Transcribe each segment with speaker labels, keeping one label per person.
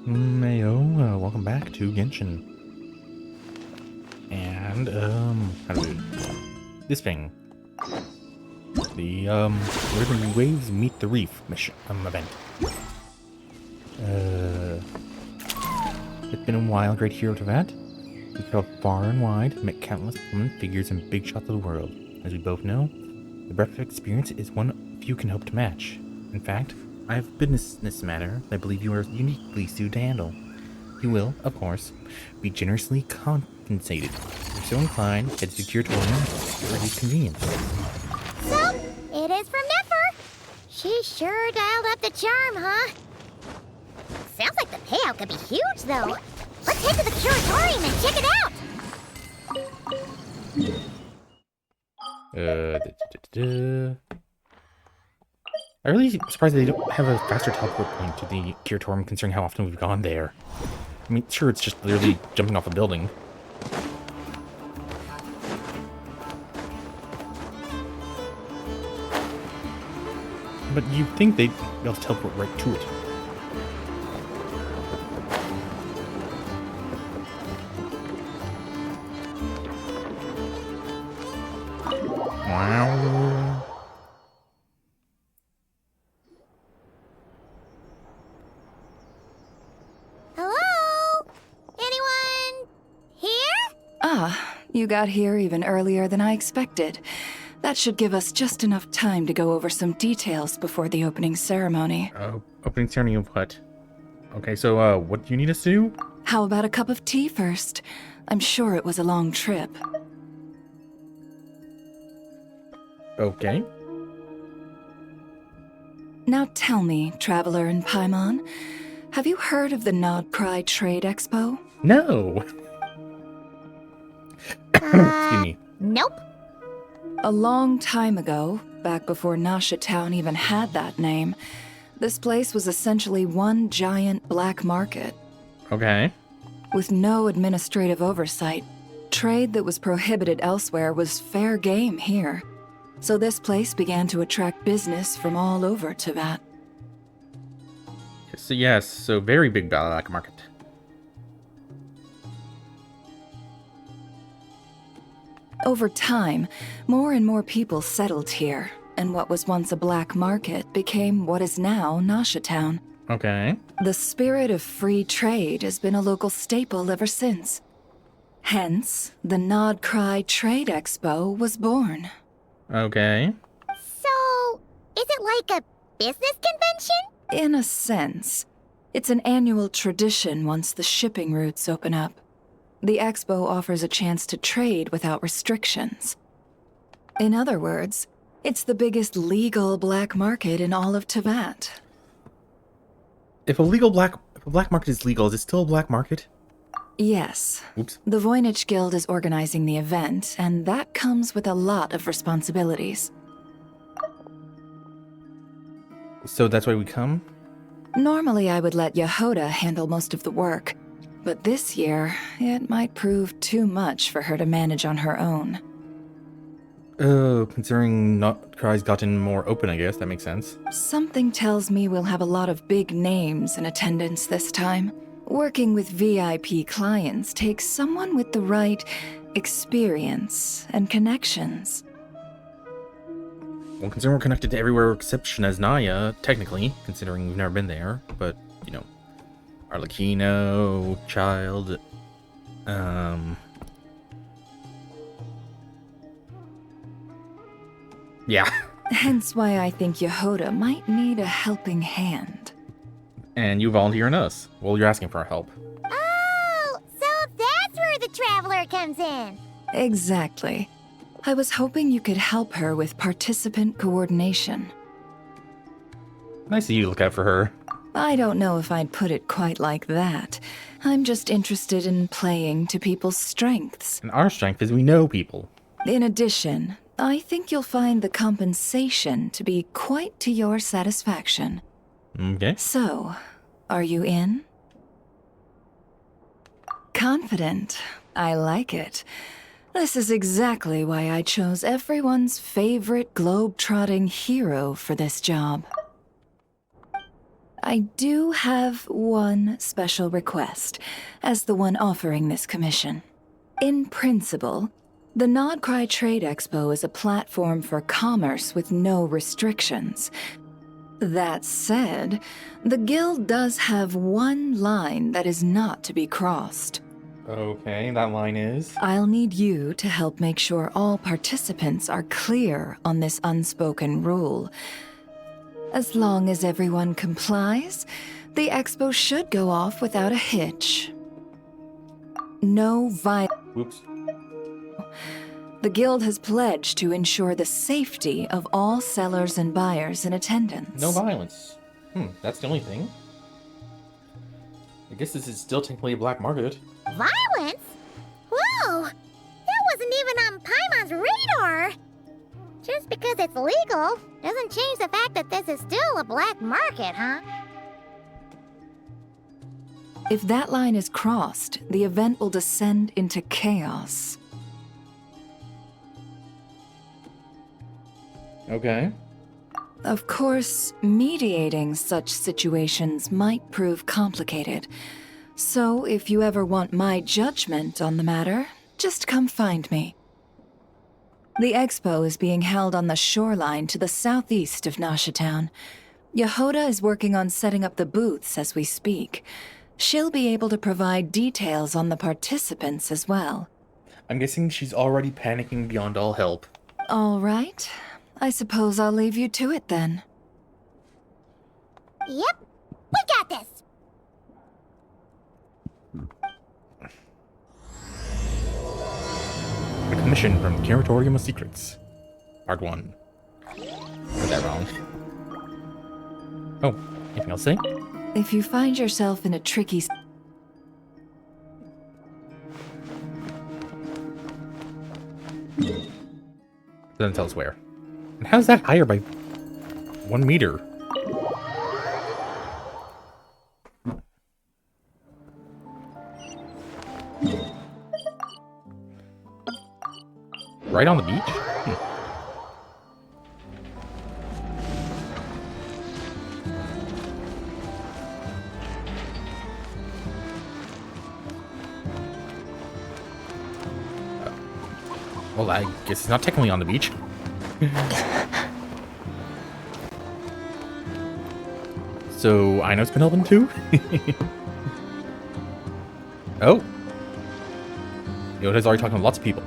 Speaker 1: Mayo, welcome back to Genshin. And, how do we do this thing? The, where the waves meet the reef mission, event. It's been a while, great hero to that. We traveled far and wide, met countless prominent figures and big shots of the world. As we both know, the breadth of experience is one few can hope to match. In fact, I have business in this matter that I believe you are uniquely suited to handle. You will, of course, be generously compensated. If you're so inclined, head to Curatorium for your convenience.
Speaker 2: So, it is from Niffer. She sure dialed up the charm, huh? Sounds like the payout could be huge, though. Let's head to the Curatorium and check it out!
Speaker 1: I'm really surprised they don't have a faster teleport point to the Curatorium, considering how often we've gone there. I mean, sure, it's just literally jumping off a building. But you'd think they'd be able to teleport right to it. Wow.
Speaker 2: Hello? Anyone here?
Speaker 3: Ah, you got here even earlier than I expected. That should give us just enough time to go over some details before the opening ceremony.
Speaker 1: Opening ceremony of what? Okay, so, what do you need us to do?
Speaker 3: How about a cup of tea first? I'm sure it was a long trip.
Speaker 1: Okay.
Speaker 3: Now tell me, Traveler in Paimon, have you heard of the Nod Cry Trade Expo?
Speaker 1: No! Excuse me.
Speaker 2: Nope.
Speaker 3: A long time ago, back before Nasha Town even had that name, this place was essentially one giant black market.
Speaker 1: Okay.
Speaker 3: With no administrative oversight, trade that was prohibited elsewhere was fair game here. So this place began to attract business from all over Teyvat.
Speaker 1: So yes, so very big black market.
Speaker 3: Over time, more and more people settled here, and what was once a black market became what is now Nasha Town.
Speaker 1: Okay.
Speaker 3: The spirit of free trade has been a local staple ever since. Hence, the Nod Cry Trade Expo was born.
Speaker 1: Okay.
Speaker 2: So, is it like a business convention?
Speaker 3: In a sense. It's an annual tradition once the shipping routes open up. The expo offers a chance to trade without restrictions. In other words, it's the biggest legal black market in all of Teyvat.
Speaker 1: If a black market is legal, is it still a black market?
Speaker 3: Yes.
Speaker 1: Oops.
Speaker 3: The Voynich Guild is organizing the event, and that comes with a lot of responsibilities.
Speaker 1: So that's why we come?
Speaker 3: Normally I would let Yehoda handle most of the work, but this year, it might prove too much for her to manage on her own.
Speaker 1: Oh, considering Notcry's gotten more open, I guess, that makes sense.
Speaker 3: Something tells me we'll have a lot of big names in attendance this time. Working with VIP clients takes someone with the right experience and connections.
Speaker 1: Well, considering we're connected to everywhere except Naya, technically, considering we've never been there, but, you know, Arlecchino, Child, yeah.
Speaker 3: Hence why I think Yehoda might need a helping hand.
Speaker 1: And you volunteering us. Well, you're asking for our help.
Speaker 2: Oh, so that's where the Traveler comes in.
Speaker 3: Exactly. I was hoping you could help her with participant coordination.
Speaker 1: Nice of you to look out for her.
Speaker 3: I don't know if I'd put it quite like that. I'm just interested in playing to people's strengths.
Speaker 1: And our strength is we know people.
Speaker 3: In addition, I think you'll find the compensation to be quite to your satisfaction.
Speaker 1: Okay.
Speaker 3: So, are you in? Confident. I like it. This is exactly why I chose everyone's favorite globe-trotting hero for this job. I do have one special request, as the one offering this commission. In principle, the Nodcry Trade Expo is a platform for commerce with no restrictions. That said, the Guild does have one line that is not to be crossed.
Speaker 1: Okay, that line is?
Speaker 3: I'll need you to help make sure all participants are clear on this unspoken rule. As long as everyone complies, the expo should go off without a hitch. No violence.
Speaker 1: Whoops.
Speaker 3: The Guild has pledged to ensure the safety of all sellers and buyers in attendance.
Speaker 1: No violence. That's the only thing. I guess this is still technically a black market.
Speaker 2: Violence? Whoa! That wasn't even on Paimon's radar! Just because it's legal doesn't change the fact that this is still a black market, huh?
Speaker 3: If that line is crossed, the event will descend into chaos.
Speaker 1: Okay.
Speaker 3: Of course, mediating such situations might prove complicated. So if you ever want my judgment on the matter, just come find me. The expo is being held on the shoreline to the southeast of Nashatown. Yehoda is working on setting up the booths as we speak. She'll be able to provide details on the participants as well.
Speaker 1: I'm guessing she's already panicking beyond all help.
Speaker 3: All right. I suppose I'll leave you to it then.
Speaker 2: Yep, we got this!
Speaker 1: A commission from Curatorium of Secrets. Part 1. Got that wrong. Oh, anything else to say?
Speaker 3: If you find yourself in a tricky...
Speaker 1: Doesn't tell us where. And how's that higher by 1 meter? Right on the beach? Well, I guess it's not technically on the beach. So, Ino's been helping too? Oh. Yoda's already talking to lots of people.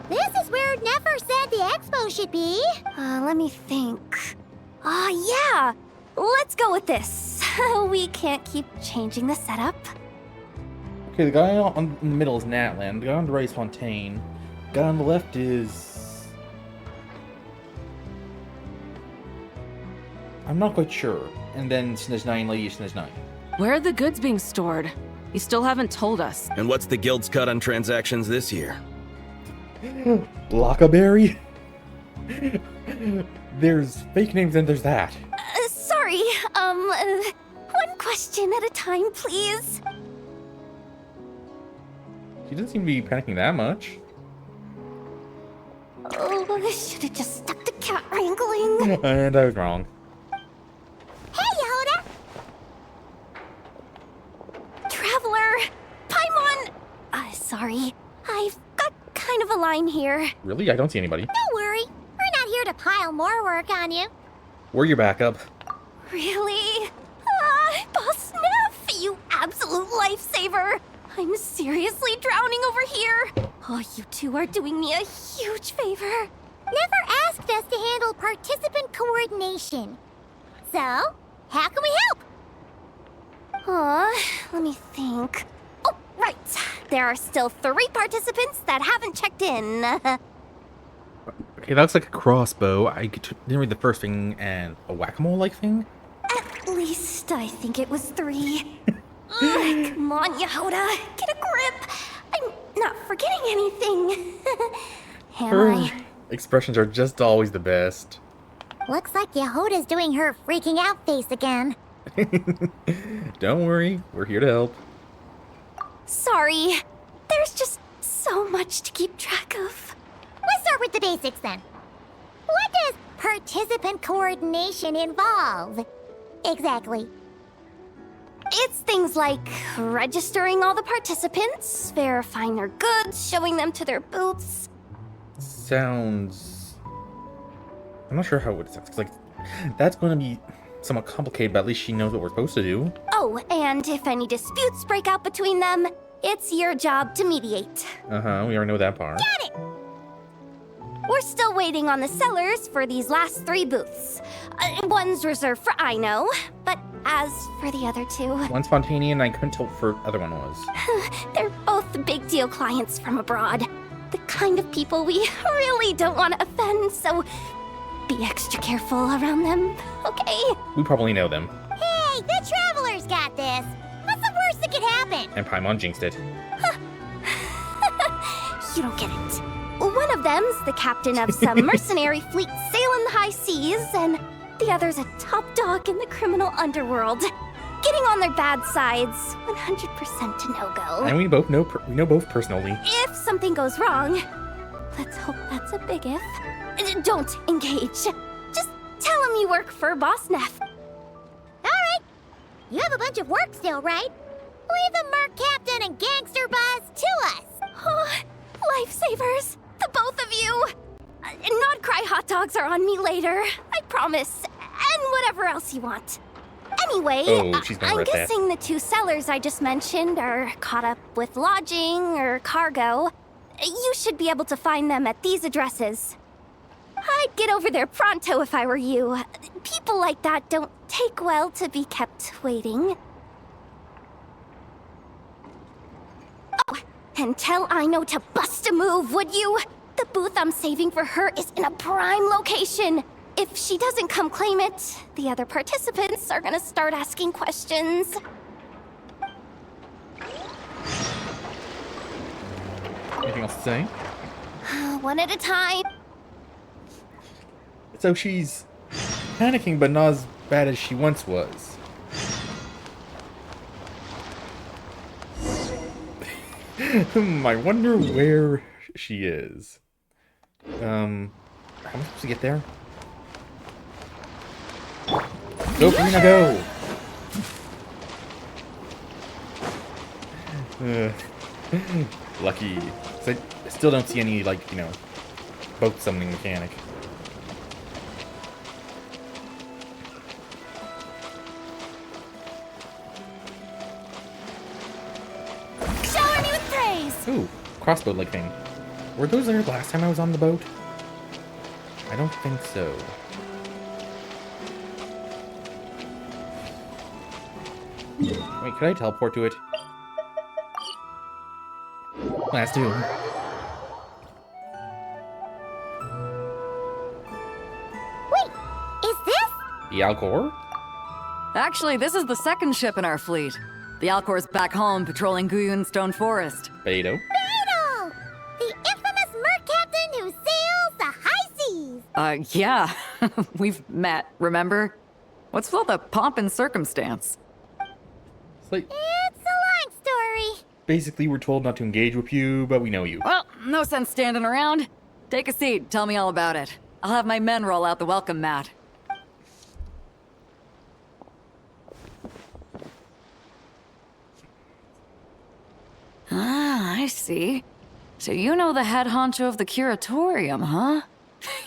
Speaker 2: This is where Nefer said the expo should be.
Speaker 4: Let me think. Yeah! Let's go with this. We can't keep changing the setup.
Speaker 1: Okay, the guy in the middle is Natland. The guy on the right is Fontaine. The guy on the left is... I'm not quite sure. And then Snez 9, Lady Snez 9.
Speaker 5: Where are the goods being stored? You still haven't told us.
Speaker 6: And what's the guild's cut on transactions this year?
Speaker 1: Blockaberry? There's fake names and there's that.
Speaker 4: Sorry, one question at a time, please.
Speaker 1: She doesn't seem to be panicking that much.
Speaker 4: Oh, I should have just stuck to cat wrangling.
Speaker 1: And I was wrong.
Speaker 2: Hey, Yehoda!
Speaker 4: Traveler! Paimon! Sorry. I've got kind of a line here.
Speaker 1: Really? I don't see anybody.
Speaker 2: Don't worry, we're not here to pile more work on you.
Speaker 1: We're your backup.
Speaker 4: Really? Boss Neff, you absolute lifesaver! I'm seriously drowning over here. Oh, you two are doing me a huge favor.
Speaker 2: Never asked us to handle participant coordination. So, how can we help?
Speaker 4: Let me think. Oh, right. There are still 3 participants that haven't checked in.
Speaker 1: Okay, that looks like a crossbow. I didn't read the first thing, and a whack-a-mole-like thing?
Speaker 4: At least I think it was 3. Ugh, come on, Yehoda. Get a grip. I'm not forgetting anything. Am
Speaker 1: Her
Speaker 4: I?
Speaker 1: expressions are just always the best.
Speaker 2: Looks like Yehoda's doing her freaking out face again.
Speaker 1: Don't worry, we're here to help.
Speaker 4: Sorry. There's just so much to keep track of.
Speaker 2: start with the basics then. What does participant coordination involve? Exactly.
Speaker 4: It's things like registering all the participants, verifying their goods, showing them to their booths.
Speaker 1: Sounds... I'm not sure how it sounds. 'Cause, like, that's going to be somewhat complicated, but at least she knows what we're supposed to do.
Speaker 4: Oh, and if any disputes break out between them, it's your job to mediate.
Speaker 1: Uh-huh, we already know that part.
Speaker 2: Got it!
Speaker 4: We're still waiting on the sellers for these last 3 booths. One's reserved for Ino, but as for the other 2,
Speaker 1: One's spontaneous, and I couldn't tell what the other one was.
Speaker 4: they're both big deal clients from abroad. The kind of people we really don't want to offend, so be extra careful around them, okay?
Speaker 1: We probably know them.
Speaker 2: Hey, the Travelers got this. What's the worst that could happen?
Speaker 1: And Paimon jinxed it.
Speaker 4: You don't get it. One of them's the captain of some mercenary fleet sailing the high seas, and the other's a top dog in the criminal underworld. Getting on their bad sides, 100% a no-go.
Speaker 1: And we both know we know both personally.
Speaker 4: If something goes wrong, let's hope that's a big if. Don't engage. Just tell him you work for Boss Neff.
Speaker 2: Alright. You have a bunch of work still, right? Leave the Merc Captain and Gangster Buzz to us.
Speaker 4: Oh, lifesavers, the both of you. Not cry hot dogs are on me later, I promise. And whatever else you want. Anyway,
Speaker 1: Oh, she's gonna
Speaker 4: I'm
Speaker 1: regret that.
Speaker 4: guessing the 2 sellers I just mentioned are caught up with lodging or cargo. You should be able to find them at these addresses. I'd get over there pronto if I were you. People like that don't take well to be kept waiting. Oh, and tell Ino to bust a move, would you? The booth I'm saving for her is in a prime location. If she doesn't come claim it, the other participants are gonna start asking questions.
Speaker 1: Anything else to say?
Speaker 4: One at a time.
Speaker 1: So she's panicking, but not as bad as she once was. I wonder where she is. How am I supposed to get there? Go, Karina, go! Lucky. So I still don't see any, like, you know, boat summoning mechanic.
Speaker 4: Shower me with praise!
Speaker 1: Ooh, crossbow like thing. Were those there last time I was on the boat? I don't think so. Wait, could I teleport to it? Last two.
Speaker 2: Wait, is this?
Speaker 1: The Alcor?
Speaker 7: Actually, this is the 2nd ship in our fleet. The Alcor's back home patrolling Guyun Stone Forest.
Speaker 1: Beto.
Speaker 2: Beetle! The infamous Merc Captain who sails the high seas!
Speaker 7: Yeah. We've met, remember? What's with all the pomp and circumstance?
Speaker 1: It's like,
Speaker 2: It's a long story.
Speaker 1: basically we're told not to engage with you, but we know you.
Speaker 7: Well, no sense standing around. Take a seat, tell me all about it. I'll have my men roll out the welcome mat. Ah, I see. So you know the head honcho of the curatorium, huh?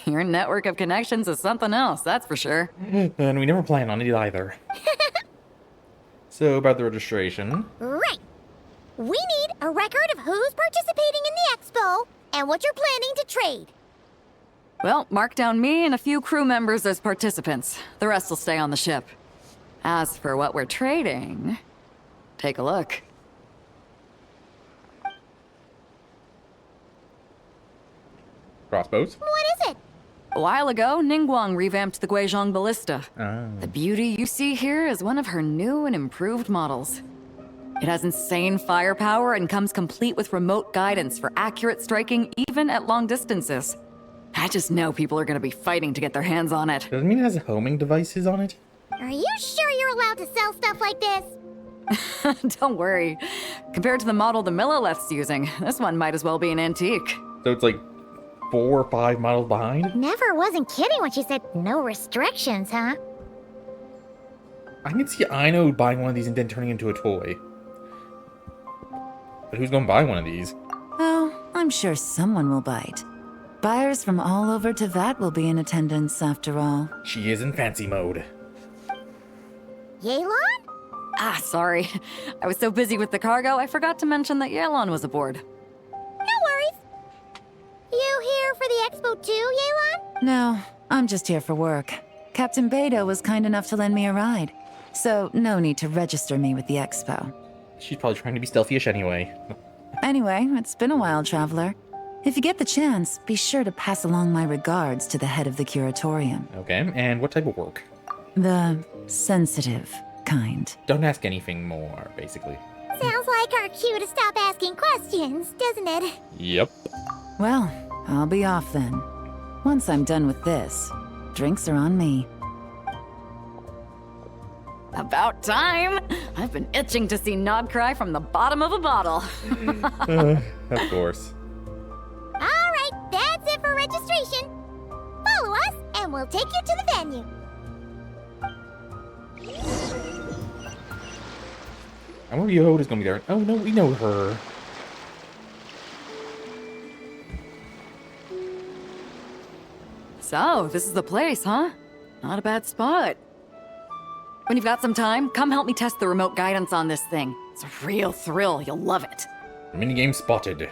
Speaker 7: Your network of connections is something else, that's for sure.
Speaker 1: And we never plan on it either. So, about the registration.
Speaker 2: Right. We need a record of who's participating in the expo and what you're planning to trade.
Speaker 7: Well, mark down me and a few crew members as participants. The rest will stay on the ship. As for what we're trading, take a look.
Speaker 1: Crossbows.
Speaker 2: What is it?
Speaker 7: A while ago, Ningguang revamped the Guizhong Ballista.
Speaker 1: Ah.
Speaker 7: The beauty you see here is one of her new and improved models. It has insane firepower and comes complete with remote guidance for accurate striking even at long distances. I just know people are gonna be fighting to get their hands on it.
Speaker 1: Does it mean it has homing devices on it?
Speaker 2: Are you sure you're allowed to sell stuff like this?
Speaker 7: Don't worry. Compared to the model the Millileth's using, this one might as well be an antique.
Speaker 1: So it's like 4 or 5 models behind?
Speaker 2: Never wasn't kidding when she said no restrictions, huh?
Speaker 1: I can see Aino buying one of these and then turning into a toy. But who's gonna buy one of these?
Speaker 8: Oh, I'm sure someone will bite. Buyers from all over Tevat will be in attendance, after all.
Speaker 1: She is in fancy mode.
Speaker 2: Yelan?
Speaker 7: Ah, sorry. I was so busy with the cargo, I forgot to mention that Yelon was aboard.
Speaker 2: No worries. You here for the expo too, Yelan?
Speaker 8: No, I'm just here for work. Captain Beto was kind enough to lend me a ride, so no need to register me with the expo.
Speaker 1: She's probably trying to be stealthy-ish anyway.
Speaker 8: Anyway, it's been a while, Traveler. If you get the chance, be sure to pass along my regards to the head of the curatorium.
Speaker 1: Okay, and what type of work?
Speaker 8: The sensitive kind.
Speaker 1: Don't ask anything more, basically.
Speaker 2: Sounds like our cue to stop asking questions, doesn't it?
Speaker 1: Yep.
Speaker 8: Well, I'll be off then. Once I'm done with this, drinks are on me.
Speaker 7: About time! I've been itching to see Nod cry from the bottom of a bottle.
Speaker 1: Of course.
Speaker 2: Alright, that's it for registration. Follow us, and we'll take you to the venue.
Speaker 1: I wonder if Yoda's gonna be there. Oh no, we know her.
Speaker 7: So, this is the place, huh? Not a bad spot. When you've got some time, come help me test the remote guidance on this thing. It's a real thrill, you'll love it.
Speaker 1: Minigame spotted.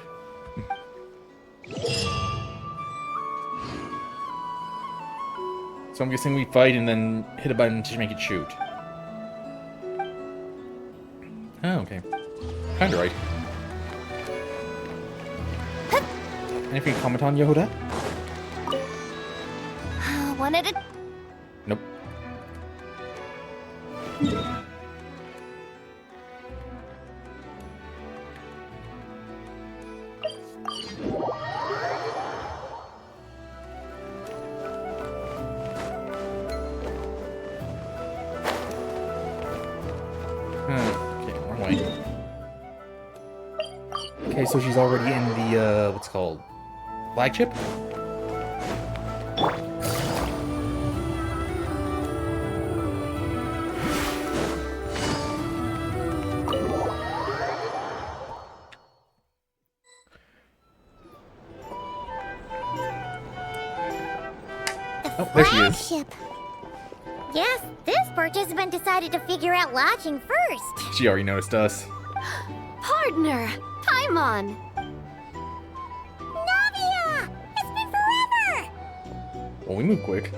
Speaker 1: So I'm guessing we fight and then hit a button to make it shoot. Oh, okay. Kinda right. Anything to comment on, Yoda?
Speaker 4: Wanted to...
Speaker 1: Nope. Okay, wrong way. Okay, so she's already in the, what's it called? Flagship? Oh, there she is.
Speaker 2: Flagship. Guess this participant decided to figure out lodging first.
Speaker 1: She already noticed us.
Speaker 4: Partner! Paimon!
Speaker 2: Navia! It's been forever!
Speaker 1: Well, we move quick.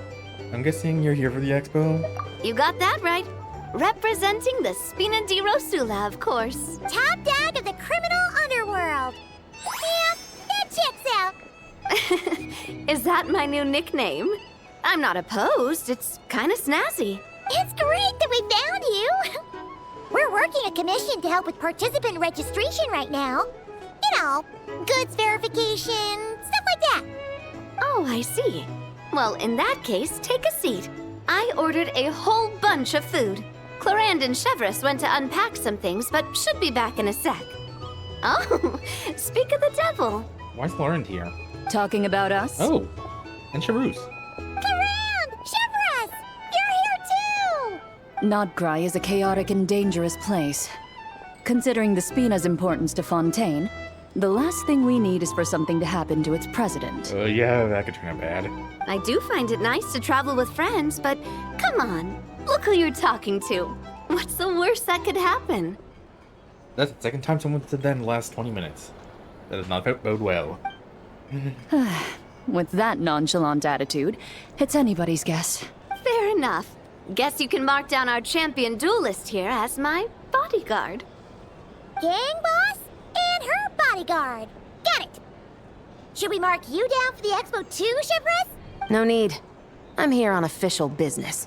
Speaker 1: I'm guessing you're here for the expo?
Speaker 4: You got that right. Representing the Spina di Rosula, of course.
Speaker 2: Top dog of the criminal underworld. Yeah, that checks out.
Speaker 4: Is that my new nickname? I'm not opposed. It's kind of snazzy.
Speaker 2: It's great that we found you. We're working a commission to help with participant registration right now. You know, goods verification, stuff like that.
Speaker 4: Oh, I see. Well, in that case, take a seat. I ordered a whole bunch of food. Clorand and Chevreuse went to unpack some things, but should be back in a sec. Oh, speak of the devil.
Speaker 1: Why's Lauren here?
Speaker 3: Talking about us?
Speaker 1: Oh, and Chevreuse.
Speaker 2: Clorand! Chevreuse! You're here too!
Speaker 3: Nodcry is a chaotic and dangerous place. Considering the Spina's importance to Fontaine, the last thing we need is for something to happen to its president.
Speaker 1: Yeah, that could turn out bad.
Speaker 4: I do find it nice to travel with friends, but come on. Look who you're talking to. What's the worst that could happen?
Speaker 1: That's the second time someone said that in the last 20 minutes. That does not bode well.
Speaker 3: With that nonchalant attitude, it's anybody's guess.
Speaker 4: Fair enough. Guess you can mark down our champion duelist here as my bodyguard.
Speaker 2: Gang boss and her bodyguard. Got it. Should we mark you down for the expo too, Chevreuse?
Speaker 9: No need. I'm here on official business.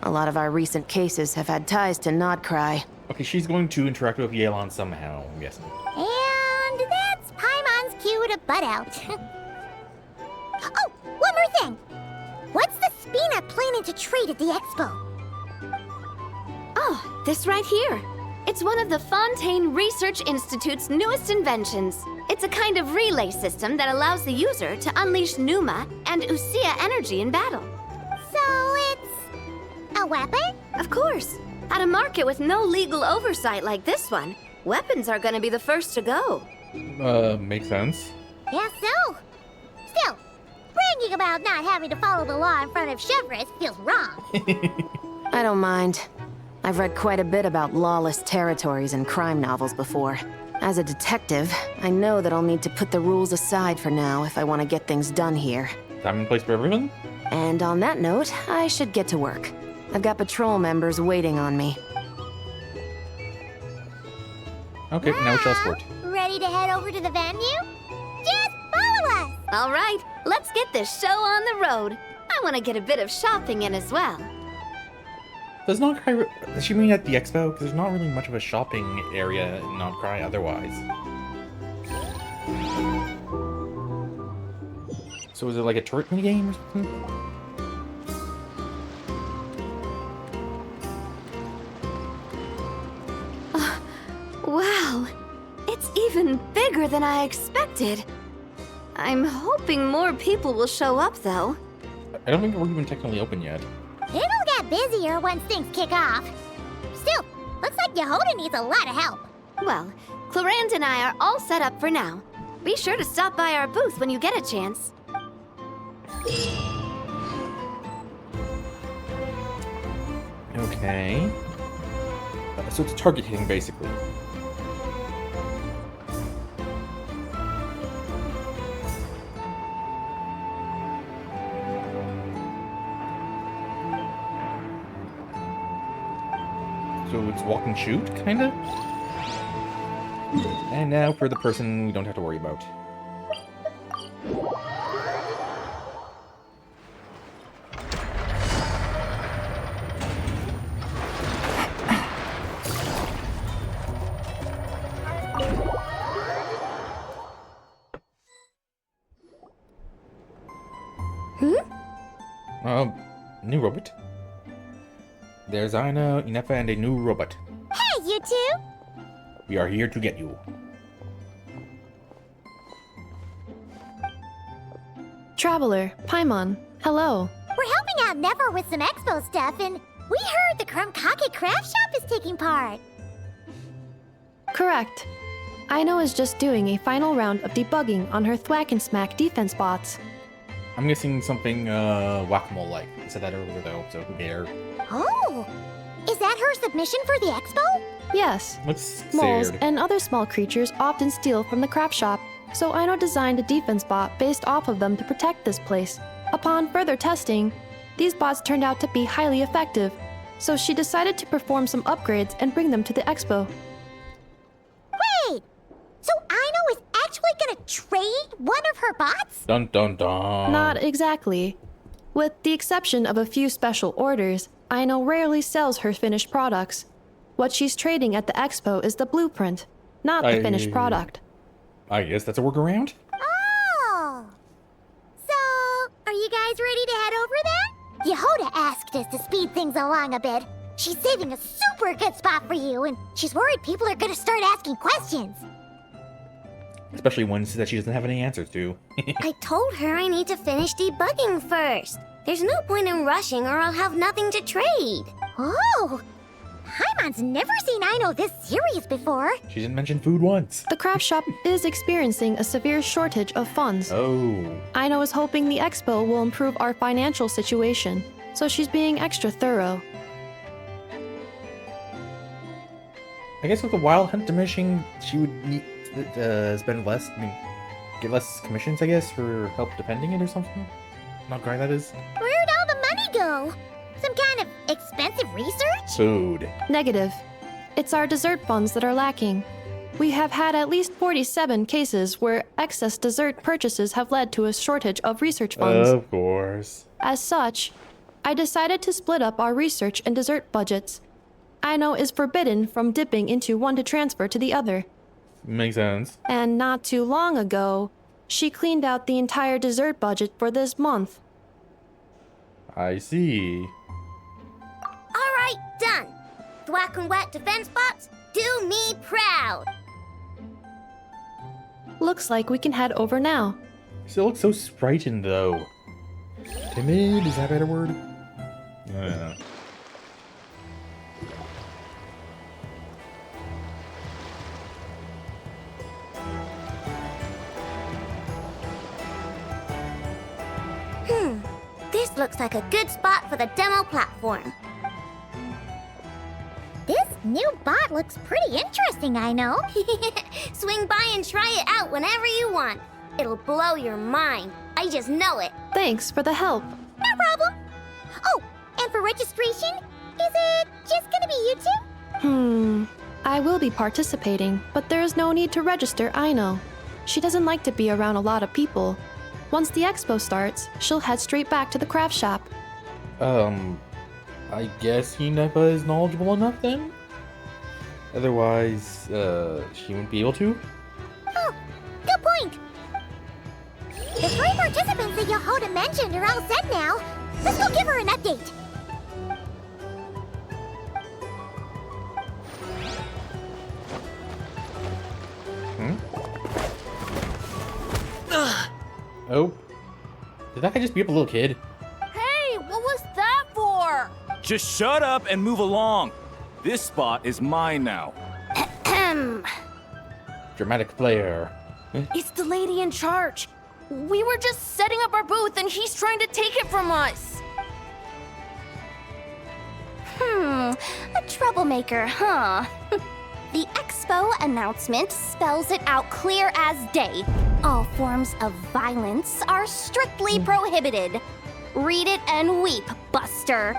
Speaker 9: A lot of our recent cases have had ties to Nodcry.
Speaker 1: Okay, she's going to interact with Yelan somehow, I'm guessing.
Speaker 2: And that's Paimon's cue to butt out. Oh, one more thing. What's the Spina planning to trade at the expo?
Speaker 4: Oh, this right here. It's one of the Fontaine Research Institute's newest inventions. It's
Speaker 10: It's a kind of relay system that allows the user to unleash Numa and Usia energy in battle.
Speaker 2: So it's a weapon?
Speaker 10: Of course. At a market with no legal oversight like this one, weapons are gonna be the first to go.
Speaker 1: Makes sense.
Speaker 2: Yes, so. Still, bragging about not having to follow the law in front of Chevres feels wrong.
Speaker 9: I don't mind. I've read quite a bit about lawless territories and crime novels before. As a detective, I know that I'll need to put the rules aside for now if I want to get things done here.
Speaker 1: Time and place for everyone?
Speaker 9: And on that note, I should get to work. I've got patrol members waiting on me.
Speaker 1: Okay, now we shall escort.
Speaker 2: Ready to head over to the venue? Just follow us!
Speaker 10: All right, let's get this show on the road. I want to get a bit of shopping in as well.
Speaker 1: Does Not Cry... Does she mean at the expo? Because there's not really much of a shopping area in Not Cry otherwise. So is it like a turret minigame or something?
Speaker 10: Wow, it's even bigger than I expected. I'm hoping more people will show up, though.
Speaker 1: I don't think we're even technically open yet.
Speaker 2: It'll get busier once things kick off. Still, looks like Yehoda needs a lot of help.
Speaker 10: Well, Clarand and I are all set up for now. Be sure to stop by our booth when you get a chance.
Speaker 1: Okay. So it's target hitting, basically. So it's walk and shoot, kinda? And now for the person we don't have to worry about. New robot. There's Aina, Inefa, and a new robot.
Speaker 2: Hey, you two!
Speaker 1: We are here to get you.
Speaker 11: Traveler, Paimon, hello.
Speaker 2: We're helping out Never with some expo stuff, and we heard the Krumkake craft shop is taking part.
Speaker 11: Correct. Aino is just doing a final round of debugging on her Thwack and Smack defense bots.
Speaker 1: I'm guessing something whack-a-mole-like. I said that earlier though, so who cares?
Speaker 2: Oh! Is that her submission for the expo?
Speaker 11: Yes.
Speaker 1: Looks
Speaker 11: Moles
Speaker 1: scared.
Speaker 11: and other small creatures often steal from the craft shop, so Aino designed a defense bot based off of them to protect this place. Upon further testing, these bots turned out to be highly effective, so she decided to perform some upgrades and bring them to the expo.
Speaker 2: Wait! So Aino is actually gonna trade one of her bots?
Speaker 1: Dun dun dun.
Speaker 11: Not exactly. With the exception of a few special orders, Aino rarely sells her finished products. What she's trading at the expo is the blueprint, not the finished product.
Speaker 1: I guess that's a workaround?
Speaker 2: Oh! So, are you guys ready to head over then? Yehoda asked us to speed things along a bit. She's saving a super good spot for you, and she's worried people are gonna start asking questions.
Speaker 1: Especially ones that she doesn't have any answers to.
Speaker 10: I told her I need to finish debugging first. There's no point in rushing or I'll have nothing to trade.
Speaker 2: Oh! Paimon's never seen Aino this serious before.
Speaker 1: She didn't mention food once.
Speaker 11: The craft shop is experiencing a severe shortage of funds.
Speaker 1: Oh.
Speaker 11: Aino is hoping the expo will improve our financial situation, so she's being extra thorough.
Speaker 1: I guess with the wild hunt diminishing, she would need spend less, get less commissions, I guess, for help defending it or something? Not quite, that is.
Speaker 2: Where'd all the money go? Some kind of expensive research?
Speaker 1: Food.
Speaker 11: Negative. It's our dessert funds that are lacking. We have had at least 47 cases where excess dessert purchases have led to a shortage of research funds.
Speaker 1: Of course.
Speaker 11: As such, I decided to split up our research and dessert budgets. Aino is forbidden from dipping into one to transfer to the other.
Speaker 1: Makes sense.
Speaker 11: And not too long ago, she cleaned out the entire dessert budget for this month.
Speaker 1: I see.
Speaker 10: All right, done. Thwack and Whack defense bots, do me proud.
Speaker 11: Looks like we can head over now.
Speaker 1: Still looks so frightened, though. Timid? Is that a better word? I don't know.
Speaker 2: This looks like a good spot for the demo platform. This new bot looks pretty interesting, I know. Swing by and try it out whenever you want. It'll blow your mind. I just know it.
Speaker 11: Thanks for the help.
Speaker 2: No problem. Oh, and for registration, is it just gonna be you two?
Speaker 11: I will be participating, but there is no need to register, I know. She doesn't like to be around a lot of people. Once the expo starts, she'll head straight back to the craft shop.
Speaker 1: I guess Hinepa is knowledgeable enough then? Otherwise, she wouldn't be able to?
Speaker 2: Oh, good point. The 3 participants that Yohoda mentioned are all set now. Let's go give her an update.
Speaker 1: Oh. Did that guy just beat up a little kid?
Speaker 5: Hey, what was that for?
Speaker 12: Just shut up and move along. This spot is mine now.
Speaker 1: Dramatic flair.
Speaker 5: It's the lady in charge. We were just setting up our booth and he's trying to take it from us.
Speaker 4: A troublemaker, huh? The expo announcement spells it out clear as day. All forms of violence are strictly prohibited. Read it and weep, Buster.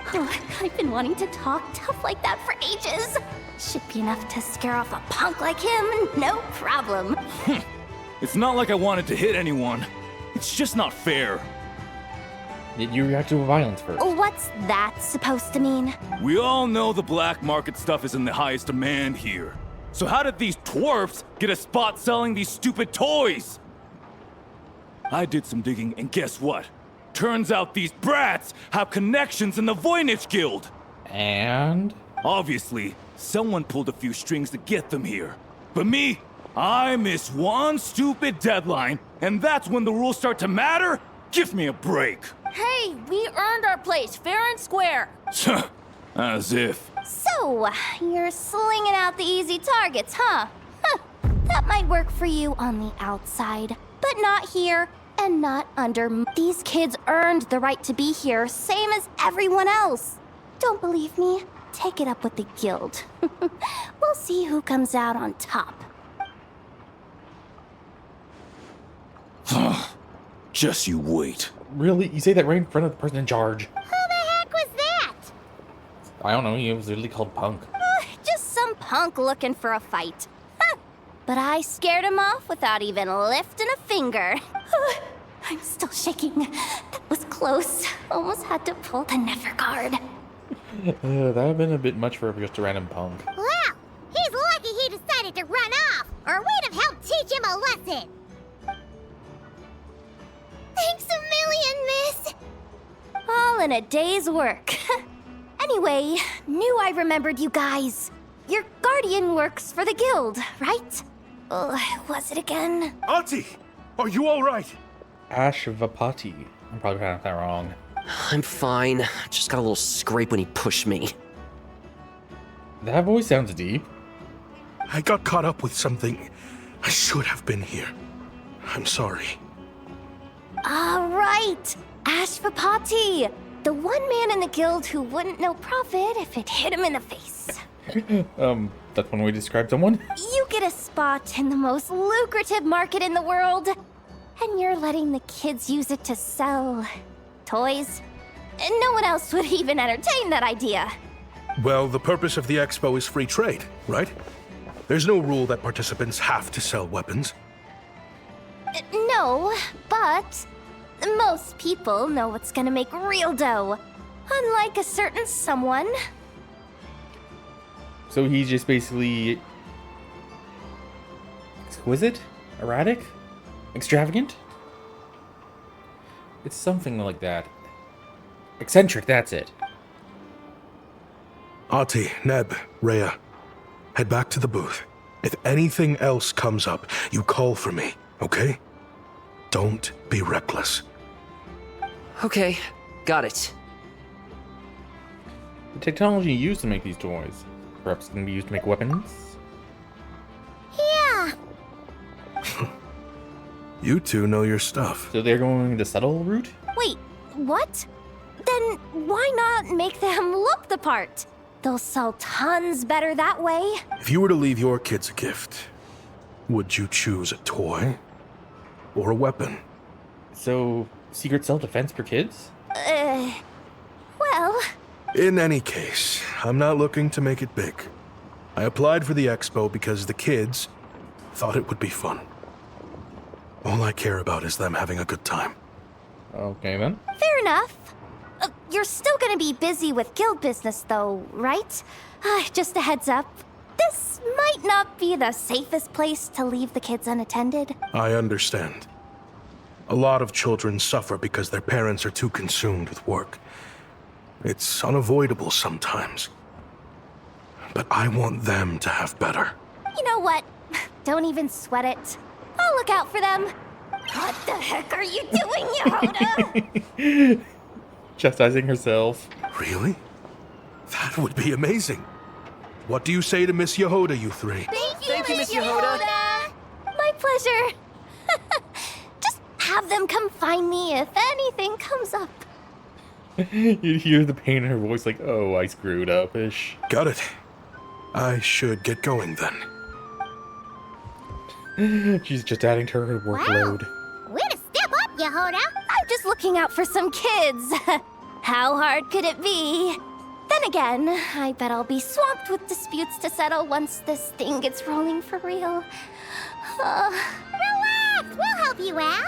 Speaker 4: I've been wanting to talk tough like that for ages. Should be enough to scare off a punk like him, no problem.
Speaker 12: It's not like I wanted to hit anyone. It's just not fair.
Speaker 1: Did you react to violence first?
Speaker 4: What's that supposed to mean?
Speaker 12: We all know the black market stuff is in the highest demand here. So how did these twerps get a spot selling these stupid toys? I did some digging, and guess what? Turns out these brats have connections in the Voynich Guild.
Speaker 1: And?
Speaker 12: Obviously, someone pulled a few strings to get them here. But me, I miss one stupid deadline, and that's when the rules start to matter? Give me a break.
Speaker 5: Hey, we earned our place fair and square.
Speaker 12: As if.
Speaker 4: So, you're slinging out the easy targets, huh? That might work for you on the outside, but not here and not under. These kids earned the right to be here, same as everyone else. Don't believe me? Take it up with the guild. We'll see who comes out on top.
Speaker 12: Just you wait.
Speaker 1: Really? You say that right in front of the person in charge?
Speaker 2: Who the heck was that?
Speaker 1: I don't know, he was literally called Punk.
Speaker 4: Just some punk looking for a fight. But I scared him off without even lifting a finger. I'm still shaking. That was close. Almost had to pull the Never guard.
Speaker 1: That would have been a bit much for just a random punk.
Speaker 2: Well, he's lucky he decided to run off, or we'd have helped teach him a lesson. Thanks a million, miss.
Speaker 4: All in a day's work. Anyway, knew I remembered you guys. Your guardian works for the guild, right? Was it again?
Speaker 13: Auntie, are you all right?
Speaker 1: Ashvapati. I'm probably pronouncing that wrong.
Speaker 14: I'm fine. Just got a little scrape when he pushed me.
Speaker 1: That voice sounds deep.
Speaker 13: I got caught up with something. I should have been here. I'm sorry.
Speaker 4: Right. Ashvapati. The one man in the guild who wouldn't know profit if it hit him in the face.
Speaker 1: That's one way to describe someone?
Speaker 4: You get a spot in the most lucrative market in the world, and you're letting the kids use it to sell toys? No one else would even entertain that idea.
Speaker 13: Well, the purpose of the expo is free trade, right? There's no rule that participants have to sell weapons.
Speaker 4: No, but most people know what's gonna make real dough. Unlike a certain someone.
Speaker 1: So he's just basically exquisite? Erratic? Extravagant? It's something like that. Eccentric, that's it.
Speaker 13: Ati, Neb, Rhea, head back to the booth. If anything else comes up, you call for me. okay? Don't be reckless.
Speaker 14: Okay, got it.
Speaker 1: The technology used to make these toys, perhaps can be used to make weapons?
Speaker 2: Yeah.
Speaker 13: You two know your stuff.
Speaker 1: So they're going the subtle route?
Speaker 4: Wait, what? Then why not make them look the part? They'll sell tons better that way.
Speaker 13: If you were to leave your kids a gift, would you choose a toy or a weapon?
Speaker 1: So, secret self-defense for kids?
Speaker 4: Well...
Speaker 13: In any case, I'm not looking to make it big. I applied for the expo because the kids thought it would be fun. All I care about is them having a good time.
Speaker 1: Okay then.
Speaker 4: Fair enough. You're still gonna be busy with guild business though, right? Just a heads up. This might not be the safest place to leave the kids unattended.
Speaker 13: I understand. A lot of children suffer because their parents are too consumed with work. It's unavoidable sometimes. But I want them to have better.
Speaker 4: You know what? Don't even sweat it. I'll look out for them. What the heck are you doing, Yehuda?
Speaker 1: Chastising herself.
Speaker 13: Really? That would be amazing. What do you say to Miss Yehuda, you three?
Speaker 4: Thank you, Miss Yehuda. My pleasure. Just have them come find me if anything comes up.
Speaker 1: You hear the pain in her voice like, oh, I screwed up-ish.
Speaker 13: Got it. I should get going then.
Speaker 1: She's just adding to her workload.
Speaker 2: Wow. Way to step up, Yehuda.
Speaker 4: I'm just looking out for some kids. How hard could it be? Then again, I bet I'll be swamped with disputes to settle once this thing gets rolling for real.
Speaker 2: Relax, we'll help you out.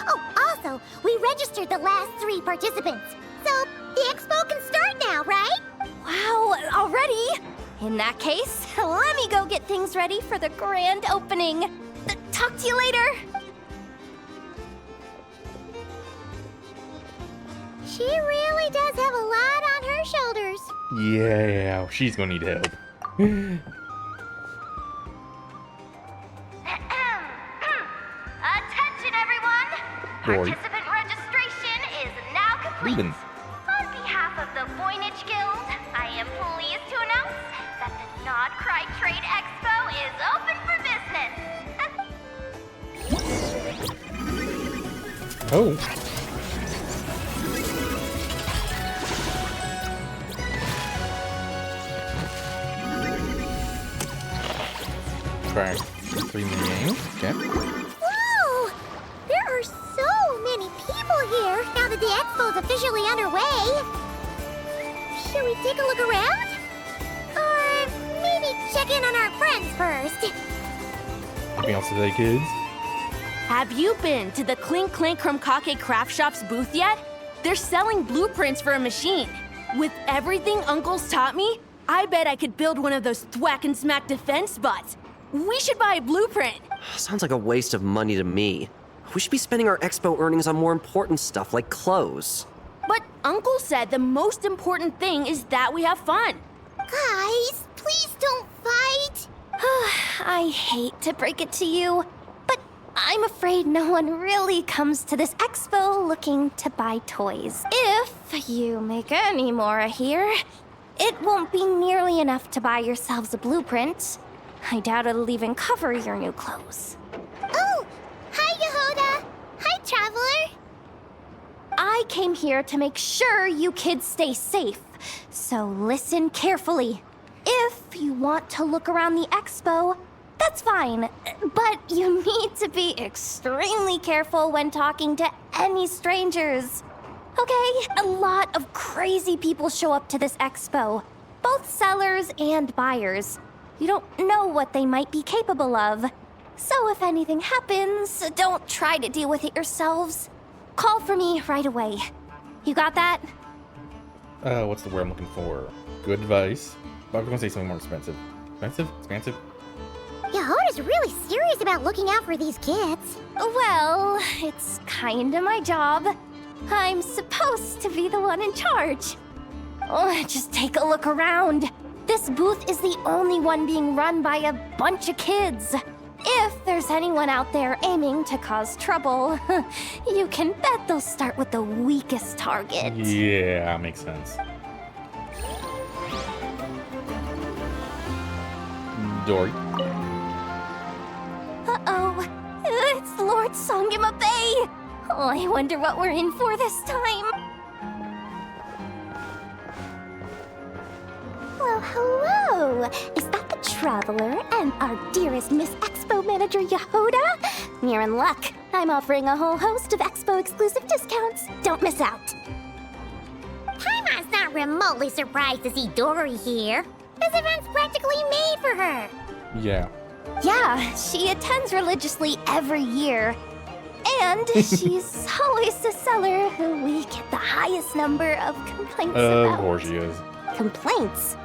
Speaker 2: Oh, also, we registered the last 3 participants. So, the expo can start now, right?
Speaker 4: Wow, already? In that case, let me go get things ready for the grand opening. Talk to you later.
Speaker 2: She really does have a lot on her shoulders.
Speaker 1: Yeah, she's gonna need help.
Speaker 4: Attention, everyone!
Speaker 1: Boy.
Speaker 4: Participant registration is now complete.
Speaker 1: Leaving.
Speaker 4: On behalf of the Voynich Guild, I am pleased to announce that the Nod Cry Trade Expo is open for business.
Speaker 1: Oh. Try 3 million. Okay.
Speaker 2: Whoa! There are so many people here now that the expo's officially underway. Should we take a look around? Or maybe check in on our friends first?
Speaker 1: Anything else today, kids?
Speaker 5: Have you been to the Clink Clink Krumkake Craft Shop's booth yet? They're selling blueprints for a machine. With everything Uncle's taught me, I bet I could build one of those thwack and smack defense bots. We should buy a blueprint.
Speaker 14: Sounds like a waste of money to me. We should be spending our expo earnings on more important stuff like clothes.
Speaker 5: But Uncle said the most important thing is that we have fun.
Speaker 2: Guys, please don't fight.
Speaker 4: I hate to break it to you, but I'm afraid no one really comes to this expo looking to buy toys. If you make any more here, it won't be nearly enough to buy yourselves a blueprint. I doubt it'll even cover your new clothes.
Speaker 2: Oh, hi, Yehuda. Hi, Traveler.
Speaker 4: I came here to make sure you kids stay safe, so listen carefully. If you want to look around the expo, that's fine, but you need to be extremely careful when talking to any strangers. Okay, a lot of crazy people show up to this expo, both sellers and buyers. You don't know what they might be capable of. So if anything happens, don't try to deal with it yourselves. Call for me right away. You got that?
Speaker 1: What's the word I'm looking for? Good advice. I was gonna say something more expensive. Expensive? Expansive?
Speaker 2: Yehuda's really serious about looking out for these kids.
Speaker 4: Well, it's kinda my job. I'm supposed to be the one in charge. Oh, just take a look around. This booth is the only one being run by a bunch of kids. If there's anyone out there aiming to cause trouble, you can bet they'll start with the weakest target.
Speaker 1: Yeah, makes sense. Dory.
Speaker 4: Uh-oh. It's Lord Songima Bay! Oh, I wonder what we're in for this time. Well, hello! Is that the Traveler and our dearest Miss Expo Manager Yehoda? You're in luck. I'm offering a whole host of Expo exclusive discounts. Don't miss out.
Speaker 2: Paimon's not remotely surprised to see Dory here. This event's practically made for her.
Speaker 1: Yeah.
Speaker 4: Yeah, she attends religiously every year. And she's always the seller who we get the highest number of complaints about.
Speaker 1: Of course she is.
Speaker 4: Complaints?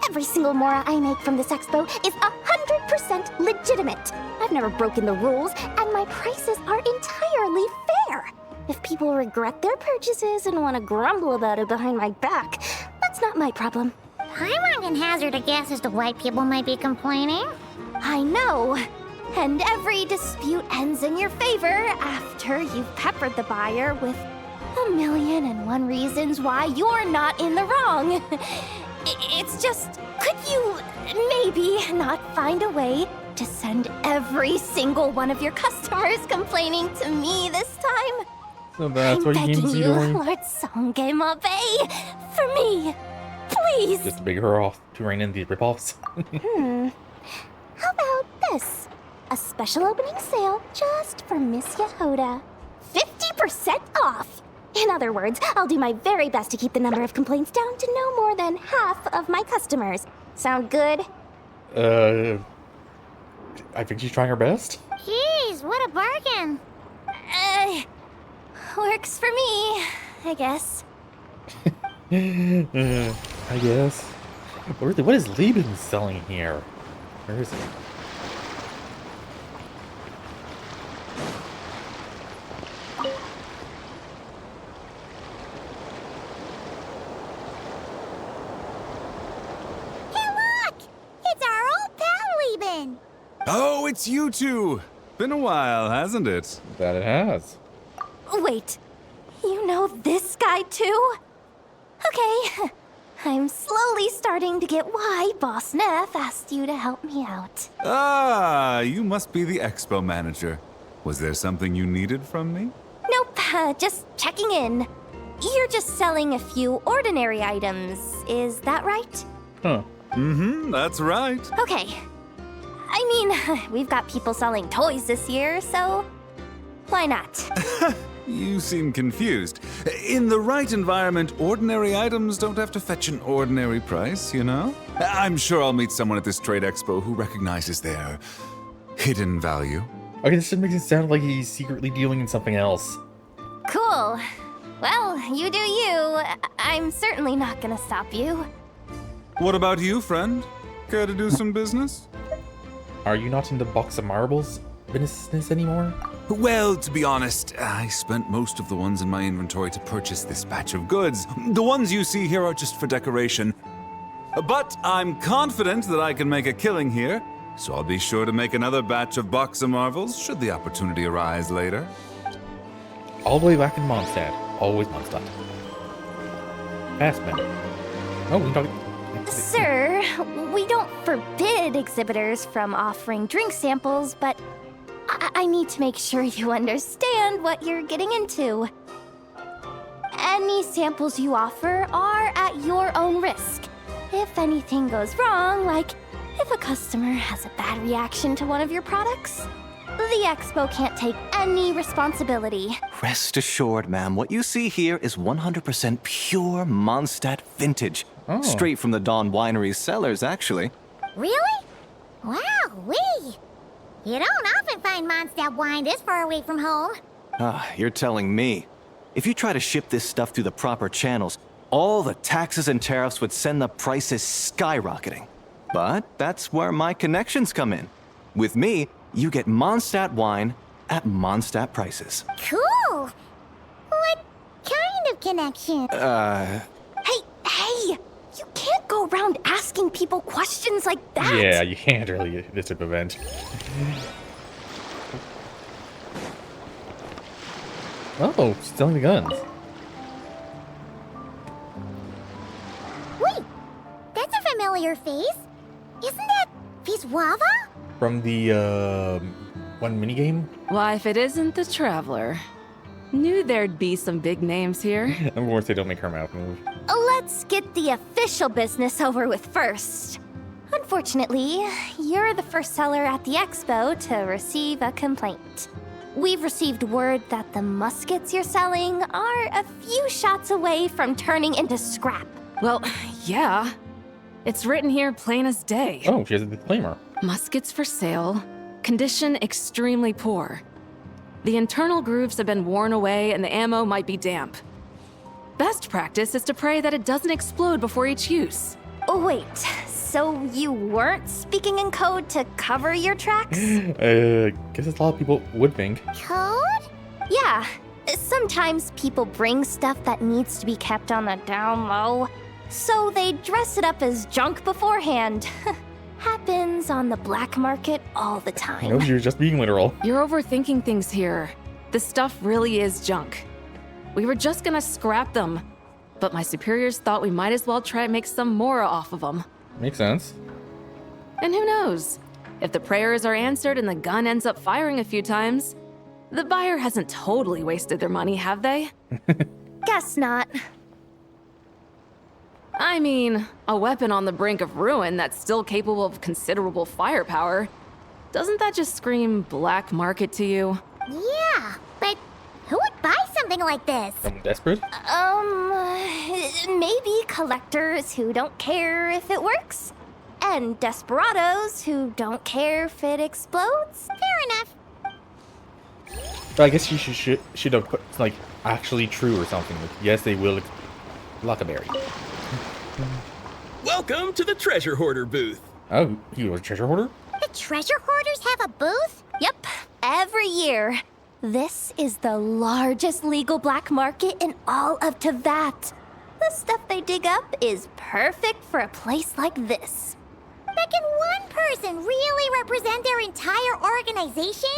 Speaker 4: Every single Mora I make from this expo is 100% legitimate. I've never broken the rules, and my prices are entirely fair. If people regret their purchases and want to grumble about it behind my back, that's not my problem.
Speaker 2: Paimon can hazard a guess as to why people might be complaining.
Speaker 4: I know. And every dispute ends in your favor after you've peppered the buyer with 1,000,001 reasons why you're not in the wrong. It's just, could you maybe not find a way to send every single one of your customers complaining to me this time?
Speaker 1: So that's what you
Speaker 4: I'm
Speaker 1: came to
Speaker 4: begging
Speaker 1: see,
Speaker 4: you,
Speaker 1: Dory?
Speaker 4: Lord Songema Bay, for me, please.
Speaker 1: Just to beg her off to rein in the ripoffs.
Speaker 4: How about this? A special opening sale just for Miss Yehoda. 50% off! In other words, I'll do my very best to keep the number of complaints down to no more than half of my customers. Sound good?
Speaker 1: I think she's trying her best.
Speaker 2: Jeez, what a bargain.
Speaker 4: Works for me, I guess.
Speaker 1: I guess. What is Lieben selling here? Where is he?
Speaker 15: Oh, it's you two! Been a while, hasn't it?
Speaker 1: That it has.
Speaker 4: Wait, you know this guy too? Okay, I'm slowly starting to get why Boss Neff asked you to help me out.
Speaker 15: Ah, you must be the expo manager. Was there something you needed from me?
Speaker 4: Nope, just checking in. You're just selling a few ordinary items, is that right?
Speaker 1: Huh.
Speaker 15: Mm-hmm, that's right.
Speaker 4: Okay. I mean, we've got people selling toys this year, so why not?
Speaker 15: You seem confused. In the right environment, ordinary items don't have to fetch an ordinary price, you know? I'm sure I'll meet someone at this trade expo who recognizes their hidden value.
Speaker 1: Okay, this just makes it sound like he's secretly dealing in something else.
Speaker 4: Cool. Well, you do you. I'm certainly not gonna stop you.
Speaker 15: What about you, friend? Care to do some business?
Speaker 1: Are you not into box of marbles business anymore?
Speaker 15: Well, to be honest, I spent most of the ones in my inventory to purchase this batch of goods. The ones you see here are just for decoration. But I'm confident that I can make a killing here, so I'll be sure to make another batch of box of marvels should the opportunity arise later.
Speaker 1: All the way back in Mondstadt. Always Mondstadt. Fastman. Oh, we talking.
Speaker 4: Sir, we don't forbid exhibitors from offering drink samples, but I need to make sure you understand what you're getting into. Any samples you offer are at your own risk. If anything goes wrong, like if a customer has a bad reaction to one of your products, the expo can't take any responsibility.
Speaker 16: Rest assured, ma'am, what you see here is 100% pure Mondstadt vintage.
Speaker 1: Oh.
Speaker 16: Straight from the Dawn Winery's cellars, actually.
Speaker 2: Really? Wow-wee! You don't often find Mondstadt wine this far away from home.
Speaker 16: Ah, you're telling me. If you try to ship this stuff through the proper channels, all the taxes and tariffs would send the prices skyrocketing. But that's where my connections come in. With me, you get Mondstadt wine at Mondstadt prices.
Speaker 2: Cool! What kind of connection?
Speaker 4: Hey! You can't go around asking people questions like that.
Speaker 1: Yeah, you can't really this type of event. Oh, selling the guns.
Speaker 2: Wait, that's a familiar face. Isn't that Viswava?
Speaker 1: From the one minigame?
Speaker 5: Why, if it isn't the Traveler. Knew there'd be some big names here.
Speaker 1: Of course they don't make her mouth move.
Speaker 4: Let's get the official business over with first. Unfortunately, you're the first seller at the expo to receive a complaint. We've received word that the muskets you're selling are a few shots away from turning into scrap.
Speaker 5: Well, yeah. It's written here plain as day.
Speaker 1: Oh, she has a disclaimer.
Speaker 5: Muskets for sale. Condition extremely poor. The internal grooves have been worn away and the ammo might be damp. Best practice is to pray that it doesn't explode before each use.
Speaker 4: Oh, wait, so you weren't speaking in code to cover your tracks?
Speaker 1: Guess a lot of people would think.
Speaker 4: Code? Yeah. Sometimes people bring stuff that needs to be kept on the down low, so they dress it up as junk beforehand. Happens on the black market all the time.
Speaker 1: No, you're just being literal.
Speaker 5: You're overthinking things here. The stuff really is junk. We were just gonna scrap them, but my superiors thought we might as well try and make some more off of them.
Speaker 1: Makes sense.
Speaker 5: And who knows? If the prayers are answered and the gun ends up firing a few times, the buyer hasn't totally wasted their money, have they?
Speaker 4: Guess not.
Speaker 5: I mean, a weapon on the brink of ruin that's still capable of considerable firepower. Doesn't that just scream black market to you?
Speaker 2: Yeah, but who would buy something like this?
Speaker 1: I'm desperate?
Speaker 4: Maybe collectors who don't care if it works. And desperados who don't care if it explodes.
Speaker 2: Fair enough.
Speaker 1: But I guess you should have put, like, actually true or something. Like, yes, they will. Lockaberry.
Speaker 6: Welcome to the Treasure Hoarder booth.
Speaker 1: Oh, you are a treasure hoarder?
Speaker 2: The treasure hoarders have a booth?
Speaker 4: Yep, every year. This is the largest legal black market in all of Tevat. The stuff they dig up is perfect for a place like this.
Speaker 2: But can one person really represent their entire organization?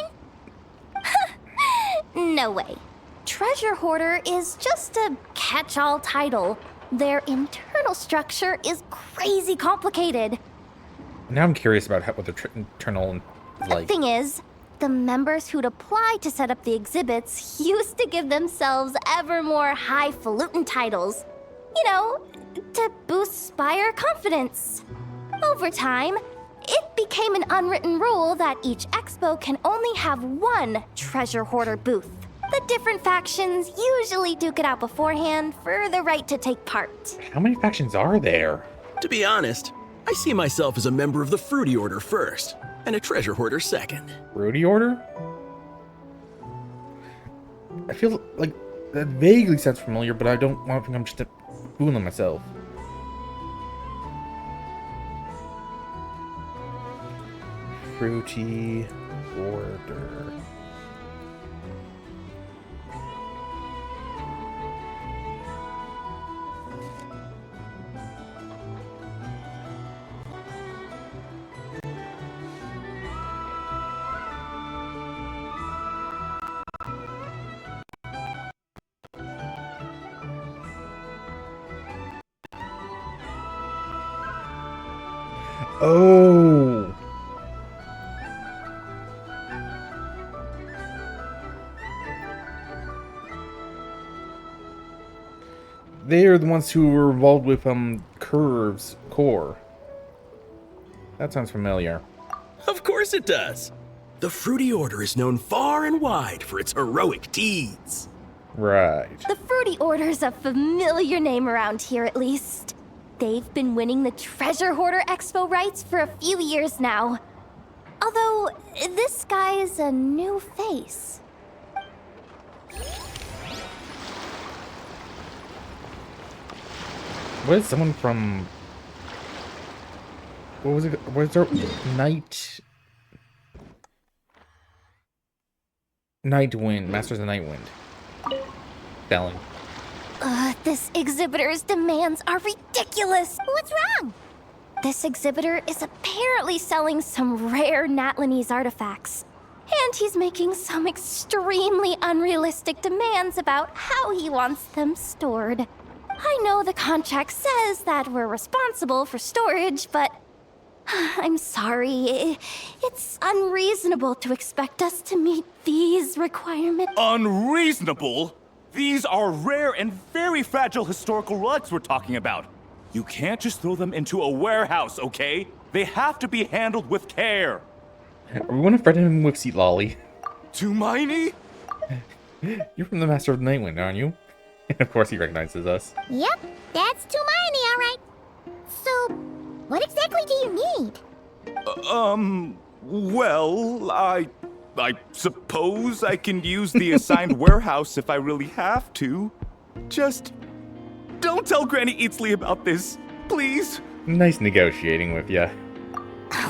Speaker 4: No way. Treasure Hoarder is just a catch-all title. Their internal structure is crazy complicated.
Speaker 1: Now I'm curious about what the internal is like.
Speaker 4: The thing is, the members who'd apply to set up the exhibits used to give themselves ever more highfalutin titles. You know, to boost buyer confidence. Over time, it became an unwritten rule that each expo can only have one treasure hoarder booth. The different factions usually duke it out beforehand for the right to take part.
Speaker 1: How many factions are there?
Speaker 6: To be honest, I see myself as a member of the Fruity Order first, and a treasure hoarder second.
Speaker 1: Fruity Order? I feel like that vaguely sounds familiar, but I don't want to think I'm just fooling myself. Fruity Order. Oh! They are the ones who were involved with Curve's core. That sounds familiar.
Speaker 6: Of course it does. The Fruity Order is known far and wide for its heroic deeds.
Speaker 1: Right.
Speaker 4: The Fruity Order's a familiar name around here, at least. They've been winning the Treasure Hoarder Expo rights for a few years now. Although, this guy's a new face.
Speaker 1: What is someone from... What was it? Was there... Night Wind. Masters of Night Wind. Spelling.
Speaker 4: This exhibitor's demands are ridiculous.
Speaker 2: What's wrong?
Speaker 4: This exhibitor is apparently selling some rare Natlanese artifacts. And he's making some extremely unrealistic demands about how he wants them stored. I know the contract says that we're responsible for storage, but I'm sorry. It's unreasonable to expect us to meet these requirements.
Speaker 12: Unreasonable? These are rare and very fragile historical relics we're talking about. You can't just throw them into a warehouse, okay? They have to be handled with care.
Speaker 1: We want to threaten him with Seat Lolly.
Speaker 12: Tumaini?
Speaker 1: You're from the Master of the Nightwind, aren't you? And of course he recognizes us.
Speaker 2: Yep, that's Tumaini, all right. So, what exactly do you need?
Speaker 12: Well, I suppose I can use the assigned warehouse if I really have to. Just don't tell Granny Eatsley about this, please.
Speaker 1: Nice negotiating with ya.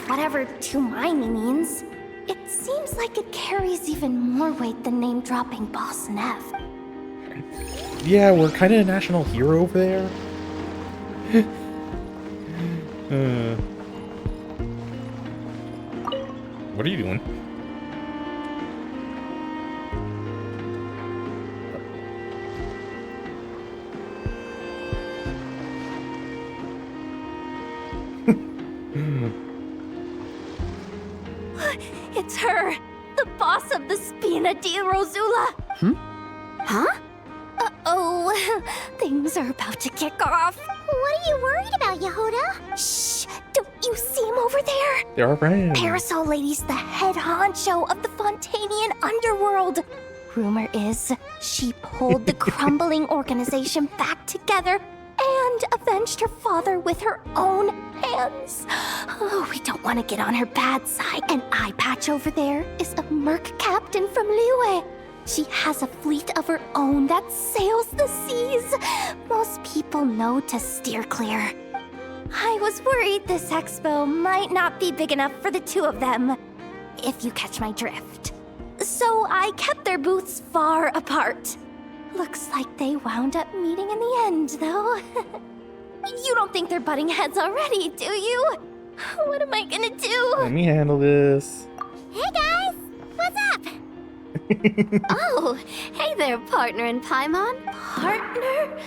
Speaker 4: Whatever Tumaini means, it seems like it carries even more weight than name-dropping Boss Nev.
Speaker 1: Yeah, we're kind of a national hero over there. What are you doing?
Speaker 4: It's her! The boss of the Spina di Rosula!
Speaker 2: Huh?
Speaker 4: Uh-oh, things are about to kick off.
Speaker 2: What are you worried about, Yehuda?
Speaker 4: Shh! Don't you see him over there?
Speaker 1: They're our friends.
Speaker 4: Parasol Lady's the head honcho of the Fontanian underworld. Rumor is she pulled the crumbling organization back together and avenged her father with her own hands. Oh, we don't want to get on her bad side. And Eye Patch over there is a merc captain from Liyue. She has a fleet of her own that sails the seas. Most people know to steer clear. I was worried this expo might not be big enough for the two of them, if you catch my drift. So I kept their booths far apart. Looks like they wound up meeting in the end, though. You don't think they're butting heads already, do you? What am I gonna do?
Speaker 1: Let me handle this.
Speaker 2: Hey guys, what's up?
Speaker 10: Oh, hey there, partner in Paimon.
Speaker 4: Partner?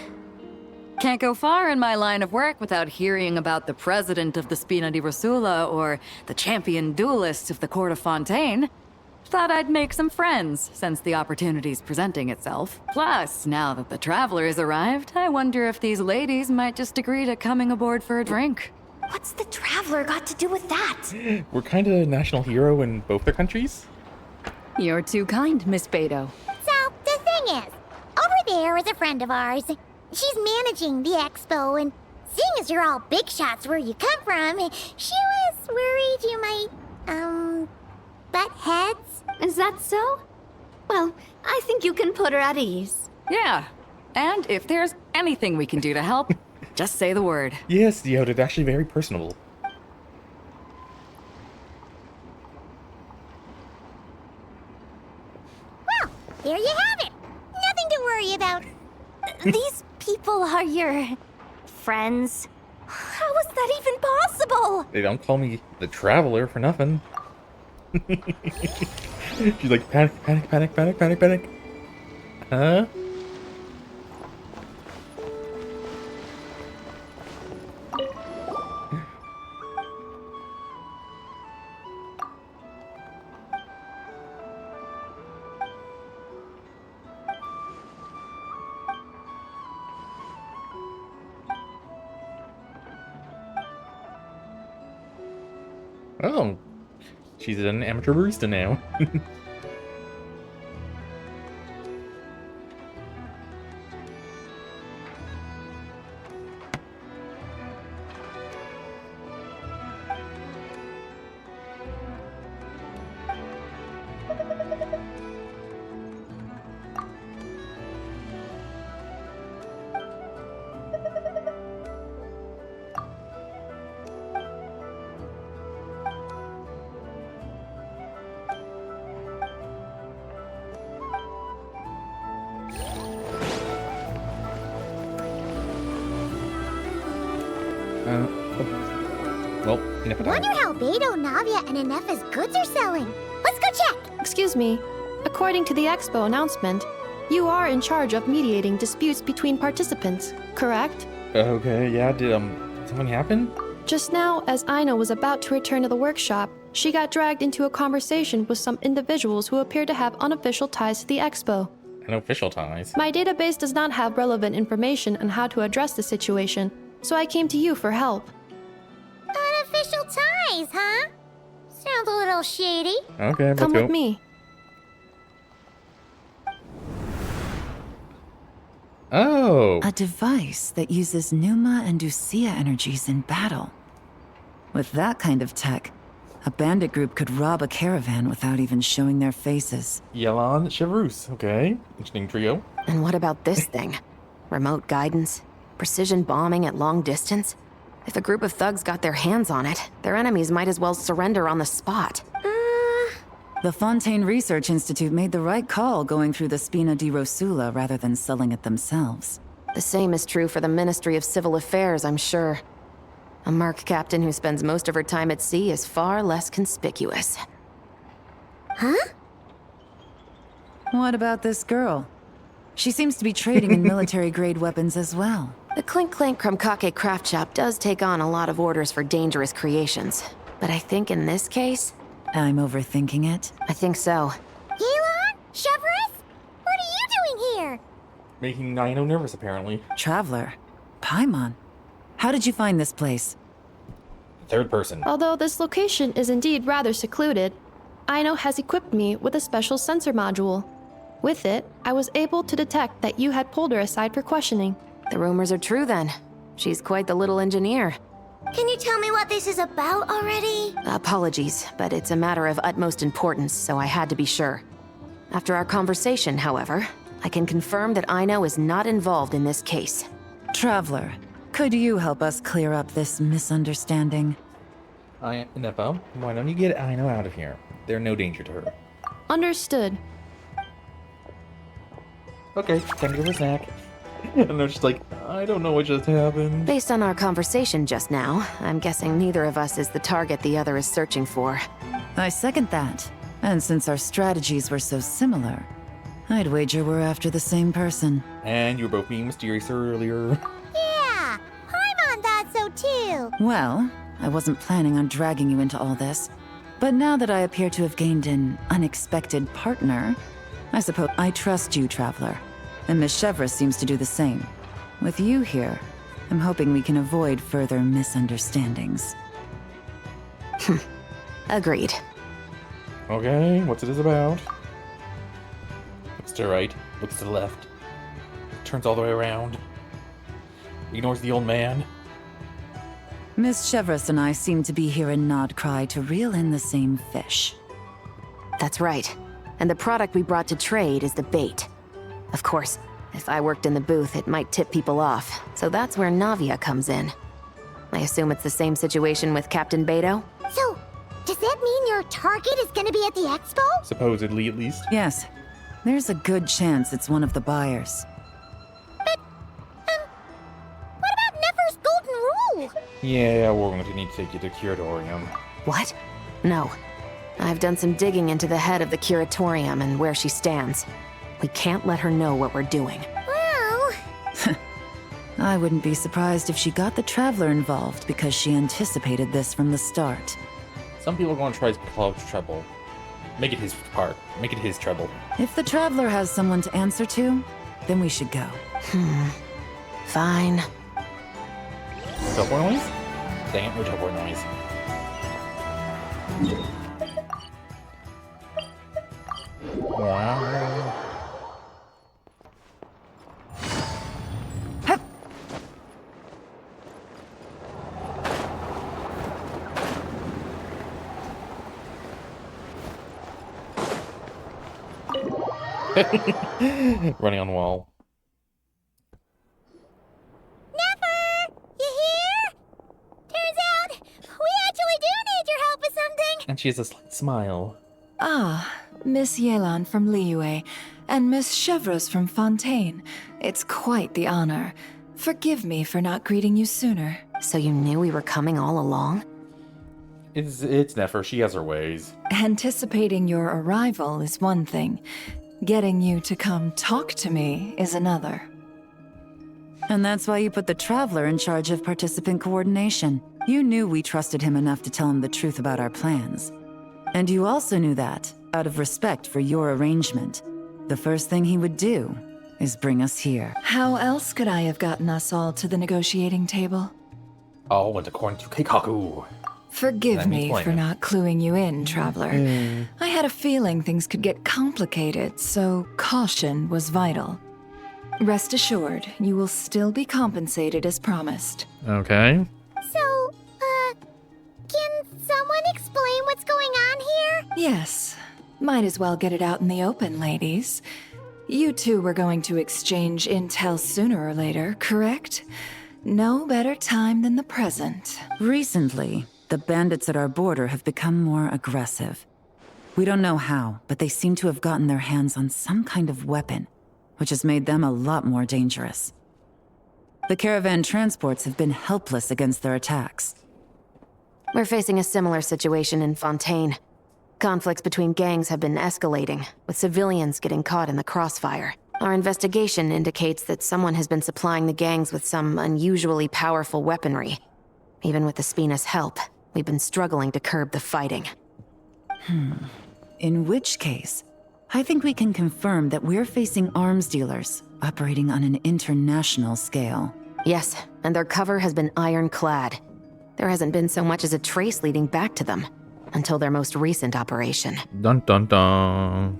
Speaker 7: Can't go far in my line of work without hearing about the president of the Spina di Rosula or the champion duelist of the court of Fontaine. Thought I'd make some friends since the opportunity's presenting itself. Plus, now that the traveler has arrived, I wonder if these ladies might just agree to coming aboard for a drink.
Speaker 4: What's the traveler got to do with that?
Speaker 1: We're kind of a national hero in both their countries.
Speaker 7: You're too kind, Miss Beto.
Speaker 2: So, the thing is, over there is a friend of ours. She's managing the expo, and seeing as you're all big shots where you come from, she was worried you might, butt heads.
Speaker 10: Is that so? Well, I think you can put her at ease.
Speaker 7: Yeah, and if there's anything we can do to help, just say the word.
Speaker 1: Yes, Yoda, it's actually very personable.
Speaker 2: Well, there you have it. Nothing to worry about.
Speaker 4: These people are your friends. How is that even possible?
Speaker 1: They don't call me the Traveler for nothing. She's like, panic, panic, panic, panic, panic, panic. Huh? Oh, she's an amateur barista now. Well, enough of
Speaker 2: Wonder
Speaker 1: that.
Speaker 2: how Beto, Navia, and Inefa's goods are selling. Let's go check.
Speaker 11: Excuse me. According to the expo announcement, you are in charge of mediating disputes between participants, correct?
Speaker 1: Okay, yeah, did something happen?
Speaker 11: Just now, as Aino was about to return to the workshop, she got dragged into a conversation with some individuals who appear to have unofficial ties to the expo.
Speaker 1: Unofficial ties.
Speaker 11: My database does not have relevant information on how to address the situation, so I came to you for help.
Speaker 2: Unofficial ties, huh? Sounds a little shady.
Speaker 1: Okay, let's
Speaker 11: Come
Speaker 1: go.
Speaker 11: with me.
Speaker 1: Oh.
Speaker 8: A device that uses Pneuma and Ducia energies in battle. With that kind of tech, a bandit group could rob a caravan without even showing their faces.
Speaker 1: Yelan Chevrus. Okay. Interesting trio.
Speaker 9: And what about this thing? Remote guidance? Precision bombing at long distance? If a group of thugs got their hands on it, their enemies might as well surrender on the spot.
Speaker 8: The Fontaine Research Institute made the right call going through the Spina di Rosula rather than selling it themselves.
Speaker 9: The same is true for the Ministry of Civil Affairs, I'm sure. A merc captain who spends most of her time at sea is far less conspicuous.
Speaker 2: Huh?
Speaker 8: What about this girl? She seems to be trading in military-grade weapons as well.
Speaker 9: The Clink Clank Krumkake craft shop does take on a lot of orders for dangerous creations. But I think in this case...
Speaker 8: I'm overthinking it.
Speaker 9: I think so.
Speaker 2: Yelan? Chevrus? What are you doing here?
Speaker 1: Making Nino nervous, apparently.
Speaker 8: Traveler. Paimon. How did you find this place?
Speaker 1: Third person.
Speaker 11: Although this location is indeed rather secluded, Aino has equipped me with a special sensor module. With it, I was able to detect that you had pulled her aside for questioning.
Speaker 9: The rumors are true then. She's quite the little engineer.
Speaker 2: Can you tell me what this is about already?
Speaker 9: Apologies, but it's a matter of utmost importance, so I had to be sure. After our conversation, however, I can confirm that Aino is not involved in this case.
Speaker 8: Traveler, could you help us clear up this misunderstanding?
Speaker 1: Nepo, why don't you get Aino out of here? They're no danger to her.
Speaker 11: Understood.
Speaker 1: Okay, time to give her a snack. And they're just like, I don't know what just happened.
Speaker 9: Based on our conversation just now, I'm guessing neither of us is the target the other is searching for.
Speaker 8: I second that. And since our strategies were so similar, I'd wager we're after the same person.
Speaker 1: And you were both being mysterious earlier.
Speaker 2: Yeah, Paimon thought so too.
Speaker 8: Well, I wasn't planning on dragging you into all this. But now that I appear to have gained an unexpected partner, I suppose I trust you, Traveler. And Miss Chevrus seems to do the same. With you here, I'm hoping we can avoid further misunderstandings.
Speaker 9: Agreed.
Speaker 1: Okay, what's it about? Looks to the right, looks to the left. Turns all the way around. Ignores the old man.
Speaker 8: Miss Chevrus and I seem to be here in Nodcry to reel in the same fish.
Speaker 9: That's right. And the product we brought to trade is the bait. Of course, if I worked in the booth, it might tip people off, so that's where Navia comes in. I assume it's the same situation with Captain Beto?
Speaker 2: So, does that mean your target is gonna be at the expo?
Speaker 1: Supposedly, at least.
Speaker 8: Yes. There's a good chance it's one of the buyers.
Speaker 2: But, what about Nefer's golden rule?
Speaker 1: Yeah, we're going to need to take you to Curatorium.
Speaker 9: What? No. I've done some digging into the head of the Curatorium and where she stands. We can't let her know what we're doing.
Speaker 2: Well...
Speaker 8: I wouldn't be surprised if she got the Traveler involved because she anticipated this from the start.
Speaker 1: Some people are going to try to call treble. Make it his part. Make it his treble.
Speaker 8: If the Traveler has someone to answer to, then we should go.
Speaker 9: Fine.
Speaker 1: Teleport noise? Dang it, no teleport noise. Wow. Running on the wall.
Speaker 2: Nefer! You here? Turns out, we actually do need your help with something!
Speaker 1: And she has a slight smile.
Speaker 3: Ah, Miss Yelan from Liyue, and Miss Chevrus from Fontaine. It's quite the honor. Forgive me for not greeting you sooner.
Speaker 9: So you knew we were coming all along?
Speaker 1: It's Nefer. She has her ways.
Speaker 3: Anticipating your arrival is one thing. Getting you to come talk to me is another.
Speaker 8: And that's why you put the Traveler in charge of participant coordination. You knew we trusted him enough to tell him the truth about our plans. And you also knew that, out of respect for your arrangement, the first thing he would do is bring us here.
Speaker 3: How else could I have gotten us all to the negotiating table?
Speaker 1: All went according to Keikaku.
Speaker 3: Forgive me for not cluing you in, Traveler. I had a feeling things could get complicated, so caution was vital. Rest assured, you will still be compensated as promised.
Speaker 1: Okay.
Speaker 2: So, can someone explain what's going on here?
Speaker 3: Yes. Might as well get it out in the open, ladies. You two were going to exchange intel sooner or later, correct? No better time than the present.
Speaker 8: Recently, the bandits at our border have become more aggressive. We don't know how, but they seem to have gotten their hands on some kind of weapon, which has made them a lot more dangerous. The caravan transports have been helpless against their attacks.
Speaker 9: We're facing a similar situation in Fontaine. Conflicts between gangs have been escalating, with civilians getting caught in the crossfire. Our investigation indicates that someone has been supplying the gangs with some unusually powerful weaponry. Even with the Spina's help, we've been struggling to curb the fighting.
Speaker 8: In which case, I think we can confirm that we're facing arms dealers operating on an international scale.
Speaker 9: Yes, and their cover has been ironclad. There hasn't been so much as a trace leading back to them, until their most recent operation.
Speaker 1: Dun dun dun.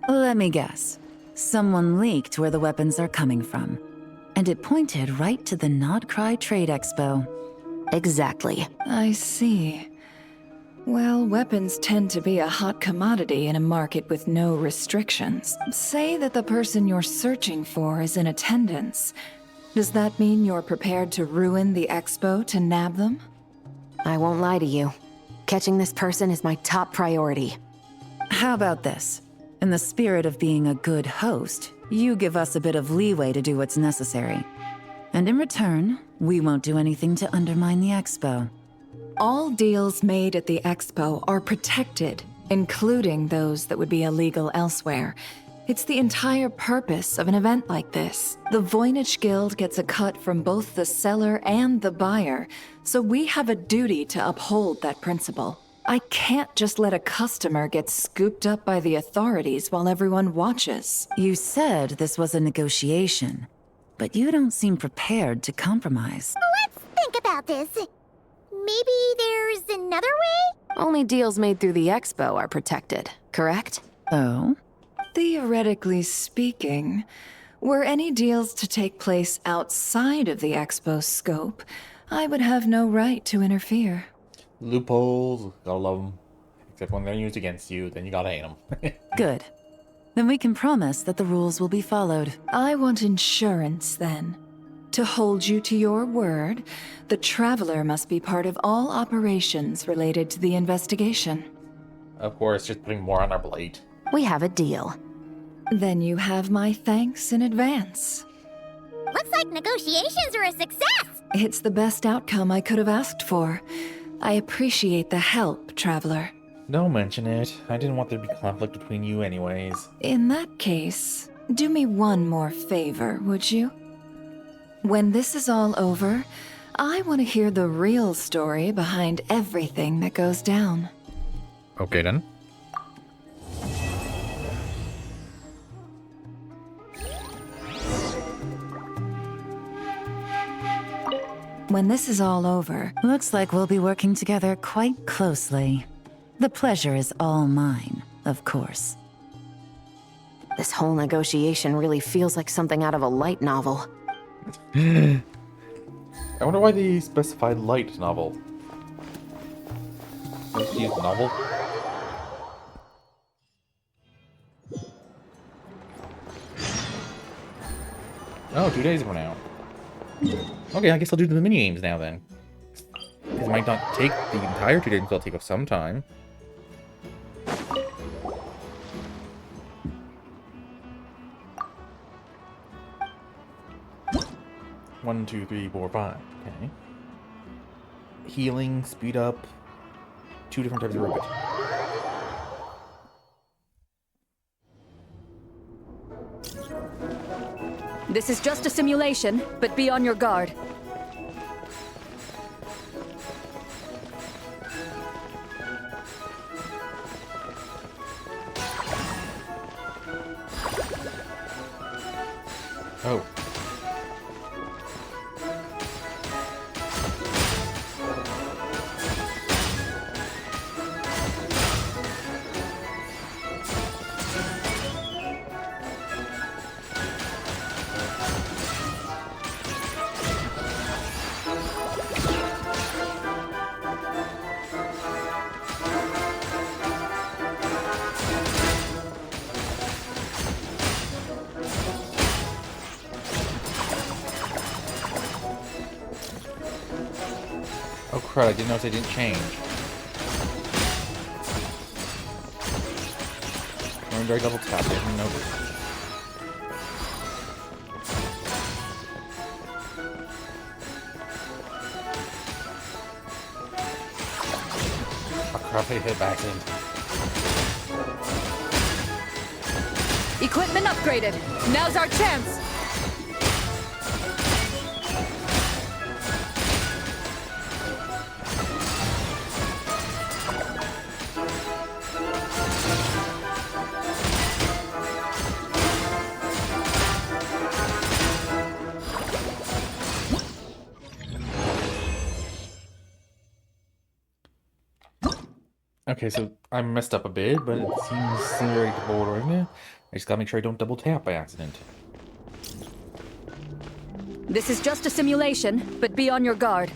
Speaker 8: Let me guess. Someone leaked where the weapons are coming from. And it pointed right to the Nodcry Trade Expo.
Speaker 9: Exactly.
Speaker 3: I see. Well, weapons tend to be a hot commodity in a market with no restrictions. Say that the person you're searching for is in attendance. Does that mean you're prepared to ruin the expo to nab them?
Speaker 9: I won't lie to you. Catching this person is my top priority.
Speaker 8: How about this? In the spirit of being a good host, you give us a bit of leeway to do what's necessary. And in return, we won't do anything to undermine the expo.
Speaker 3: All deals made at the expo are protected, including those that would be illegal elsewhere. It's the entire purpose of an event like this. The Voynich Guild gets a cut from both the seller and the buyer, so we have a duty to uphold that principle. I can't just let a customer get scooped up by the authorities while everyone watches.
Speaker 8: You said this was a negotiation, but you don't seem prepared to compromise.
Speaker 2: Let's think about this. Maybe there's another way?
Speaker 9: Only deals made through the expo are protected, correct?
Speaker 8: Oh?
Speaker 3: Theoretically speaking, were any deals to take place outside of the expo's scope, I would have no right to interfere.
Speaker 1: Loopholes, gotta love them. Except when they're used against you, then you gotta hate them.
Speaker 8: Good. Then we can promise that the rules will be followed.
Speaker 3: I want insurance, then. To hold you to your word, the Traveler must be part of all operations related to the investigation.
Speaker 1: Of course, just putting more on our plate.
Speaker 9: We have a deal.
Speaker 3: Then you have my thanks in advance.
Speaker 2: Looks like negotiations are a success!
Speaker 3: It's the best outcome I could have asked for. I appreciate the help, Traveler.
Speaker 1: Don't mention it. I didn't want there to be conflict between you anyways.
Speaker 3: In that case, do me one more favor, would you? When this is all over, I want to hear the real story behind everything that goes down.
Speaker 1: Okay then.
Speaker 3: When this is all over...
Speaker 8: Looks like we'll be working together quite closely. The pleasure is all mine, of course.
Speaker 9: This whole negotiation really feels like something out of a light novel.
Speaker 1: I wonder why they specified light novel. Let's use novel. Oh, 2 days ago now. Okay, I guess I'll do the mini games now then. Because it might not take the entire 2 days, it'll take up some time. One, two, three, four, five. Okay. healing, speed up. 2 different types of robot.
Speaker 17: This is just a simulation, but be on your guard.
Speaker 1: Oh. Oh crud, I didn't notice they didn't change. Legendary double tap, I didn't notice. Oh crap, I hit back in.
Speaker 17: Equipment upgraded. Now's our chance.
Speaker 1: Okay, so I messed up a bit, but it seems very boring. I just gotta make sure I don't double tap by accident.
Speaker 17: This is just a simulation, but be on your guard.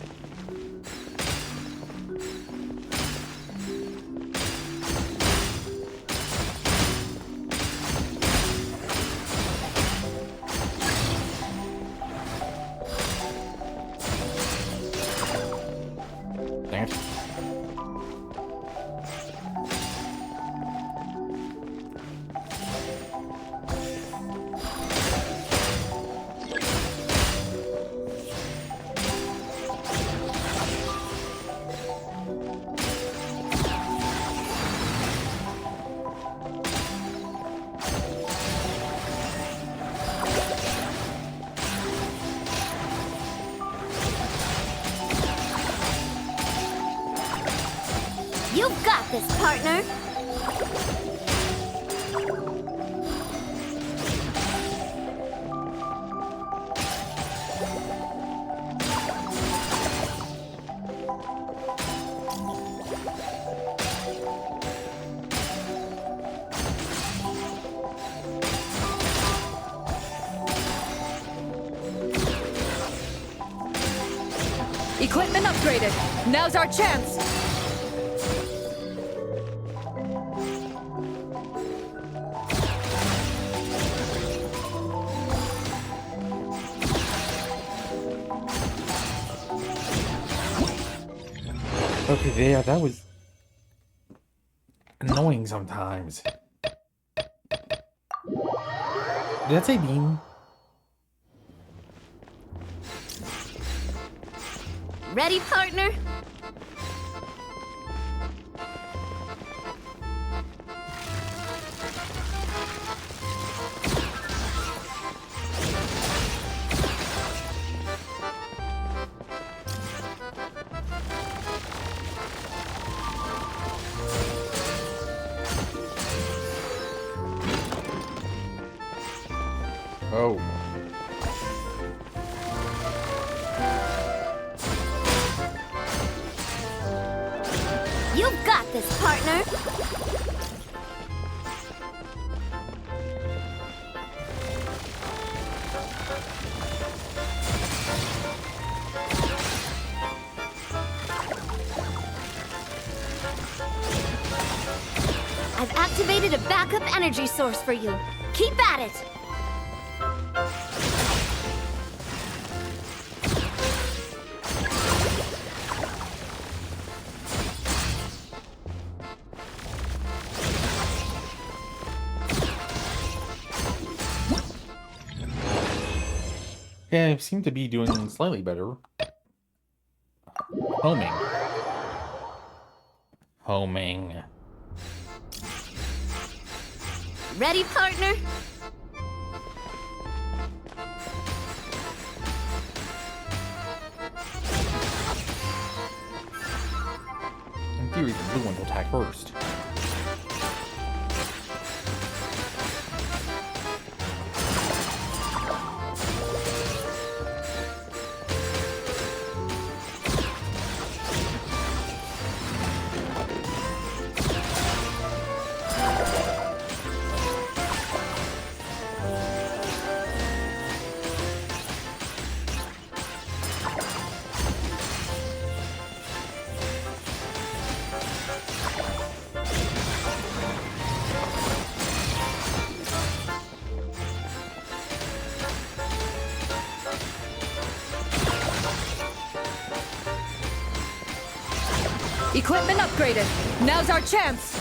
Speaker 1: Dang it.
Speaker 2: You've got this, partner.
Speaker 17: Equipment upgraded. Now's our chance.
Speaker 1: Okay, yeah, that was annoying sometimes. Did that say beam?
Speaker 10: Ready, partner?
Speaker 1: Oh.
Speaker 2: You've got this, partner.
Speaker 10: I've activated a backup energy source for you. Keep at it!
Speaker 1: Yeah, I seem to be doing slightly better. Homing. Homing.
Speaker 5: Ready, partner?
Speaker 1: In theory, the blue one will attack first.
Speaker 17: Equipment upgraded. Now's our chance.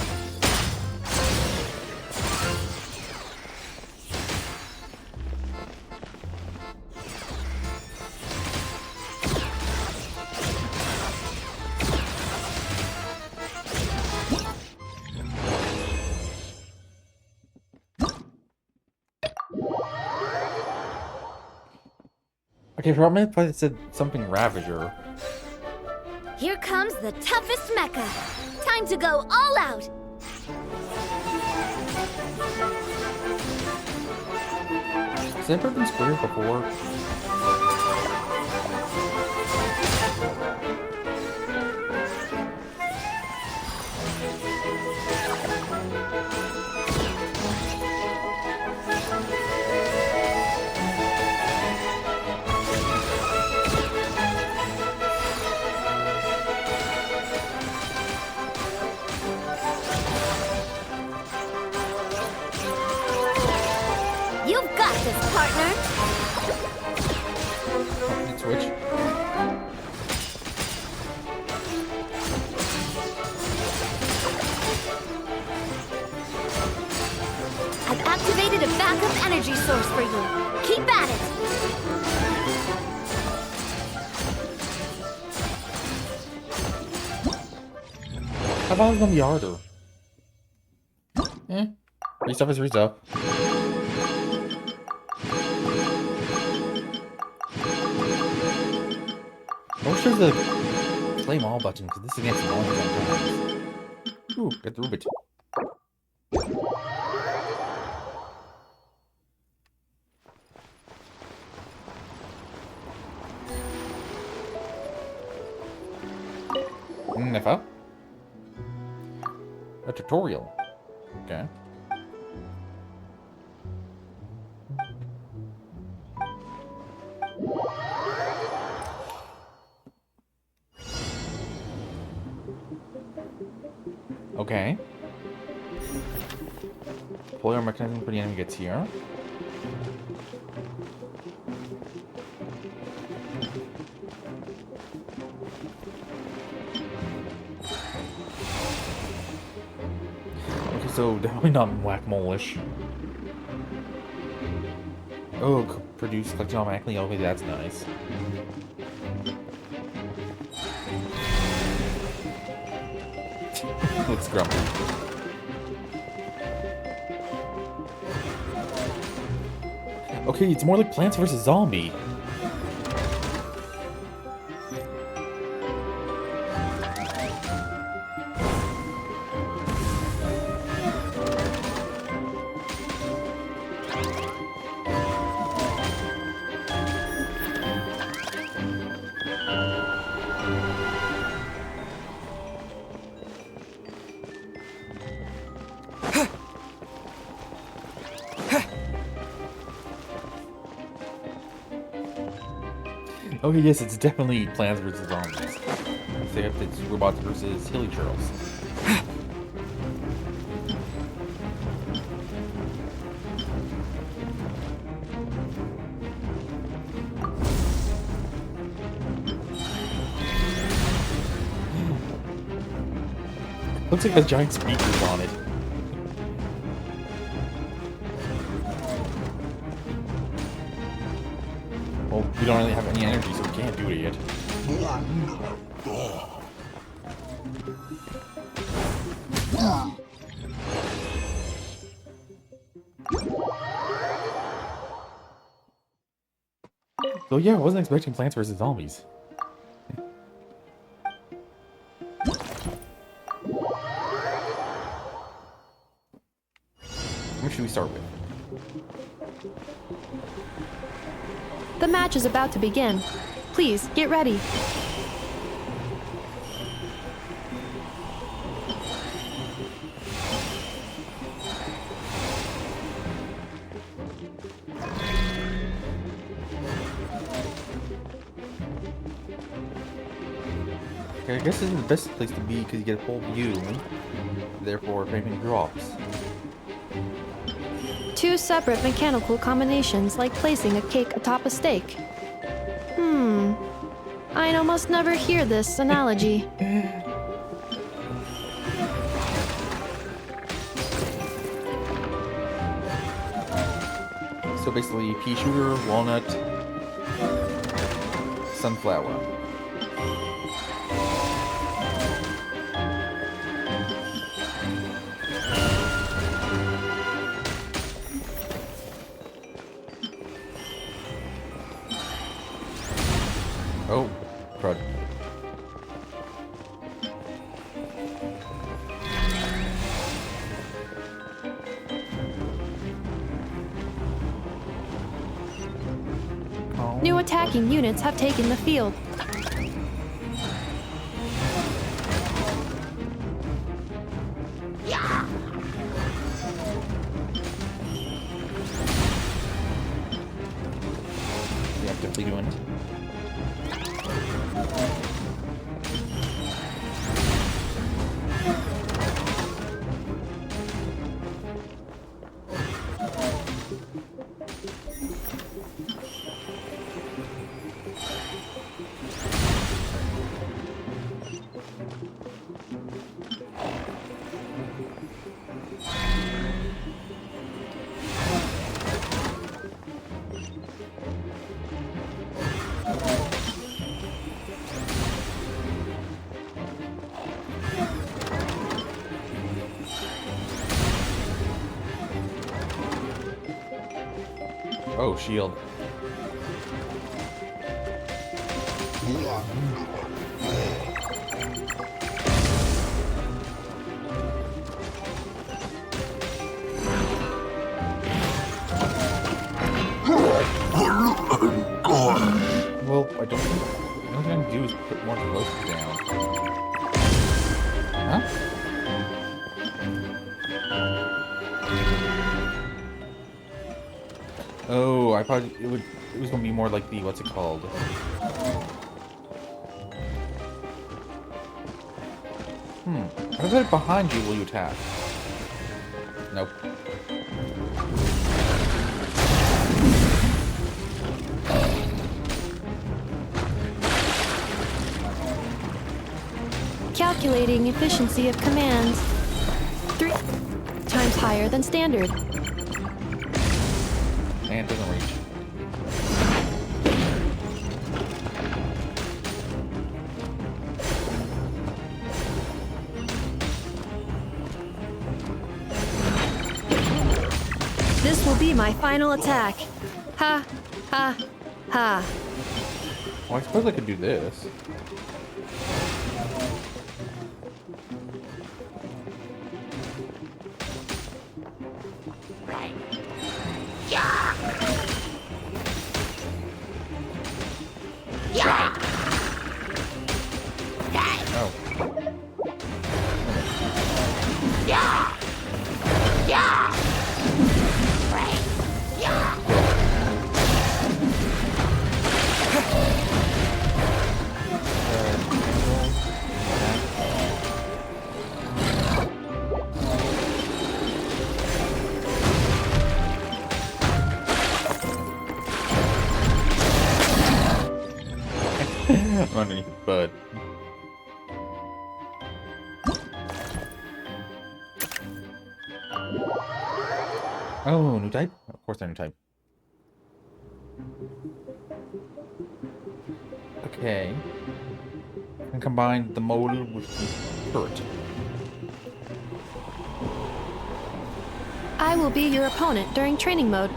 Speaker 1: Okay, for a minute, I thought it said something Ravager.
Speaker 4: Here comes the toughest mecha. Time to go all out.
Speaker 1: Has it ever been squared before?
Speaker 4: You've got this, partner.
Speaker 1: Oh, need switch.
Speaker 4: I've activated a backup energy source for you. Keep at it.
Speaker 1: I thought it was gonna be harder. Eh. Restuff is restuff. I wish there's a claim all button, because this is against annoying sometimes. Ooh, get the Rubit. Nefa? A tutorial. Okay. Okay. Pull your mechanism for the enemy gets here. Okay, so definitely not whack-mole-ish. Oh, produce collecting automatically. Okay, that's nice. Looks grumpy. Okay, it's more like Plants vs. Zombie. Okay, yes, it's definitely Plants vs. Zombies. Except it's robots versus hilly churls. Looks like it has giant speakers on it. Well, we don't really have any energy, so we can't do it yet. So yeah, I wasn't expecting Plants vs. Zombies. What should we start with?
Speaker 11: The match is about to begin. Please, get ready.
Speaker 1: Okay, I guess this is the best place to be because you get a full view. Therefore, if anything drops.
Speaker 11: Two separate mechanical combinations like placing a cake atop a steak. I'd almost never hear this analogy.
Speaker 1: So basically, pea shooter, walnut, sunflower. Oh, crud.
Speaker 11: New attacking units have taken the field.
Speaker 1: Yeah, definitely doing it. Oh, shield. Well, I don't think the only thing I can do is put more explosives down. Huh? Oh, I thought it was gonna be more like the, what's it called? If I put it behind you, will you attack? Nope.
Speaker 11: Calculating efficiency of commands. 3 times higher than standard.
Speaker 1: And it doesn't reach.
Speaker 11: This will be my final attack. Ha, ha, ha.
Speaker 1: Well, I suppose I could do this. Underneath his bud. Oh, new type? Of course, I new type. Okay. And combine the motor with the turret.
Speaker 11: I will be your opponent during training mode.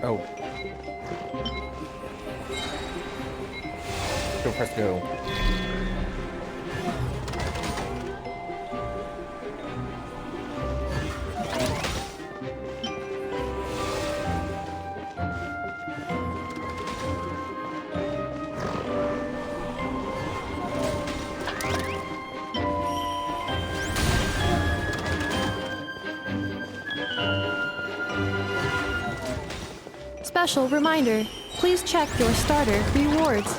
Speaker 1: Oh. Go, press go.
Speaker 11: Special reminder, please check your starter rewards.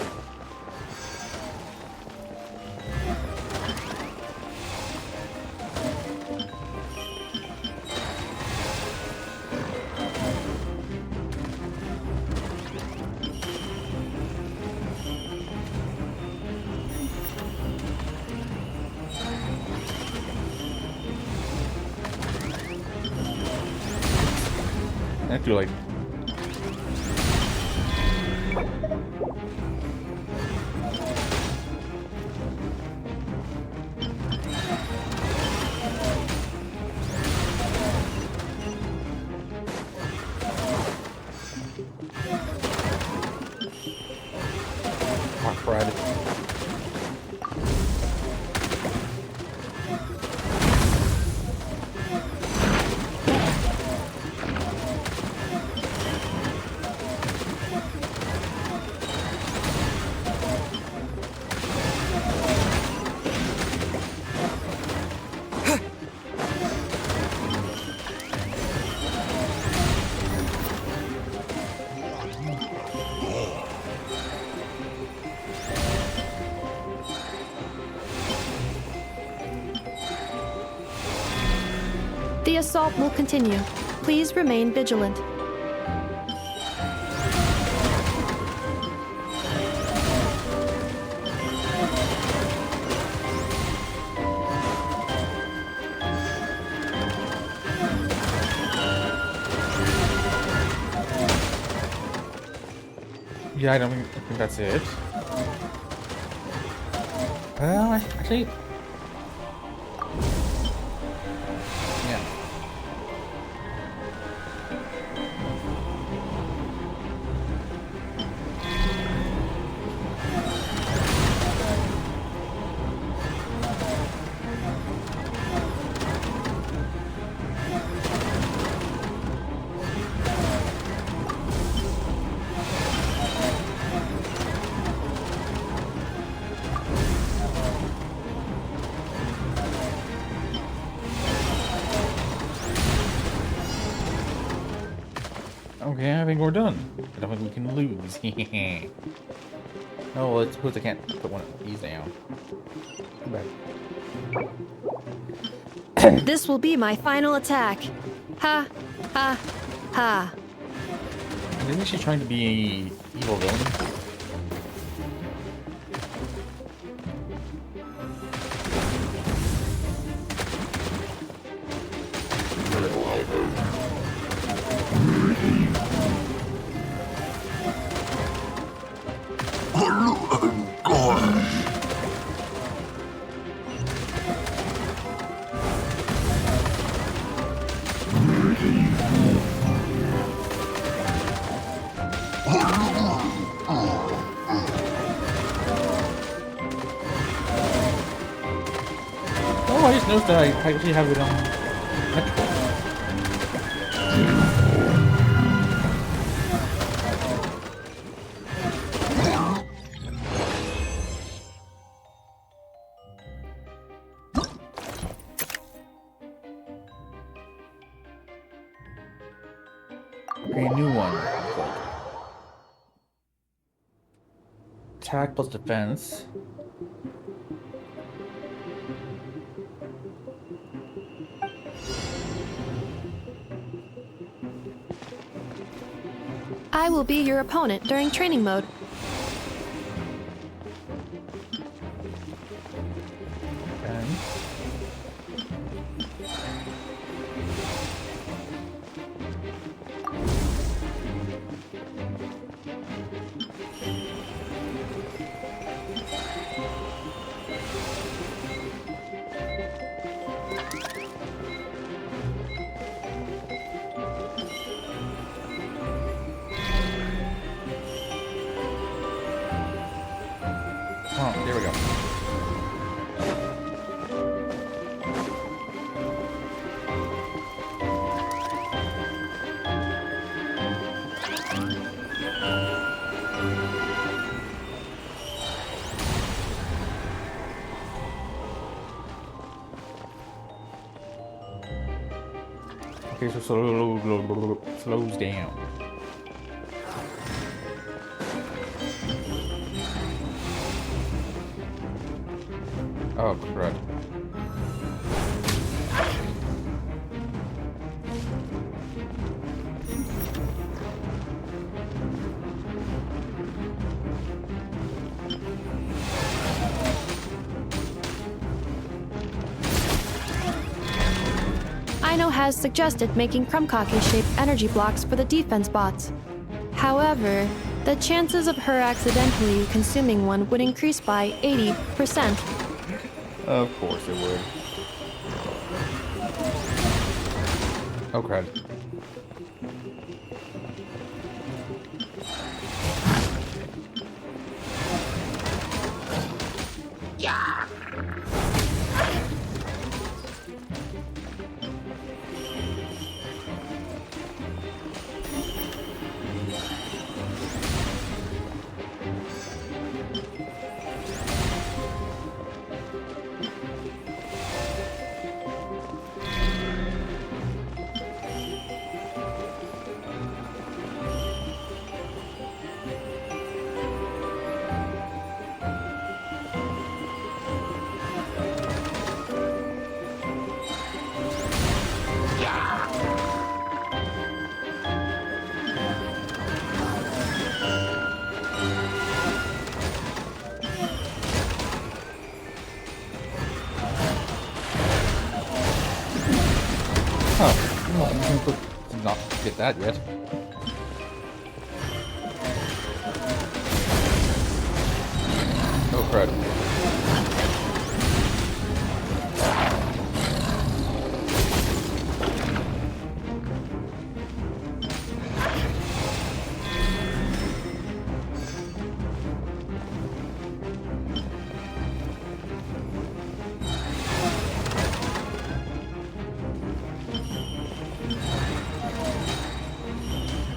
Speaker 1: I feel like Fred.
Speaker 11: The assault will continue. Please remain vigilant.
Speaker 1: Yeah, I don't think that's it. Well, actually, yeah. Okay, I think we're done. I don't think we can lose. Oh, well, I suppose I can't put one of these down. Too bad.
Speaker 11: This will be my final attack. Ha, ha, ha.
Speaker 1: Isn't she trying to be an evil villain? Oh, I just noticed that I actually have it on electrical. Okay, new one. Attack plus defense.
Speaker 11: I will be your opponent during training mode.
Speaker 1: there we go. Okay, so slows down. Oh, crud.
Speaker 11: Aino has suggested making Krumkake-shaped energy blocks for the defense bots. However, the chances of her accidentally consuming one would increase by 80%.
Speaker 1: Of course it would. Oh, crud.
Speaker 2: Yeah.
Speaker 1: Did not get that yet. Oh, crud.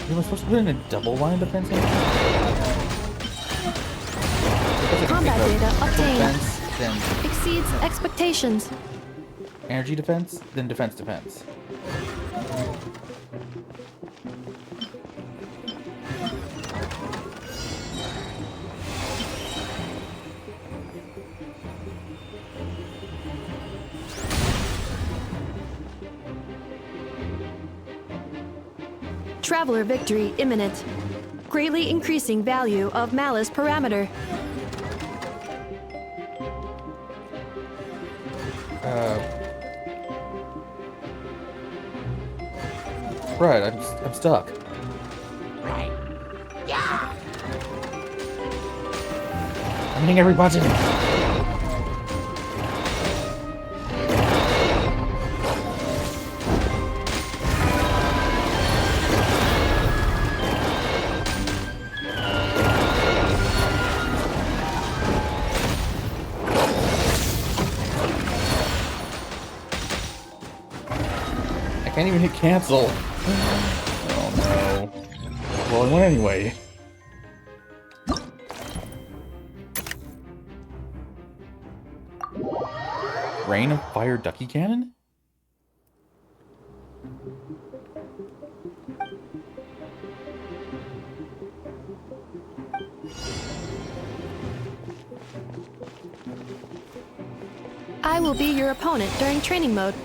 Speaker 1: You were supposed to put in a double line defense?
Speaker 11: Combat data obtained.
Speaker 1: Defense, then
Speaker 11: Exceeds expectations.
Speaker 1: energy defense, then defense.
Speaker 11: Traveler victory imminent. Greatly increasing value of malice parameter.
Speaker 1: Right, I'm stuck.
Speaker 2: Right. Yeah.
Speaker 1: I'm hitting every button. I can't even hit cancel. Oh no. Well, I went anyway. Rain of Fire Ducky Cannon?
Speaker 11: I will be your opponent during training mode.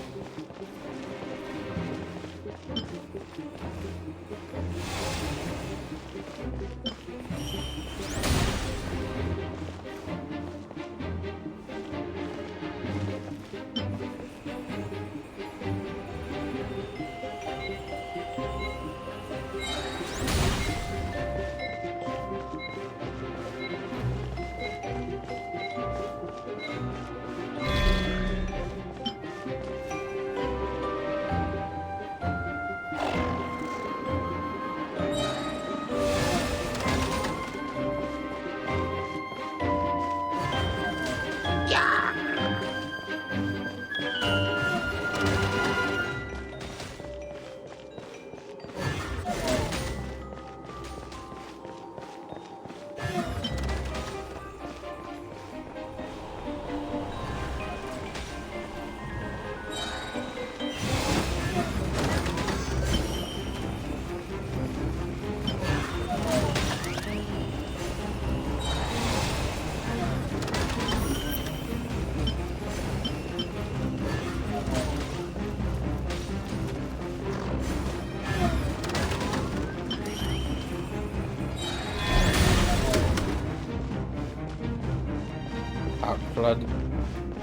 Speaker 1: Flood.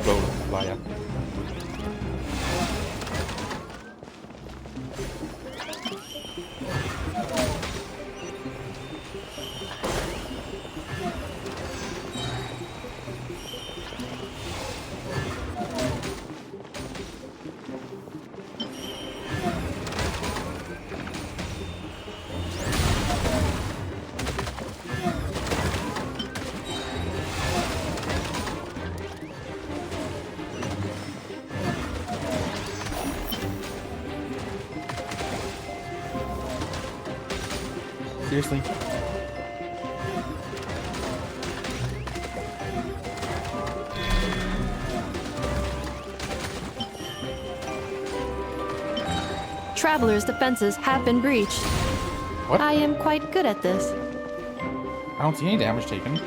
Speaker 1: Road Flyer. Seriously?
Speaker 11: Traveler's defenses have been breached.
Speaker 1: What?
Speaker 11: I am quite good at this.
Speaker 1: I don't see any damage taken.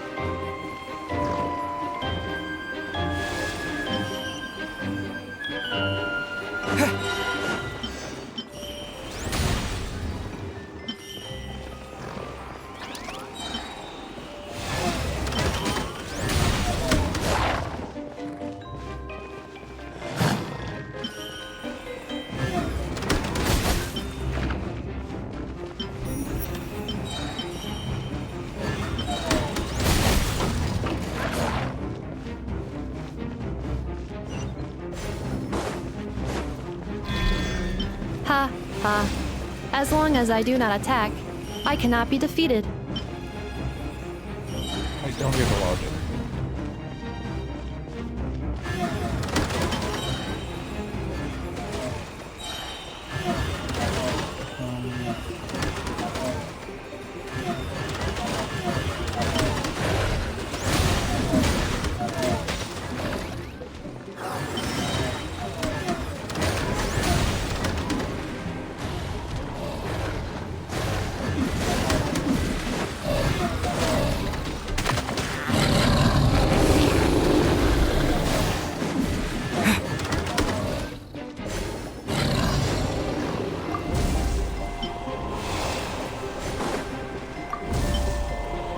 Speaker 11: Ha, ha. As long as I do not attack, I cannot be defeated.
Speaker 1: I don't get the logic.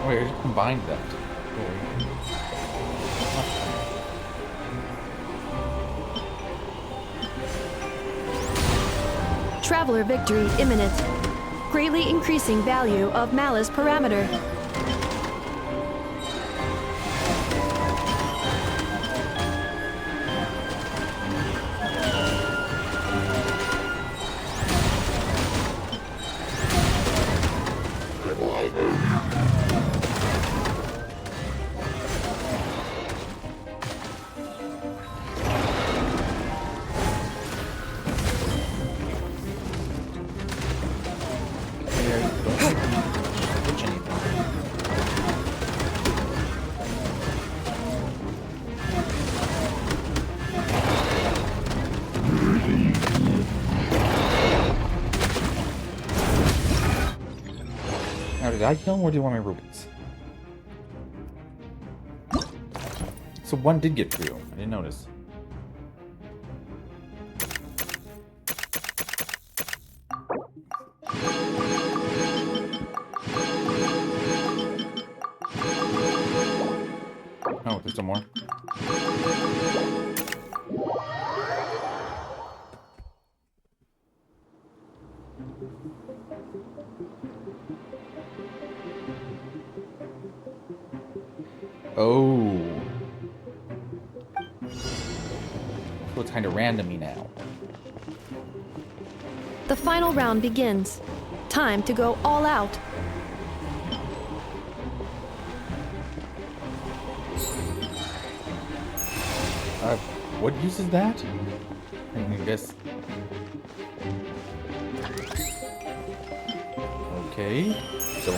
Speaker 1: Wait, I just combined that.
Speaker 11: Traveler victory imminent. Greatly increasing value of malice parameter.
Speaker 1: Now, did I kill him or do you want my rubies? So one did get through. I didn't notice. Oh, there's still more. Oh. So it's kind of randomy now.
Speaker 11: The final round begins. Time to go all out.
Speaker 1: What use is that? I guess. Okay. So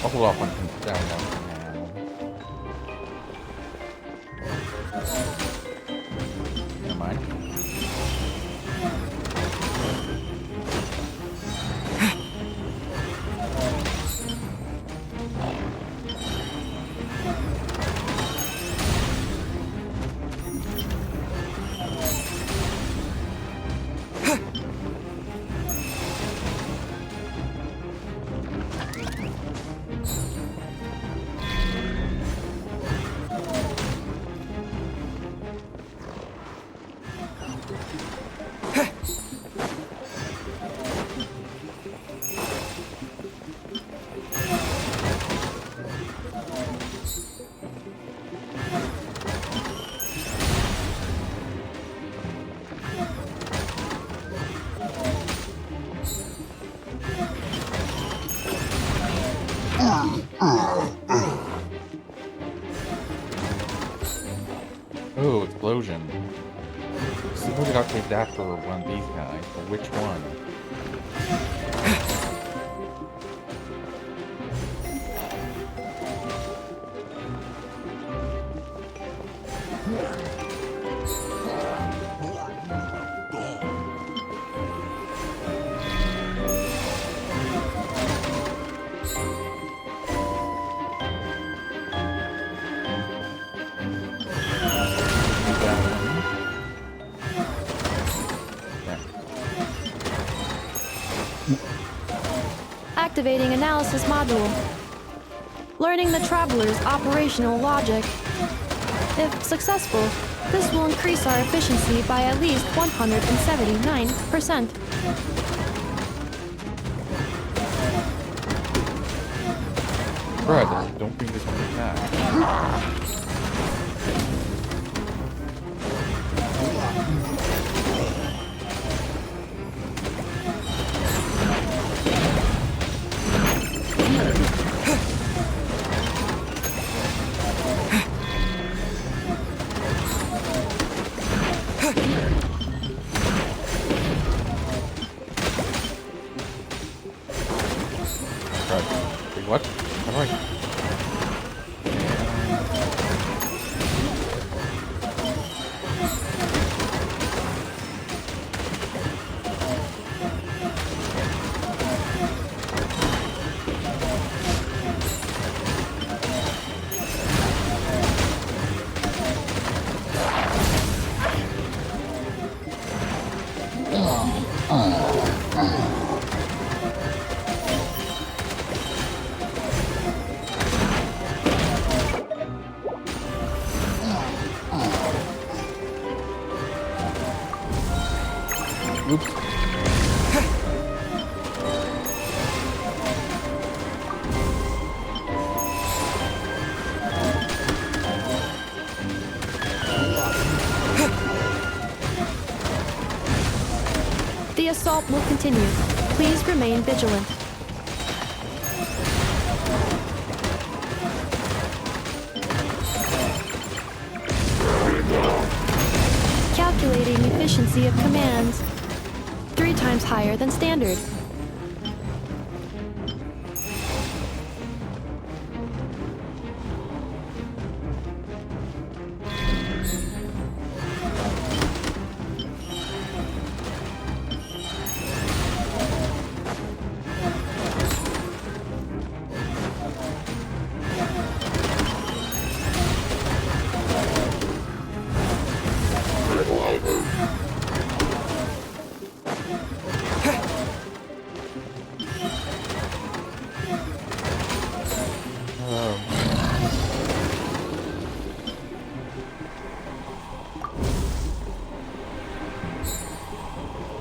Speaker 1: I'll hold off on him down now. Never mind. Oh, explosion. See, we got to take that for one of these guys, but which one?
Speaker 11: Activating analysis module. Learning the traveler's operational logic. If successful, this will increase our efficiency by at least 179%.
Speaker 1: Brother, don't bring this one back. Wait, what? All right. Oops.
Speaker 11: The assault will continue. Please remain vigilant. Calculating efficiency of commands. 3 times higher than standard.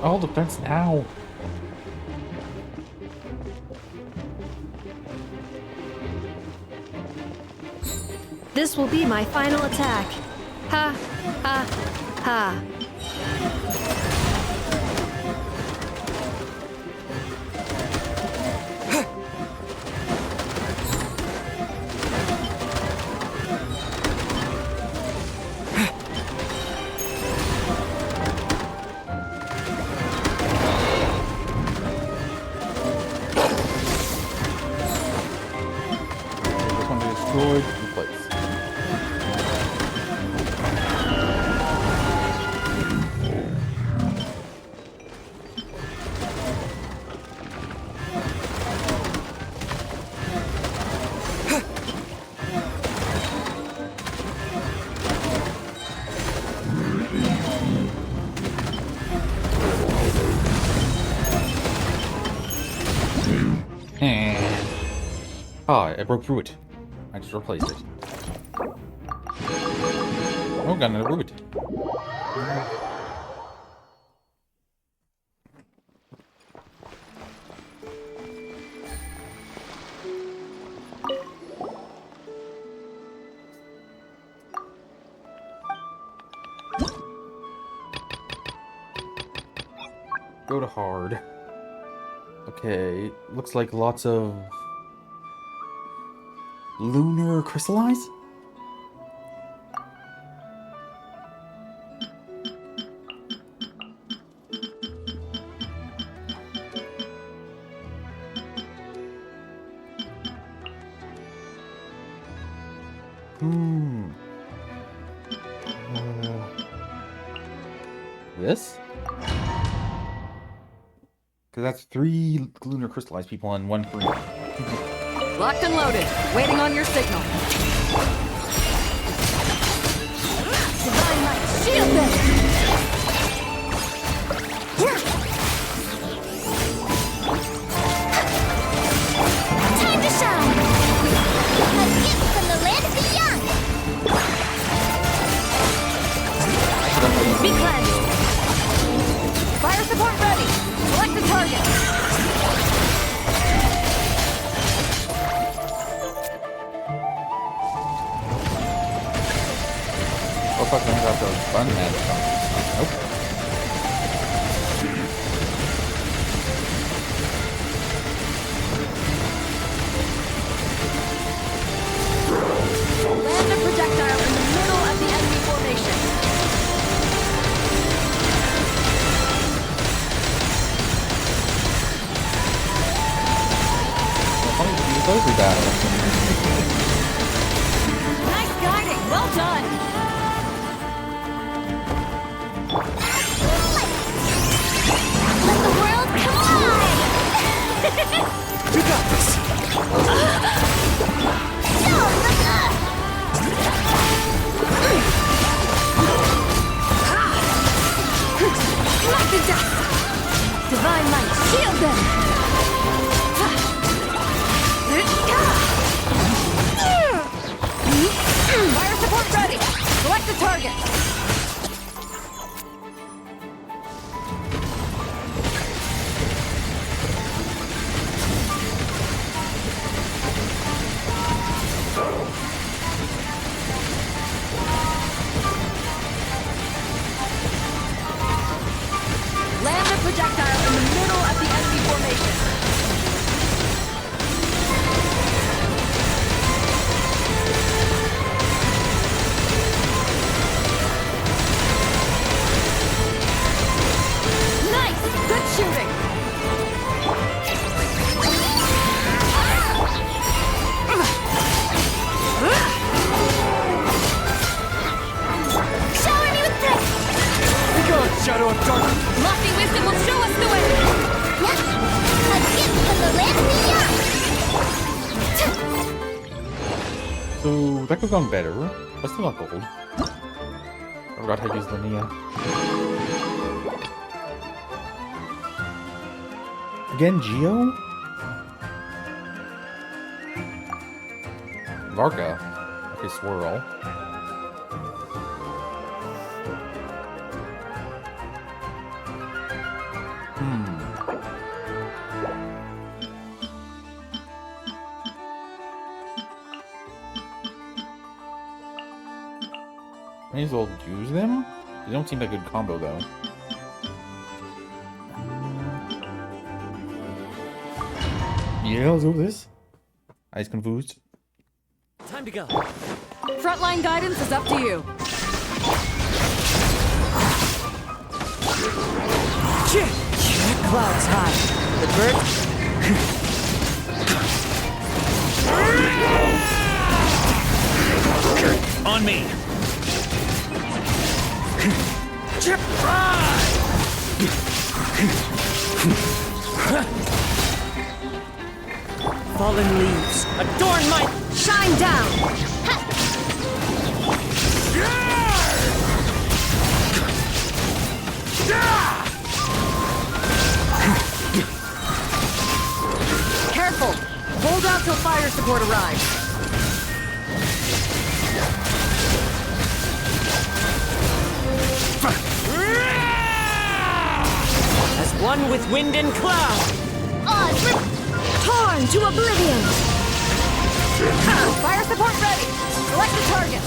Speaker 11: All defense now. This will be my final attack. Ha, ha, ha.
Speaker 1: Destroyed. Replace. And I broke through it. I just replaced it. Oh, got another root. Go to hard. Okay, looks like lots of lunar crystallize? This? Because that's 3 lunar crystallized people and 1 free.
Speaker 17: Locked and loaded. Waiting on your signal.
Speaker 4: Divine light, shield them! Time to shine! A gift from the land beyond! Be cleansed! Fire support ready! Select the target!
Speaker 1: Oh fuck, I got those fun magic on. Nope.
Speaker 17: Land a projectile in the middle of the enemy formation.
Speaker 1: Funny to use every battle.
Speaker 17: Nice guiding. Well done.
Speaker 4: Let the world collide!
Speaker 6: You got this!
Speaker 4: Like the dust! Divine light, shield them!
Speaker 17: Fire support ready. Select the target. Land a projectile in the middle of the enemy formation.
Speaker 4: Nice! Good shooting! Shower me with praise!
Speaker 6: Be gone, Shadow of Darkness!
Speaker 17: Lofty wisdom will show us the way.
Speaker 4: A gift from the land beyond!
Speaker 1: So that could have gone better, but still not gold. I forgot how to use Linnea. Again, Geo? Varka. Okay, swirl. May as well use them? They don't seem like a good combo, though. Yeah, let's do this. I was confused.
Speaker 6: Time to go.
Speaker 17: Frontline guidance is up to you.
Speaker 6: Clouds high. The birds.
Speaker 1: On me!
Speaker 6: Chip fry!
Speaker 18: Fallen leaves, adorn my... Shine down!
Speaker 7: Careful! Hold out till fire support arrives.
Speaker 18: As one with wind and cloud!
Speaker 10: Torn to oblivion!
Speaker 7: Fire support ready! Select the target!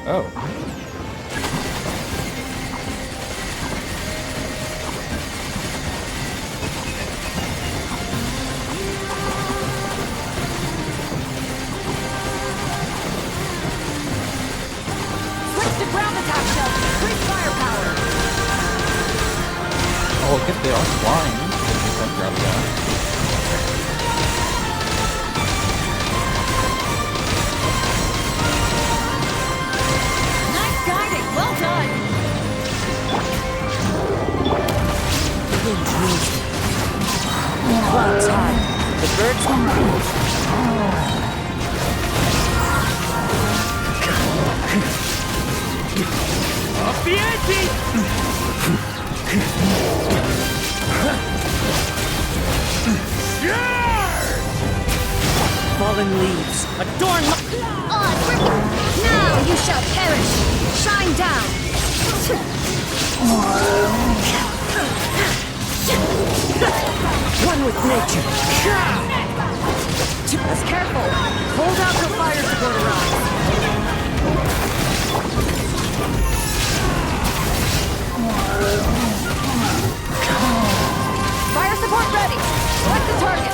Speaker 1: Oh.
Speaker 7: Switch to ground attack shells! Increase firepower!
Speaker 1: Oh, I guess they are flying. They grab that.
Speaker 7: Nice guiding! Well done!
Speaker 18: Clouds high. The birds will move.
Speaker 6: Off the ante!
Speaker 18: Fallen leaves, adorn my...
Speaker 10: Now you shall perish! Shine down!
Speaker 18: One with nature.
Speaker 7: As careful! Hold out till fire support arrives. Fire support ready! Select the target!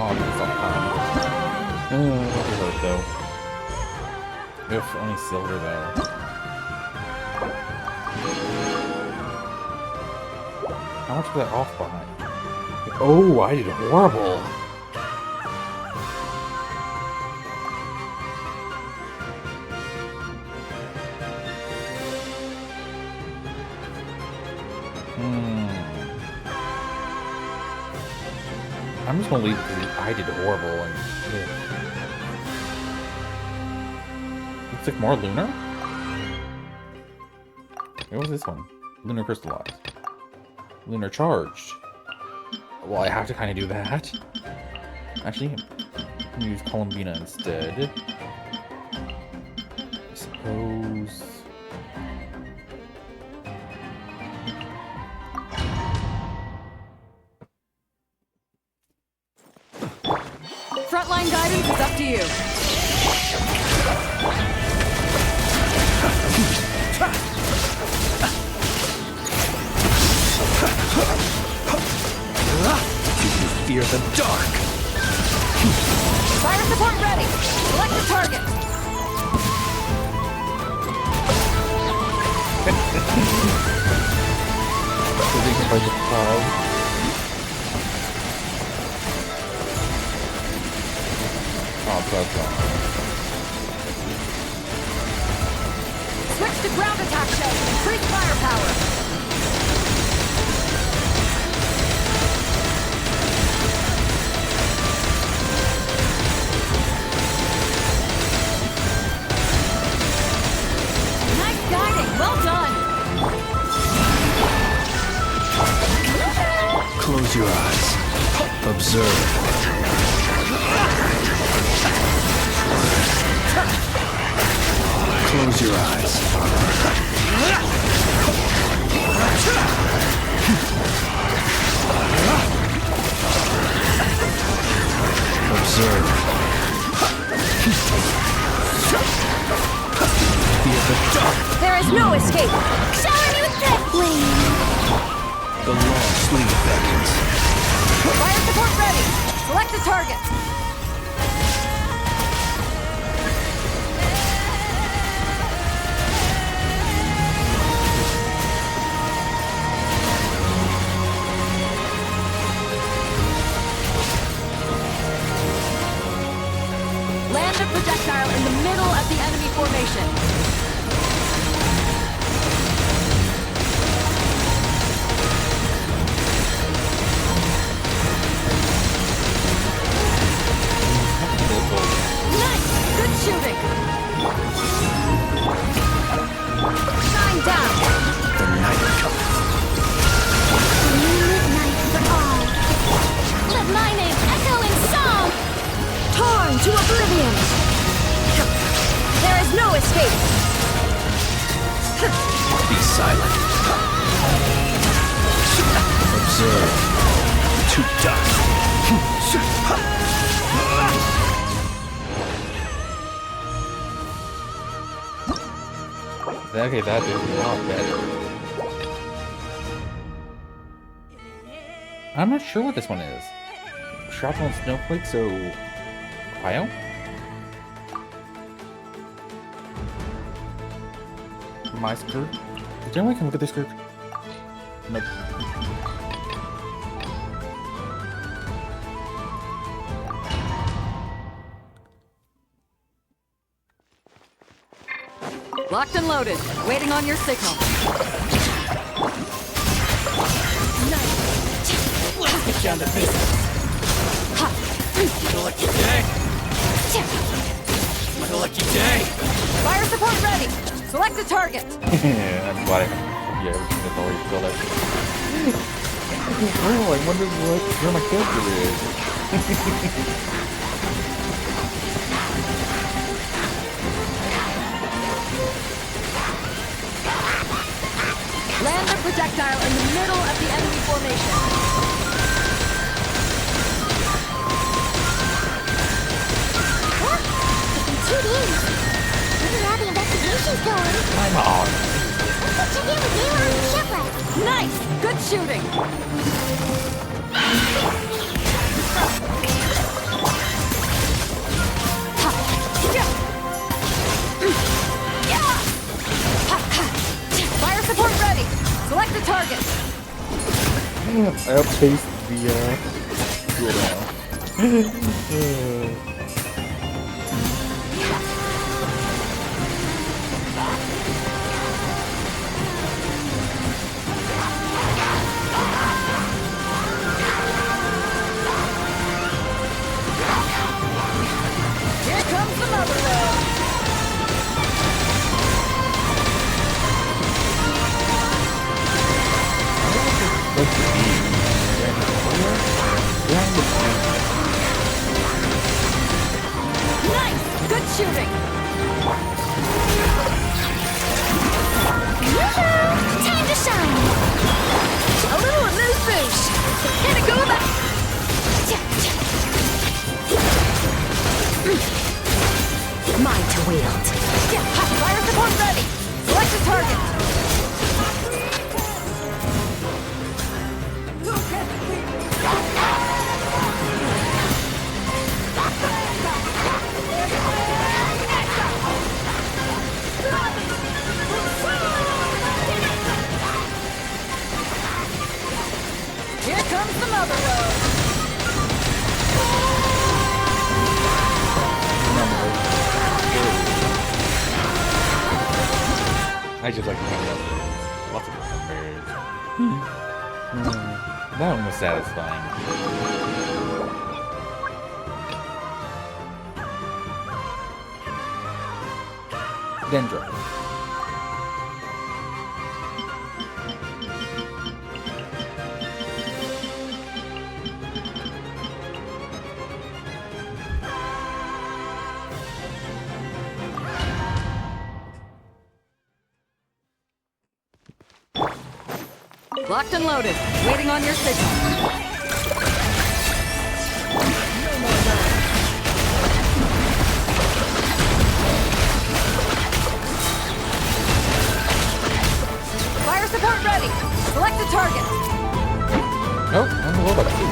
Speaker 1: Oh, it's all calm. That'll hurt though. If only silver though. How much was that off by? Oh, I did horrible. I'm just gonna leave because I did horrible and looks like more lunar. What was this one? Lunar crystallized. Lunar charged. Well, I have to kind of do that. Actually, I'm gonna use Columbina instead. I suppose.
Speaker 7: Frontline guidance is up to you.
Speaker 6: You fear the dark!
Speaker 7: Fire support ready! Select the target!
Speaker 1: So they can fight the cloud. Oh, cloud's gone.
Speaker 7: Switch to ground attack shells! Increase firepower! Nice guiding! Well done!
Speaker 6: Close your eyes. Observe. Close your eyes. Observe. Fear the dark.
Speaker 10: There is no escape! Shower me with that flame!
Speaker 6: The long sleep beckons.
Speaker 7: Fire support ready! Select the target!
Speaker 6: to dust.
Speaker 1: Okay, that is a lot better. I'm not sure what this one is. Shrapnel and snowflake, so cryo? My skirt? Is there anyone who can look at this skirt? Nope.
Speaker 17: Locked and loaded. Waiting on your signal.
Speaker 6: Let's get down to business. It's a lucky day. It's a lucky day.
Speaker 17: Fire support ready. Select a target.
Speaker 1: That's why everything that's already filled out. Girl, I wonder where my character is.
Speaker 17: Land the projectile in the middle of the enemy formation.
Speaker 2: What? It's been 2 days. Wonder how the investigation's going.
Speaker 1: I'm on.
Speaker 2: Let's check in with Galen and Shipwreck.
Speaker 17: Nice! Good shooting! Fire support ready! Select a target!
Speaker 1: I outpaced the cooldown.
Speaker 17: Here comes the mother load! Nice! Good shooting!
Speaker 2: Yoo-hoo! Time to shine!
Speaker 17: A little amuse bouche! Here to go back!
Speaker 2: Mine to wield.
Speaker 17: Fire support ready! Select a target! Here comes the mother load!
Speaker 1: I just like to have lots of numbers. That one was satisfying. Dendro.
Speaker 17: Locked and loaded. Waiting on your signal. Fire support ready. Select a target.
Speaker 1: Nope, I'm a robot too.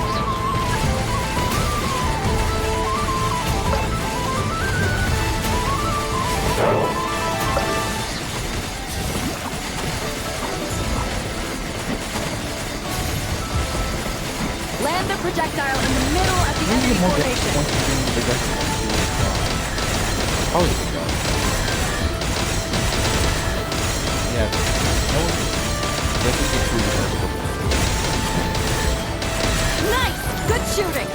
Speaker 17: Land the projectile in the middle of the enemy formation.
Speaker 1: Yeah.
Speaker 17: Nice! Good shooting!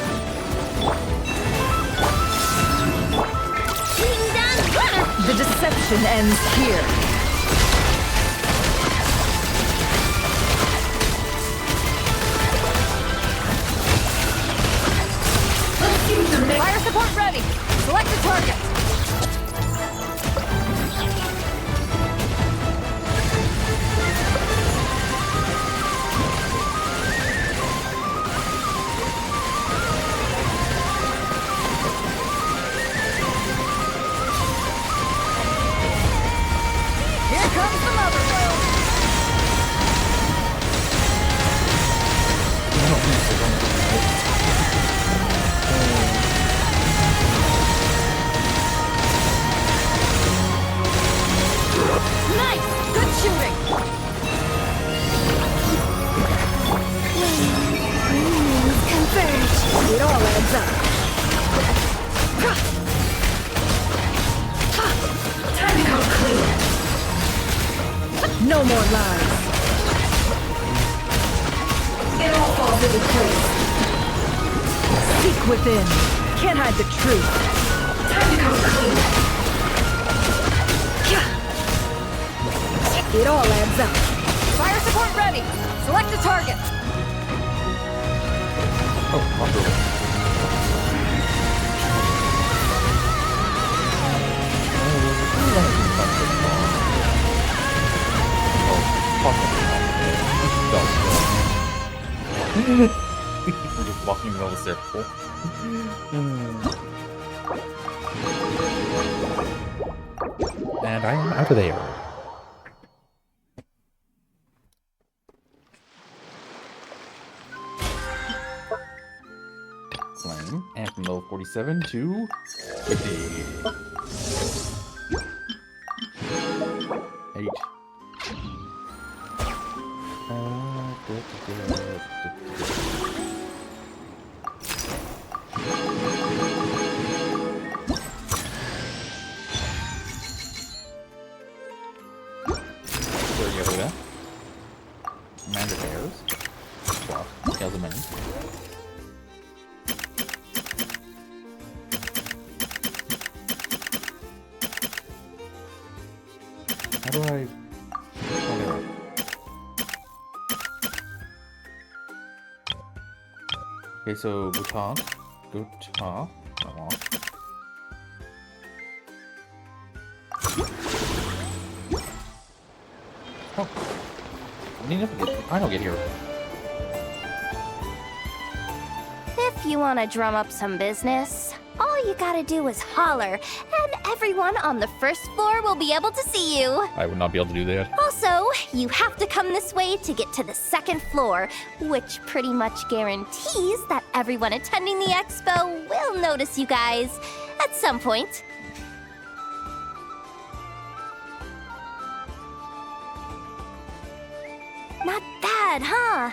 Speaker 17: The deception ends here. Fire support ready. Select a target. lands up. Time to come clean. No more lies. It all falls into place. Seek within. Can't hide the truth. Time to come clean. It all adds up.
Speaker 7: Fire support ready. Select a target.
Speaker 1: Oh, possible. We're just walking in the middle of the circle. And I am out of there. Flame, and from level 47 to 50. 8. There you go, that. Magic arrows. Swap. Scales of many. How do I... Okay, so go top. Oh. I don't get here.
Speaker 4: If you want to drum up some business, all you gotta do is holler, and everyone on the first floor will be able to see you.
Speaker 1: I would not be able to do that.
Speaker 4: Also, you have to come this way to get to the second floor, which pretty much guarantees that everyone attending the expo will notice you guys at some point. Not bad, huh?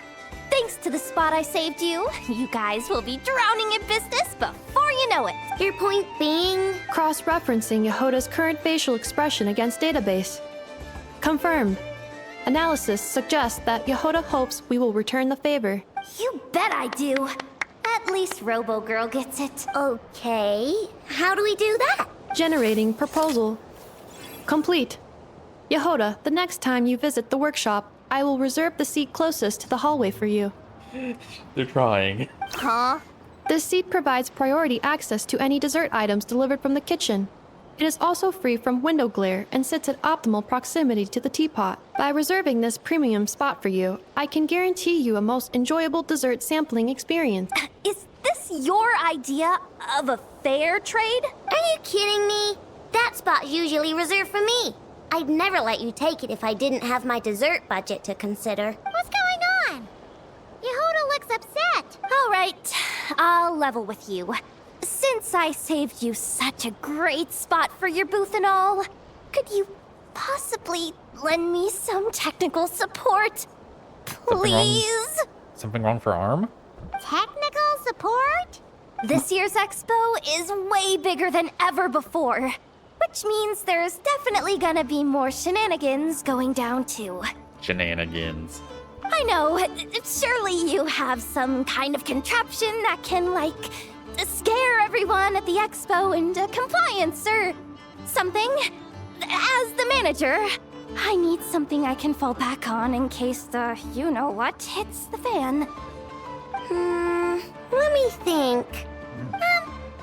Speaker 4: Thanks to the spot I saved you, you guys will be drowning in business before you know it.
Speaker 2: Your point being?
Speaker 11: Cross-referencing Yehoda's current facial expression against database. Confirmed. Analysis suggests that Yehoda hopes we will return the favor.
Speaker 4: You bet I do. At least Robo-Girl gets it.
Speaker 2: Okay. How do we do that?
Speaker 11: Generating proposal. Complete. Yehoda, the next time you visit the workshop, I will reserve the seat closest to the hallway for you.
Speaker 1: They're trying.
Speaker 4: Huh?
Speaker 11: This seat provides priority access to any dessert items delivered from the kitchen. It is also free from window glare and sits at optimal proximity to the teapot. By reserving this premium spot for you, I can guarantee you a most enjoyable dessert sampling experience.
Speaker 4: Is this your idea of a fair trade?
Speaker 2: Are you kidding me? That spot's usually reserved for me. I'd never let you take it if I didn't have my dessert budget to consider. What's going on? Yehoda looks upset.
Speaker 4: All right, I'll level with you. Since I saved you such a great spot for your booth and all, could you possibly lend me some technical support? Please?
Speaker 1: Something wrong for Arm?
Speaker 2: Technical support?
Speaker 4: This year's expo is way bigger than ever before, which means there's definitely gonna be more shenanigans going down too.
Speaker 1: Shenanigans.
Speaker 4: I know, surely you have some kind of contraption that can, like, scare everyone at the expo into compliance or something. As the manager, I need something I can fall back on in case the you-know-what hits the fan.
Speaker 2: Let me think.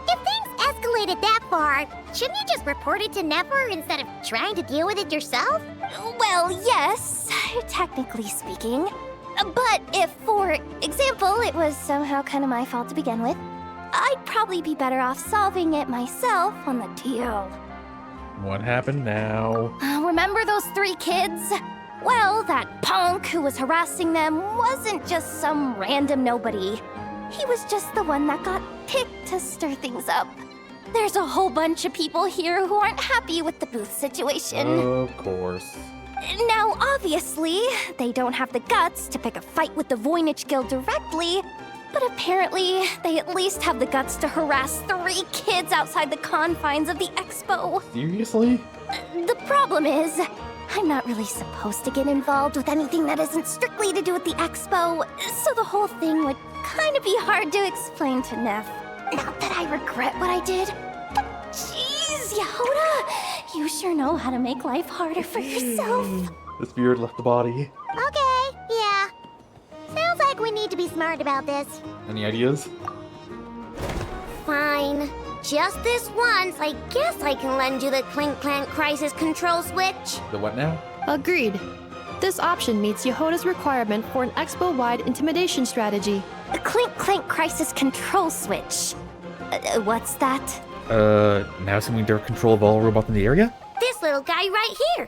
Speaker 2: If things escalated that far, shouldn't you just report it to Nefer instead of trying to deal with it yourself?
Speaker 4: Well, yes, technically speaking. But if, for example, it was somehow kind of my fault to begin with, I'd probably be better off solving it myself on the DL.
Speaker 1: What happened now?
Speaker 4: Remember those 3 kids? Well, that punk who was harassing them wasn't just some random nobody. He was just the one that got picked to stir things up. There's a whole bunch of people here who aren't happy with the booth situation.
Speaker 1: Of course.
Speaker 4: Now, obviously, they don't have the guts to pick a fight with the Voynich Guild directly, But apparently, they at least have the guts to harass 3 kids outside the confines of the expo.
Speaker 1: Seriously?
Speaker 4: The problem is, I'm not really supposed to get involved with anything that isn't strictly to do with the expo, so the whole thing would kind of be hard to explain to Neff. Not that I regret what I did, but jeez, Yehoda, you sure know how to make life harder for yourself.
Speaker 1: The spirit left the body.
Speaker 2: Okay, yeah. Sounds like we need to be smart about this.
Speaker 1: Any ideas?
Speaker 2: Fine. Just this once, I guess I can lend you the Clink Clank Crisis Control Switch.
Speaker 1: The what now?
Speaker 11: Agreed. This option meets Yehoda's requirement for an expo-wide intimidation strategy.
Speaker 4: A Clink Clank Crisis Control Switch. What's that?
Speaker 1: Now assuming direct control of all robots in the area?
Speaker 2: This little guy right here.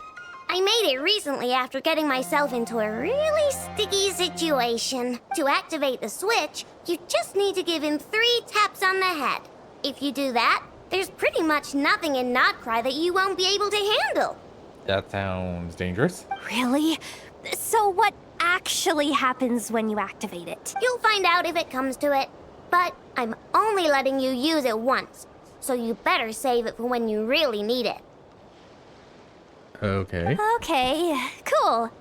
Speaker 2: I made it recently after getting myself into a really sticky situation. To activate the switch, you just need to give him 3 taps on the head. If you do that, there's pretty much nothing in Notcry that you won't be able to handle.
Speaker 1: That sounds dangerous.
Speaker 4: Really? So what actually happens when you activate it?
Speaker 2: You'll find out if it comes to it. But I'm only letting you use it once, so you better save it for when you really need it.
Speaker 1: Okay.
Speaker 4: Okay, cool.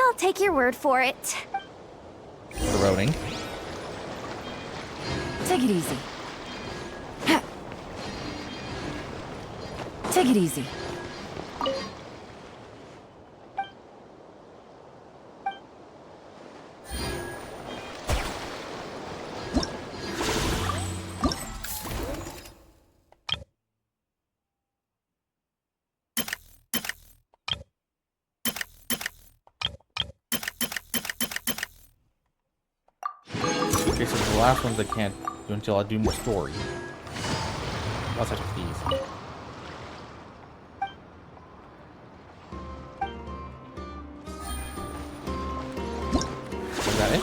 Speaker 4: I'll take your word for it.
Speaker 1: Throating.
Speaker 8: Take it easy. Ha. Take it easy.
Speaker 1: Okay, so the last ones I can't do until I do more story. I'll touch with these. Is that it?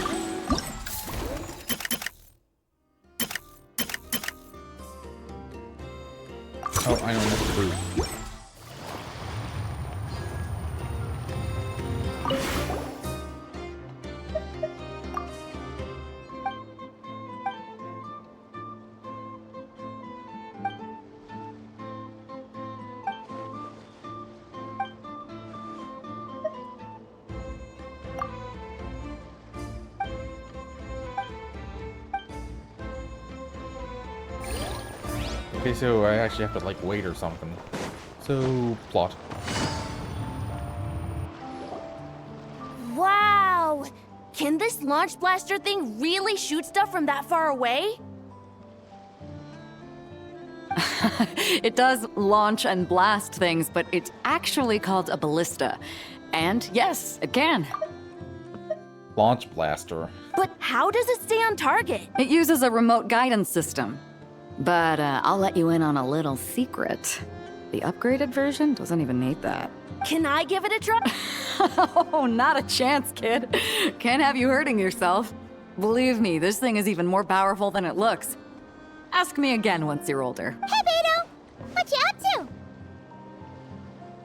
Speaker 1: Oh, I know what to do. Okay, so I actually have to, like, wait or something. So, plot.
Speaker 5: Wow! Can this launch blaster thing really shoot stuff from that far away?
Speaker 7: It does launch and blast things, but it's actually called a ballista. And yes, it can.
Speaker 1: Launch blaster.
Speaker 5: But how does it stay on target?
Speaker 7: It uses a remote guidance system. But I'll let you in on a little secret. The upgraded version doesn't even need that.
Speaker 5: Can I give it a try?
Speaker 7: Oh, not a chance, kid. Can't have you hurting yourself. Believe me, this thing is even more powerful than it looks. Ask me again once you're older.
Speaker 2: Hey, Beto! What you up to?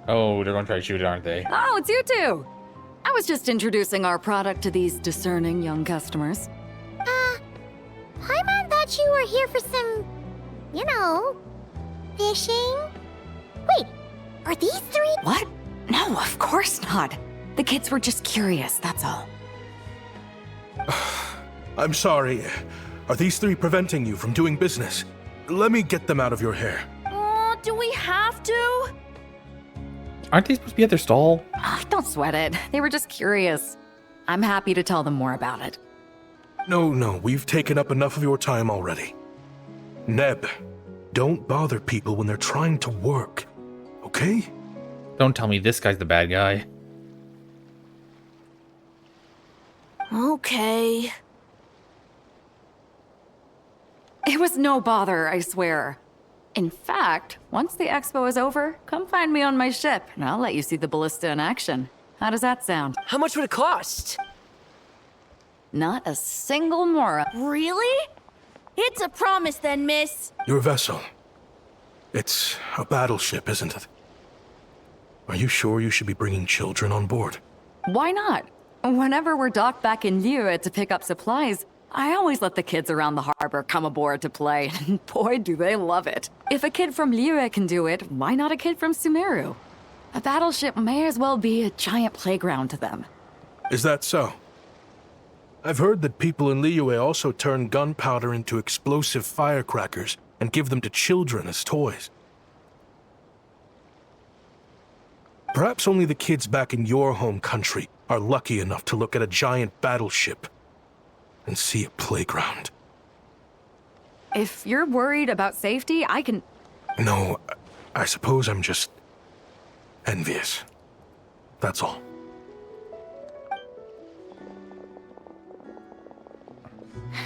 Speaker 1: Oh, they're gonna try to shoot it, aren't they?
Speaker 7: Oh, it's you two! I was just introducing our product to these discerning young customers.
Speaker 2: Paimon thought you were here for some, you know, fishing? Wait, are these 3?
Speaker 7: What? No, of course not. The kids were just curious, that's all.
Speaker 13: I'm sorry. Are these 3 preventing you from doing business? Let me get them out of your hair.
Speaker 5: Oh, do we have to?
Speaker 1: Aren't they supposed to be at their stall?
Speaker 7: Oh, don't sweat it. They were just curious. I'm happy to tell them more about it.
Speaker 13: No, we've taken up enough of your time already. Neb, don't bother people when they're trying to work, okay?
Speaker 1: Don't tell me this guy's the bad guy.
Speaker 5: Okay.
Speaker 7: It was no bother, I swear. In fact, once the expo is over, come find me on my ship, and I'll let you see the ballista in action. How does that sound?
Speaker 14: How much would it cost?
Speaker 7: Not a single mora.
Speaker 5: Really? It's a promise then, miss.
Speaker 13: Your vessel. It's a battleship, isn't it? Are you sure you should be bringing children on board?
Speaker 7: Why not? Whenever we're docked back in Liyue to pick up supplies, I always let the kids around the harbor come aboard to play, and boy, do they love it. If a kid from Liyue can do it, why not a kid from Sumeru? A battleship may as well be a giant playground to them.
Speaker 13: Is that so? I've heard that people in Liyue also turn gunpowder into explosive firecrackers and give them to children as toys. Perhaps only the kids back in your home country are lucky enough to look at a giant battleship and see a playground.
Speaker 7: If you're worried about safety, I can...
Speaker 13: No, I suppose I'm just envious. That's all.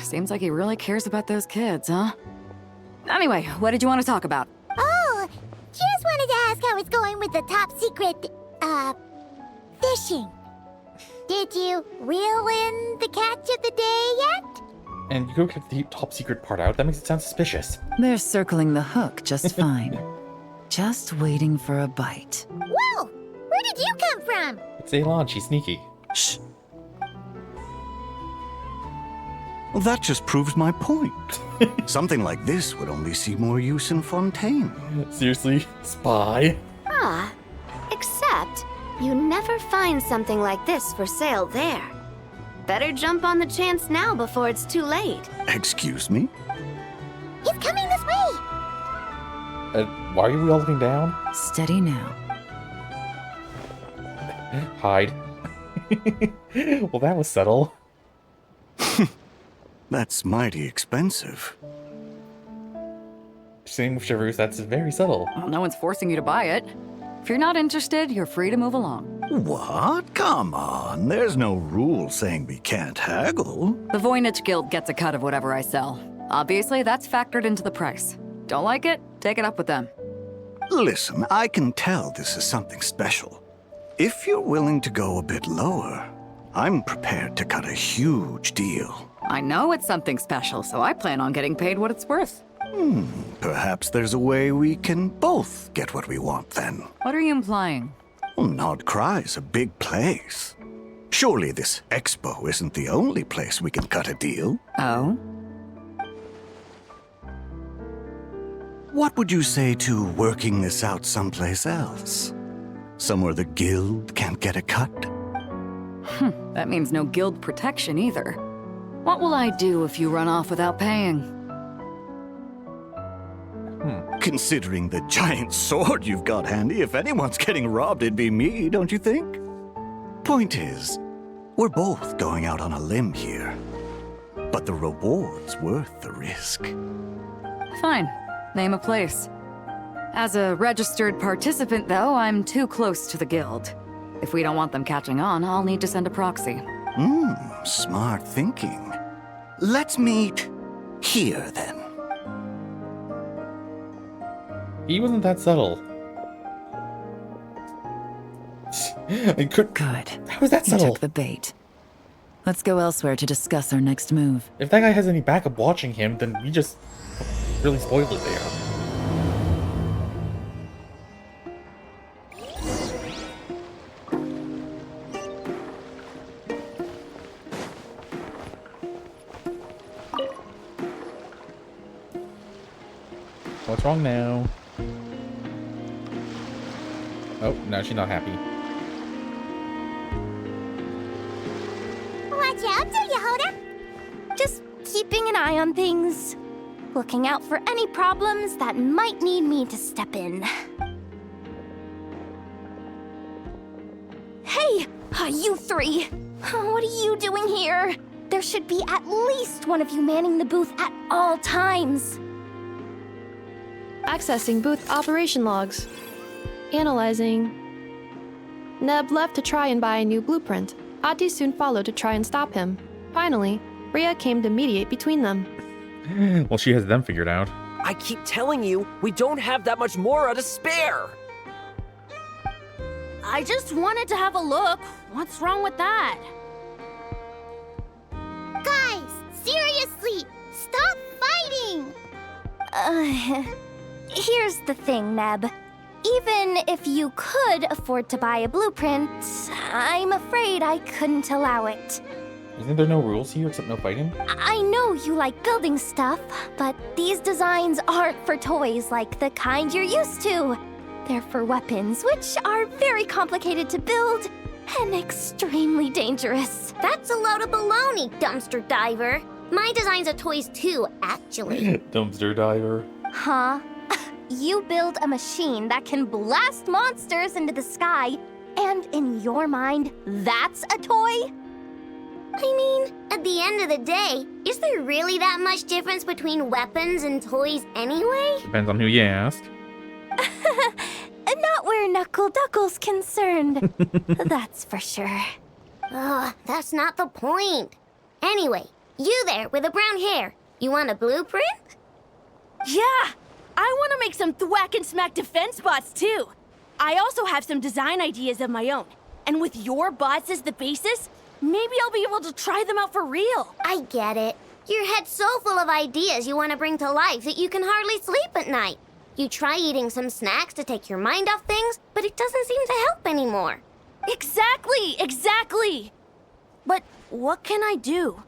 Speaker 7: Seems like he really cares about those kids, huh? Anyway, what did you want to talk about?
Speaker 2: Oh, just wanted to ask how it's going with the top secret, fishing. Did you reel in the catch of the day yet?
Speaker 1: And you go get the top secret part out. That makes it sound suspicious.
Speaker 8: They're circling the hook just fine. Just waiting for a bite.
Speaker 2: Whoa! Where did you come from?
Speaker 1: It's Elan. She's sneaky.
Speaker 16: Shh. Well, that just proves my point. Something like this would only see more use in Fontaine.
Speaker 1: Seriously? Spy?
Speaker 10: Ah, except you never find something like this for sale there. Better jump on the chance now before it's too late.
Speaker 16: Excuse me?
Speaker 2: He's coming this way!
Speaker 1: Why are we all looking down?
Speaker 8: Steady now.
Speaker 1: Hide. Well, that was subtle.
Speaker 16: That's mighty expensive.
Speaker 1: Same with Shivers, that's very subtle.
Speaker 7: Well, no one's forcing you to buy it. If you're not interested, you're free to move along.
Speaker 16: What? Come on, there's no rule saying we can't haggle.
Speaker 7: The Voynich Guild gets a cut of whatever I sell. Obviously, that's factored into the price. Don't like it? Take it up with them.
Speaker 16: Listen, I can tell this is something special. If you're willing to go a bit lower, I'm prepared to cut a huge deal.
Speaker 7: I know it's something special, so I plan on getting paid what it's worth.
Speaker 16: Perhaps there's a way we can both get what we want then.
Speaker 7: What are you implying?
Speaker 16: Well, Nod Cry's a big place. Surely this expo isn't the only place we can cut a deal.
Speaker 7: Oh?
Speaker 16: What would you say to working this out someplace else? Somewhere the guild can't get a cut?
Speaker 7: That means no guild protection either. What will I do if you run off without paying?
Speaker 16: Considering the giant sword you've got handy, if anyone's getting robbed, it'd be me, don't you think? Point is, we're both going out on a limb here. But the reward's worth the risk.
Speaker 7: Fine. Name a place. As a registered participant, though, I'm too close to the guild. If we don't want them catching on, I'll need to send a proxy.
Speaker 16: Smart thinking. Let's meet here, then.
Speaker 1: He wasn't that subtle.
Speaker 8: Good.
Speaker 1: How was that
Speaker 8: He
Speaker 1: subtle?
Speaker 8: took the bait. Let's go elsewhere to discuss our next move.
Speaker 1: If that guy has any backup watching him, then we just really spoiled it there. What's wrong now? Oh, no, she's not happy.
Speaker 2: Watch out, do you, Hoda?
Speaker 4: Just keeping an eye on things. Looking out for any problems that might need me to step in. Hey! You three! What are you doing here? There should be at least one of you manning the booth at all times.
Speaker 11: Accessing booth operation logs. Analyzing. Neb left to try and buy a new blueprint. Ati soon followed to try and stop him. Finally, Rhea came to mediate between them.
Speaker 1: Well, she has them figured out.
Speaker 18: I keep telling you, we don't have that much Mora to spare.
Speaker 5: I just wanted to have a look. What's wrong with that?
Speaker 2: Guys, seriously, stop fighting!
Speaker 4: Here's the thing, Neb. Even if you could afford to buy a blueprint, I'm afraid I couldn't allow it.
Speaker 1: Isn't there no rules here except no fighting?
Speaker 4: I know you like building stuff, but these designs aren't for toys like the kind you're used to. They're for weapons, which are very complicated to build and extremely dangerous.
Speaker 2: That's a load of baloney, dumpster diver. My designs are toys too, actually.
Speaker 1: Dumpster diver.
Speaker 4: Huh? You build a machine that can blast monsters into the sky, and in your mind, that's a toy?
Speaker 2: I mean, at the end of the day, is there really that much difference between weapons and toys anyway?
Speaker 1: Depends on who you ask.
Speaker 4: Not where Knuckle Duckle's concerned. That's for sure.
Speaker 2: Ugh, that's not the point. Anyway, you there with the brown hair, you want a blueprint?
Speaker 5: Yeah! I want to make some thwack and smack defense bots too. I also have some design ideas of my own. And with your bots as the basis, maybe I'll be able to try them out for real.
Speaker 2: I get it. Your head's so full of ideas you want to bring to life that you can hardly sleep at night. You try eating some snacks to take your mind off things, but it doesn't seem to help anymore.
Speaker 5: Exactly! But what can I do?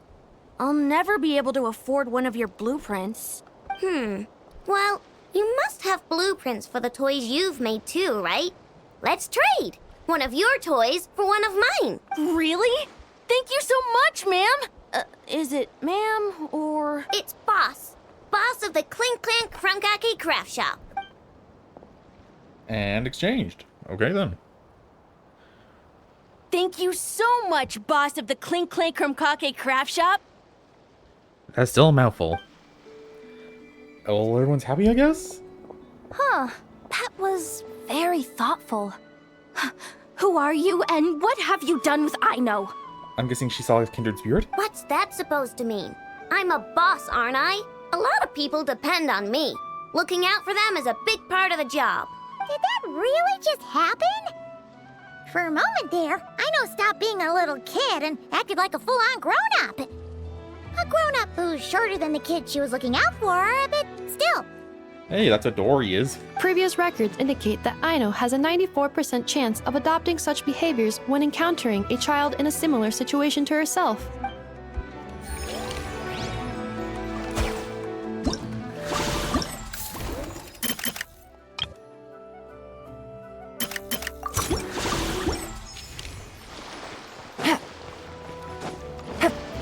Speaker 5: I'll never be able to afford one of your blueprints.
Speaker 2: Well, you must have blueprints for the toys you've made too, right? Let's trade. One of your toys for one of mine.
Speaker 5: Really? Thank you so much, ma'am. Is it ma'am or...
Speaker 2: It's Boss. Boss of the Clink Clank Krumkake Craft Shop.
Speaker 1: And exchanged. Okay then.
Speaker 5: Thank you so much, boss of the Clink Clank Krumkake Craft Shop.
Speaker 1: That's still a mouthful. Oh, everyone's happy, I guess?
Speaker 4: Huh. That was very thoughtful. Who are you, and what have you done with Aino?
Speaker 1: I'm guessing she saw a kindred spirit?
Speaker 2: What's that supposed to mean? I'm a boss, aren't I? A lot of people depend on me. Looking out for them is a big part of the job.
Speaker 19: Did that really just happen? For a moment there, Aino stopped being a little kid and acted like a full-on grown-up. A grown-up who's shorter than the kid she was looking out for, but still.
Speaker 1: Hey, that's what Dory is.
Speaker 11: Previous records indicate that Aino has a 94% chance of adopting such behaviors when encountering a child in a similar situation to herself.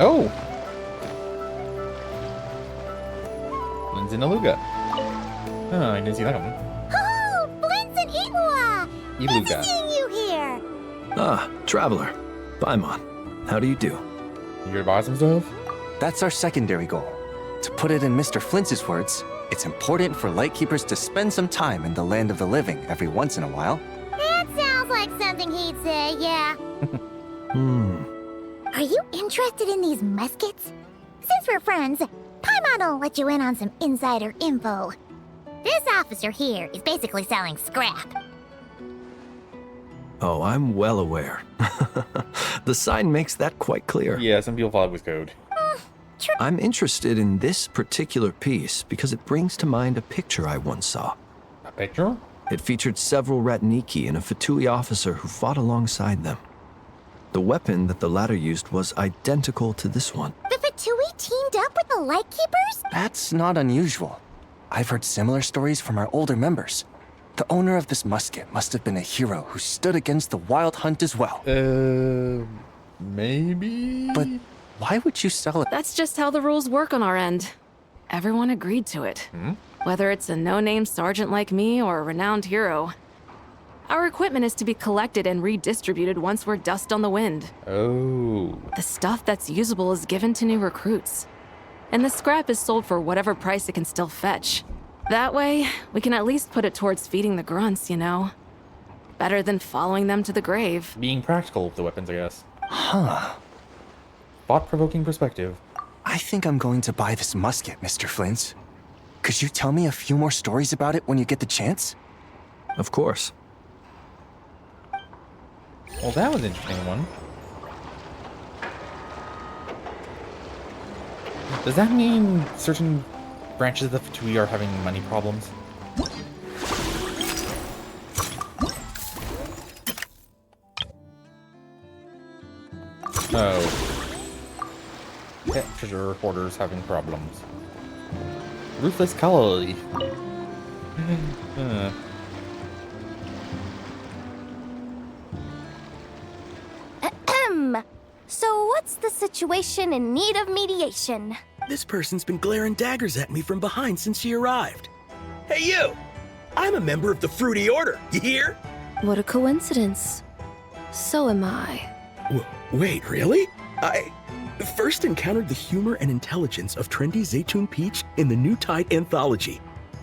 Speaker 1: Oh! Lindsay Naluga. Oh, I didn't see that one.
Speaker 19: Oh, Blintz and Iwa! Good to seeing you here!
Speaker 20: Ah, Traveler. Paimon. How do you do?
Speaker 1: You gonna buy some stuff?
Speaker 16: That's our secondary goal. To put it in Mr. Flintz's words, it's important for Lightkeepers to spend some time in the land of the living every once in a while.
Speaker 19: That sounds like something he'd say, yeah. Are you interested in these muskets? Since we're friends, Paimon will let you in on some insider info. This officer here is basically selling scrap.
Speaker 20: Oh, I'm well aware. The sign makes that quite clear.
Speaker 1: Yeah, some people thought it was code.
Speaker 20: I'm interested in this particular piece because it brings to mind a picture I once saw.
Speaker 1: A picture?
Speaker 20: It featured several Ratniki and a Fatui officer who fought alongside them. The weapon that the latter used was identical to this one.
Speaker 19: The Fatui teamed up with the Lightkeepers?
Speaker 16: That's not unusual. I've heard similar stories from our older members. The owner of this musket must have been a hero who stood against the Wild Hunt as well.
Speaker 1: Maybe?
Speaker 16: But why would you sell it?
Speaker 9: That's just how the rules work on our end. Everyone agreed to it. Whether it's a no-name sergeant like me or a renowned hero. Our equipment is to be collected and redistributed once we're dust on the wind.
Speaker 1: Oh.
Speaker 9: The stuff that's usable is given to new recruits. And the scrap is sold for whatever price it can still fetch. That way, we can at least put it towards feeding the grunts, you know? Better than following them to the grave.
Speaker 1: Being practical with the weapons, I guess.
Speaker 16: Huh.
Speaker 1: Thought-provoking perspective.
Speaker 16: I think I'm going to buy this musket, Mr. Flint's. Could you tell me a few more stories about it when you get the chance?
Speaker 20: Of course.
Speaker 1: Well, that was an interesting one. Does that mean certain branches of the Fatui are having money problems? Oh. Pet treasure hoarders having problems. Ruthless colony.
Speaker 4: Ahem. So what's the situation in need of mediation?
Speaker 6: This person's been glaring daggers at me from behind since she arrived. Hey, you! I'm a member of the Fruity Order, you hear?
Speaker 11: What a coincidence. So am I.
Speaker 6: Wait, really? I first encountered the humor and intelligence of trendy Zaytun Peach in the New Tide anthology.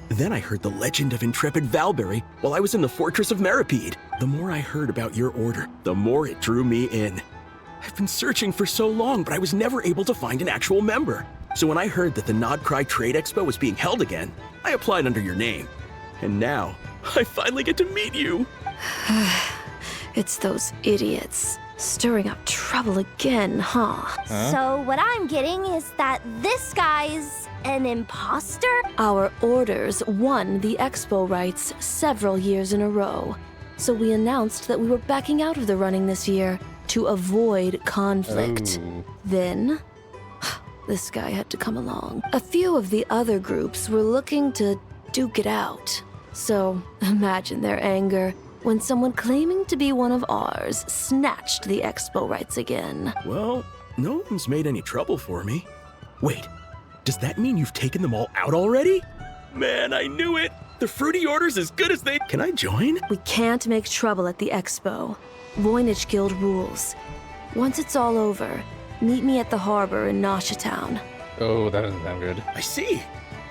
Speaker 6: Then I heard the legend of intrepid Valberry while I was in the Fortress of Meripede. The more I heard about your order, the more it drew me in. I've been searching for so long, but I was never able to find an actual member. So when I heard that the Nodcry Trade Expo was being held again, I applied under your name. And now, I finally get to meet you.
Speaker 11: It's those idiots. Stirring up trouble again, huh?
Speaker 4: So what I'm getting is that this guy's an imposter?
Speaker 11: Our orders won the expo rights several years in a row. So we announced that we were backing out of the running this year to avoid conflict. Then, this guy had to come along. A few of the other groups were looking to duke it out. So imagine their anger when someone claiming to be one of ours snatched the expo rights again.
Speaker 6: Well, no one's made any trouble for me. Wait, does that mean you've taken them all out already? Man, I knew it! The Fruity Order's as good as they... Can I join?
Speaker 11: We can't make trouble at the expo. Voynich Guild rules. Once it's all over, meet me at the harbor in Nasha Town.
Speaker 1: Oh, that doesn't sound good.
Speaker 6: I see.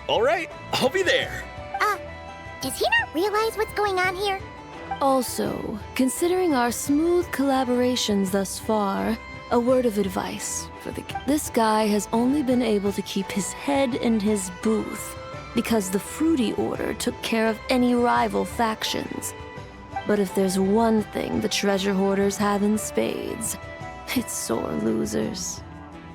Speaker 6: All right, I'll be there.
Speaker 19: Does he not realize what's going on here?
Speaker 11: Also, considering our smooth collaborations thus far, a word of advice for this guy has only been able to keep his head in his booth because the Fruity Order took care of any rival factions. But if there's one thing the treasure hoarders have in spades, it's sore losers.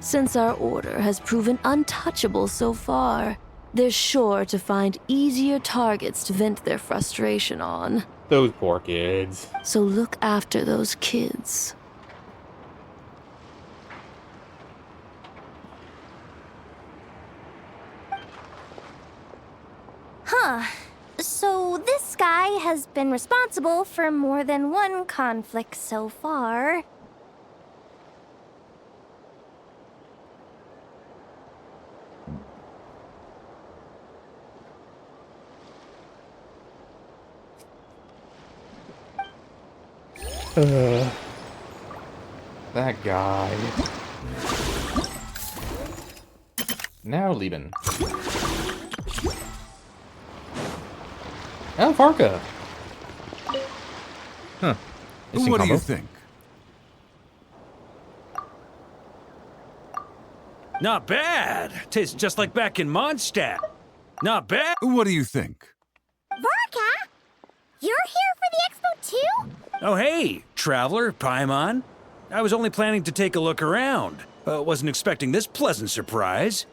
Speaker 11: Since our order has proven untouchable so far, they're sure to find easier targets to vent their frustration on.
Speaker 1: Those poor kids.
Speaker 11: So look after those kids.
Speaker 4: Huh. So this guy has been responsible for more than one conflict so far.
Speaker 1: That guy. Now Lieben. Alvarka. Huh.
Speaker 15: What do you think?
Speaker 21: Not bad. Tastes just like back in Mondstadt. Not bad.
Speaker 15: What do you think?
Speaker 19: Varka? You're here for the expo too?
Speaker 21: Oh, hey, traveler, Paimon. I was only planning to take a look around. Wasn't expecting this pleasant surprise.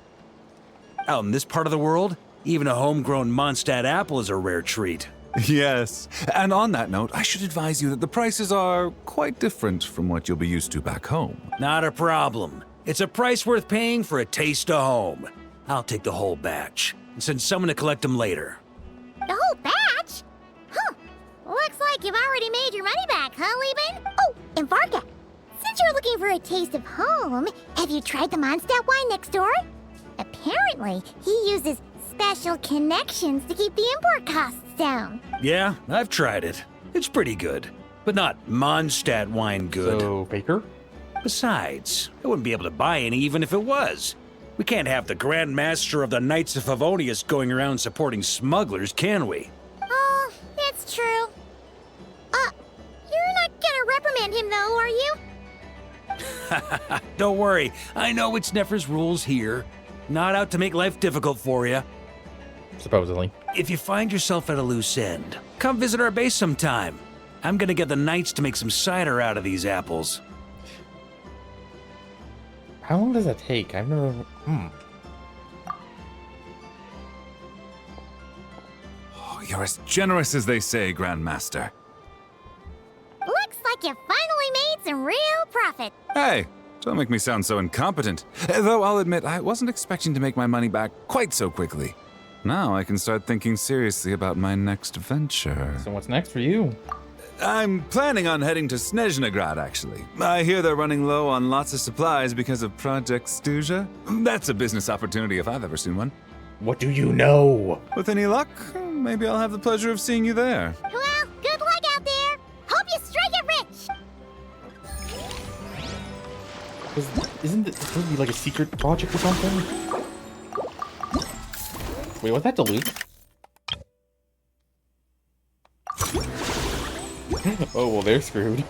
Speaker 21: Out in this part of the world, even a homegrown Mondstadt apple is a rare treat.
Speaker 15: Yes. And on that note, I should advise you that the prices are quite different from what you'll be used to back home.
Speaker 21: Not a problem. It's a price worth paying for a taste of home. I'll take the whole batch and send someone to collect them later.
Speaker 19: The whole batch? Huh. Looks like you've already made your money back, huh, Lieben? Oh, and Varka, since you're looking for a taste of home, have you tried the Mondstadt wine next door? Apparently, he uses special connections to keep the import costs down.
Speaker 21: Yeah, I've tried it. It's pretty good, but not Mondstadt wine good.
Speaker 1: So, Baker?
Speaker 21: Besides, I wouldn't be able to buy any even if it was. We can't have the Grand Master of the Knights of Favonius going around supporting smugglers, can we?
Speaker 19: Oh, that's true. You're not gonna reprimand him though, are you?
Speaker 21: Don't worry, I know it's Nefer's rules here. Not out to make life difficult for you.
Speaker 1: Supposedly.
Speaker 21: If you find yourself at a loose end, come visit our base sometime. I'm gonna get the Knights to make some cider out of these apples.
Speaker 1: How long does that take? I've never...
Speaker 15: Oh, you're as generous as they say, Grandmaster.
Speaker 19: Looks like you finally made some real profit.
Speaker 15: Hey, Don't make me sound so incompetent. Though I'll admit, I wasn't expecting to make my money back quite so quickly. Now I can start thinking seriously about my next venture.
Speaker 1: So what's next for you?
Speaker 15: I'm planning on heading to Snezhnegrad, actually. I hear they're running low on lots of supplies because of Project Stuja. That's a business opportunity if I've ever seen one.
Speaker 1: What do you know?
Speaker 15: With any luck, maybe I'll have the pleasure of seeing you there.
Speaker 19: Well, good luck out there. Hope you strike it rich.
Speaker 1: Isn't it supposed to be like a secret project or something? Wait, was that Duluth? Oh, well, they're screwed.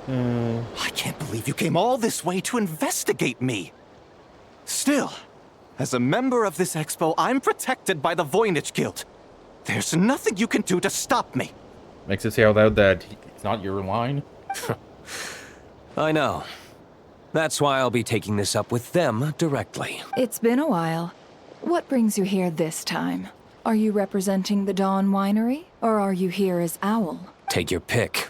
Speaker 16: I can't believe you came all this way to investigate me. Still, as a member of this expo, I'm protected by the Voynich Guild. There's nothing you can do to stop me.
Speaker 1: Makes it say out loud that it's not your line.
Speaker 12: I know. That's why I'll be taking this up with them directly.
Speaker 3: It's been a while. What brings you here this time? Are you representing the Dawn Winery, or are you here as Owl?
Speaker 12: Take your pick.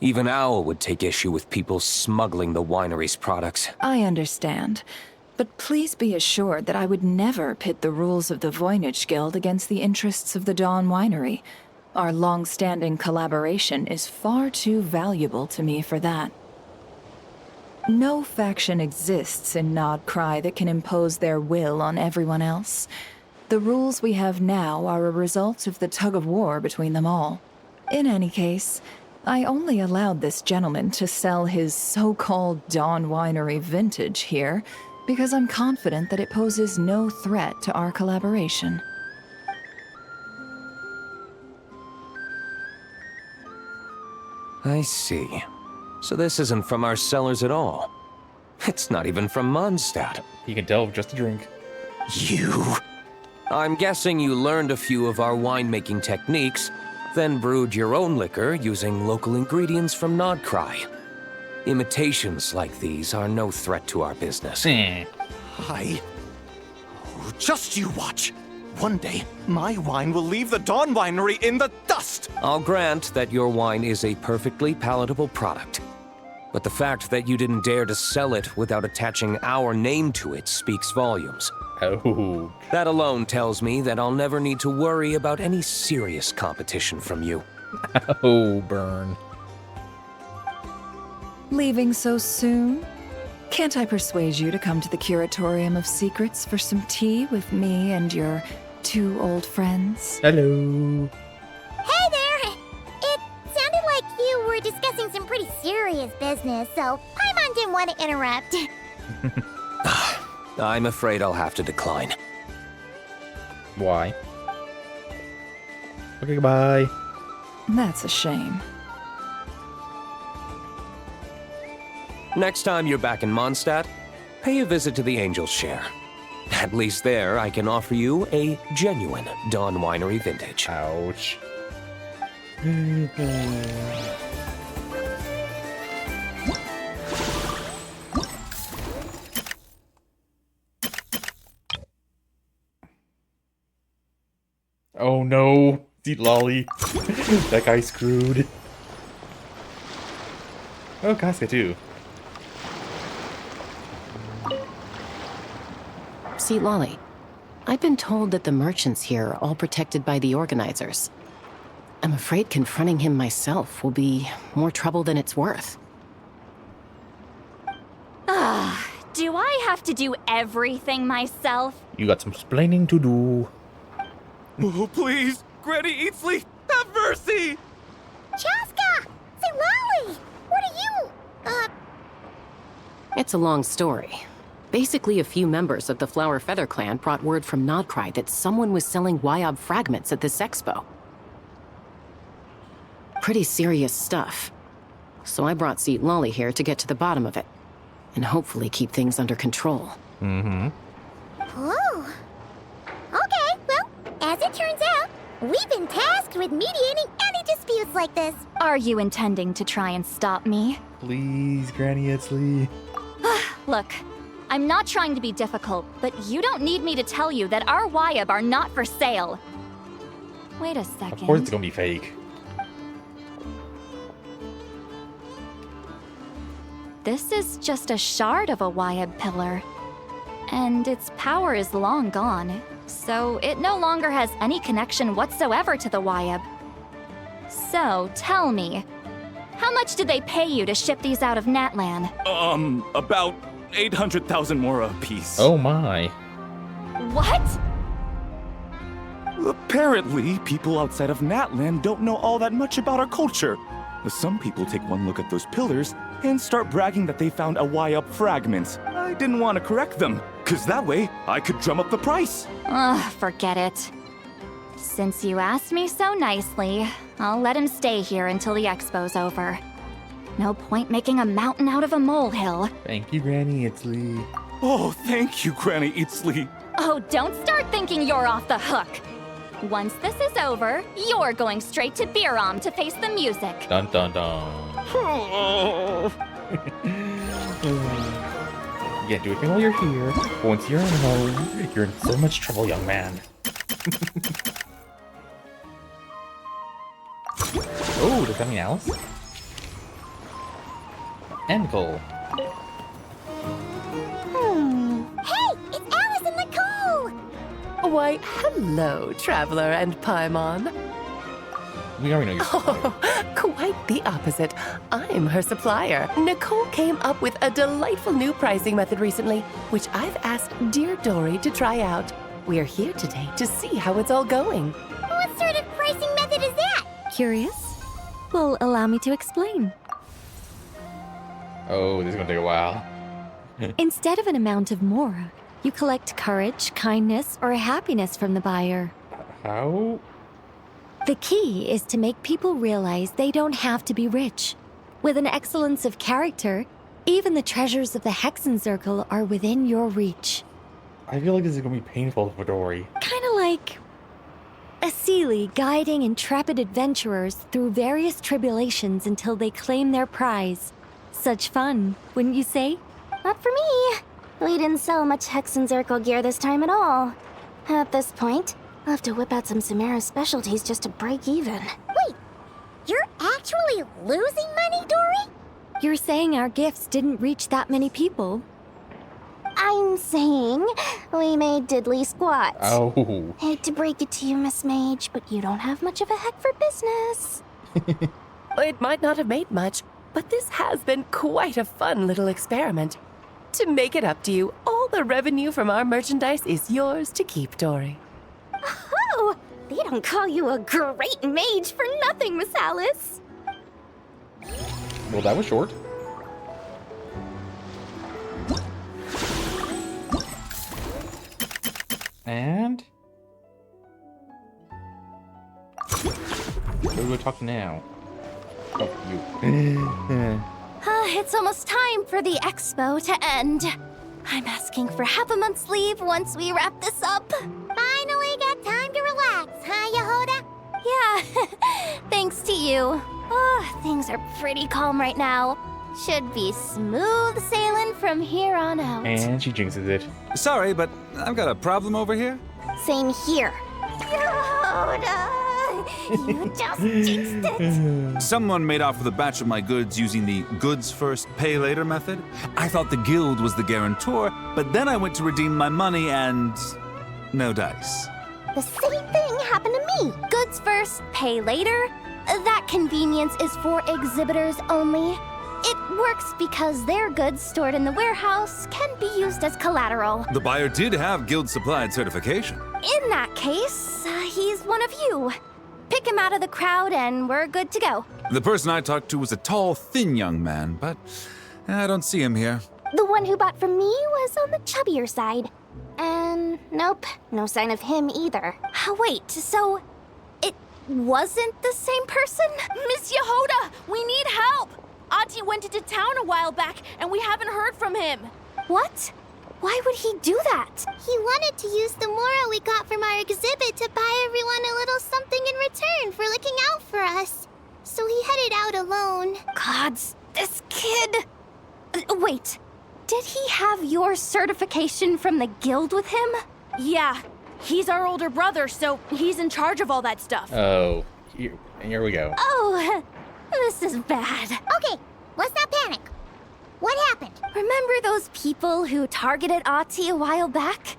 Speaker 12: Even Owl would take issue with people smuggling the winery's products.
Speaker 3: I understand. But please be assured that I would never pit the rules of the Voynich Guild against the interests of the Dawn Winery. Our long-standing collaboration is far too valuable to me for that. No faction exists in Nodcry that can impose their will on everyone else. The rules we have now are a result of the tug-of-war between them all. In any case, I only allowed this gentleman to sell his so-called Dawn Winery vintage here because I'm confident that it poses no threat to our collaboration.
Speaker 12: I see. So this isn't from our cellars at all. It's not even from Mondstadt.
Speaker 1: You can tell with just a drink.
Speaker 12: You? I'm guessing you learned a few of our winemaking techniques, then brewed your own liquor using local ingredients from Nodcry. Imitations like these are no threat to our business.
Speaker 16: Just you watch. One day, my wine will leave the Dawn Winery in the dust!
Speaker 12: I'll grant that your wine is a perfectly palatable product. But the fact that you didn't dare to sell it without attaching our name to it speaks volumes.
Speaker 1: Oh.
Speaker 12: That alone tells me that I'll never need to worry about any serious competition from you.
Speaker 1: Oh, burn.
Speaker 3: Leaving so soon? Can't I persuade you to come to the Curatorium of Secrets for some tea with me and your two old friends?
Speaker 1: Hello.
Speaker 19: Hey there! It sounded like you were discussing some pretty serious business, so Paimon didn't want to interrupt.
Speaker 12: I'm afraid I'll have to decline.
Speaker 1: Why? Okay, goodbye.
Speaker 3: That's a shame.
Speaker 12: Next time you're back in Mondstadt, pay a visit to the Angel's Share. At least there, I can offer you a genuine Dawn Winery vintage.
Speaker 1: Ouch. Oh no, Deet Lolly. That guy's screwed. Oh, Casca too.
Speaker 9: See, Lolly, I've been told that the merchants here are all protected by the organizers. I'm afraid confronting him myself will be more trouble than it's worth.
Speaker 4: Do I have to do everything myself?
Speaker 1: You got some splaining to do.
Speaker 16: Oh, please! Granny Eatsley, have mercy!
Speaker 19: Chaska! Say, Lolly! What are you,
Speaker 9: It's a long story. Basically, a few members of the Flower Feather clan brought word from Nodcry that someone was selling Wyob fragments at this expo. Pretty serious stuff. So I brought Seat Lolly here to get to the bottom of it, and hopefully keep things under control.
Speaker 1: Mm-hmm.
Speaker 19: Oh. Okay, well, as it turns out, we've been tasked with mediating any disputes like this.
Speaker 4: Are you intending to try and stop me?
Speaker 1: Please, Granny Eatsley.
Speaker 4: Look, I'm not trying to be difficult, but you don't need me to tell you that our Wyob are not for sale. Wait a second.
Speaker 1: Of course it's gonna be fake.
Speaker 4: this is just a shard of a Wyeb pillar. And its power is long gone, so it no longer has any connection whatsoever to the Wyeb. So, tell me, how much did they pay you to ship these out of Natlan?
Speaker 17: About 800,000 more apiece.
Speaker 1: Oh my.
Speaker 4: What?
Speaker 17: Apparently, people outside of Natlan don't know all that much about our culture. Some people take one look at those pillars and start bragging that they found a Wyeb fragment. I didn't want to correct them, because that way I could drum up the price.
Speaker 4: Ugh, forget it. Since you asked me so nicely, I'll let him stay here until the expo's over. No point making a mountain out of a molehill.
Speaker 1: Thank you, Granny Itzley.
Speaker 17: Oh, thank you, Granny Itzley.
Speaker 4: Oh, don't start thinking you're off the hook. Once this is over, you're going straight to Biram to face the music.
Speaker 1: Dun dun dun. Yeah, do it while you're here. But once you're in home, you're in so much trouble, young man. Oh, does that mean Alice? End goal.
Speaker 19: Hey, it's Alice and Nicole!
Speaker 22: Why, hello, Traveler and Paimon.
Speaker 1: We already know you're
Speaker 22: Oh, quite the opposite. I'm her supplier. Nicole came up with a delightful new pricing method recently, which I've asked dear Dory to try out. We're here today to see how it's all going.
Speaker 19: What sort of pricing method is that?
Speaker 23: Curious? Well, allow me to explain.
Speaker 1: Oh, this is gonna take a while.
Speaker 23: Instead of an amount of mora, you collect courage, kindness, or happiness from the buyer.
Speaker 1: How?
Speaker 23: The key is to make people realize they don't have to be rich. With an excellence of character, even the treasures of the Hexenzirkel are within your reach.
Speaker 1: I feel like this is gonna be painful for Dory.
Speaker 23: Kinda like a Sealy guiding intrepid adventurers through various tribulations until they claim their prize. Such fun, wouldn't you say?
Speaker 2: Not for me. We didn't sell much Hexenzirkel gear this time at all. At this point, I'll have to whip out some Samara specialties just to break even.
Speaker 19: Wait, you're actually losing money, Dory?
Speaker 23: You're saying our gifts didn't reach that many people?
Speaker 2: I'm saying we made diddly squats.
Speaker 1: Oh.
Speaker 2: Hate to break it to you, Miss Mage, but you don't have much of a heck for business.
Speaker 22: It might not have made much, but this has been quite a fun little experiment. To make it up to you, all the revenue from our merchandise is yours to keep, Dory.
Speaker 4: Oh, they don't call you a great mage for nothing, Miss Alice.
Speaker 1: Well, that was short. And who do we talk to now? Oh, you.
Speaker 4: It's almost time for the expo to end. I'm asking for half a month's leave once we wrap this up.
Speaker 19: Finally got time to relax, huh, Yehoda?
Speaker 4: Yeah, thanks to you. Oh, things are pretty calm right now. Should be smooth sailing from here on out.
Speaker 1: And she jinxes it.
Speaker 15: Sorry, but I've got a problem over here.
Speaker 2: Same here.
Speaker 19: Yehoda! You just jinxed it!
Speaker 15: Someone made off with a batch of my goods using the goods first, pay later method. I thought the guild was the guarantor, but then I went to redeem my money and no dice.
Speaker 2: The same thing happened to me.
Speaker 4: Goods first, pay later? That convenience is for exhibitors only. It works because their goods stored in the warehouse can be used as collateral.
Speaker 15: The buyer did have guild supplied certification.
Speaker 4: In that case, he's one of you. Pick him out of the crowd and we're good to go.
Speaker 15: The person I talked to was a tall, thin young man, but I don't see him here.
Speaker 2: The one who bought from me was on the chubbier side. And nope, no sign of him either.
Speaker 4: Wait, so it wasn't the same person?
Speaker 5: Miss Yehoda, we need help! Auntie went into town a while back and we haven't heard from him.
Speaker 4: What? Why would he do that?
Speaker 19: He wanted to use the mora we got from our exhibit to buy everyone a little something in return for looking out for us. So he headed out alone.
Speaker 4: Gods, this kid... Wait, did he have your certification from the guild with him?
Speaker 5: Yeah, he's our older brother, so he's in charge of all that stuff.
Speaker 1: Oh, here we go.
Speaker 4: Oh, this is bad.
Speaker 19: Okay, let's not panic. What happened?
Speaker 4: Remember those people who targeted Ahti a while back?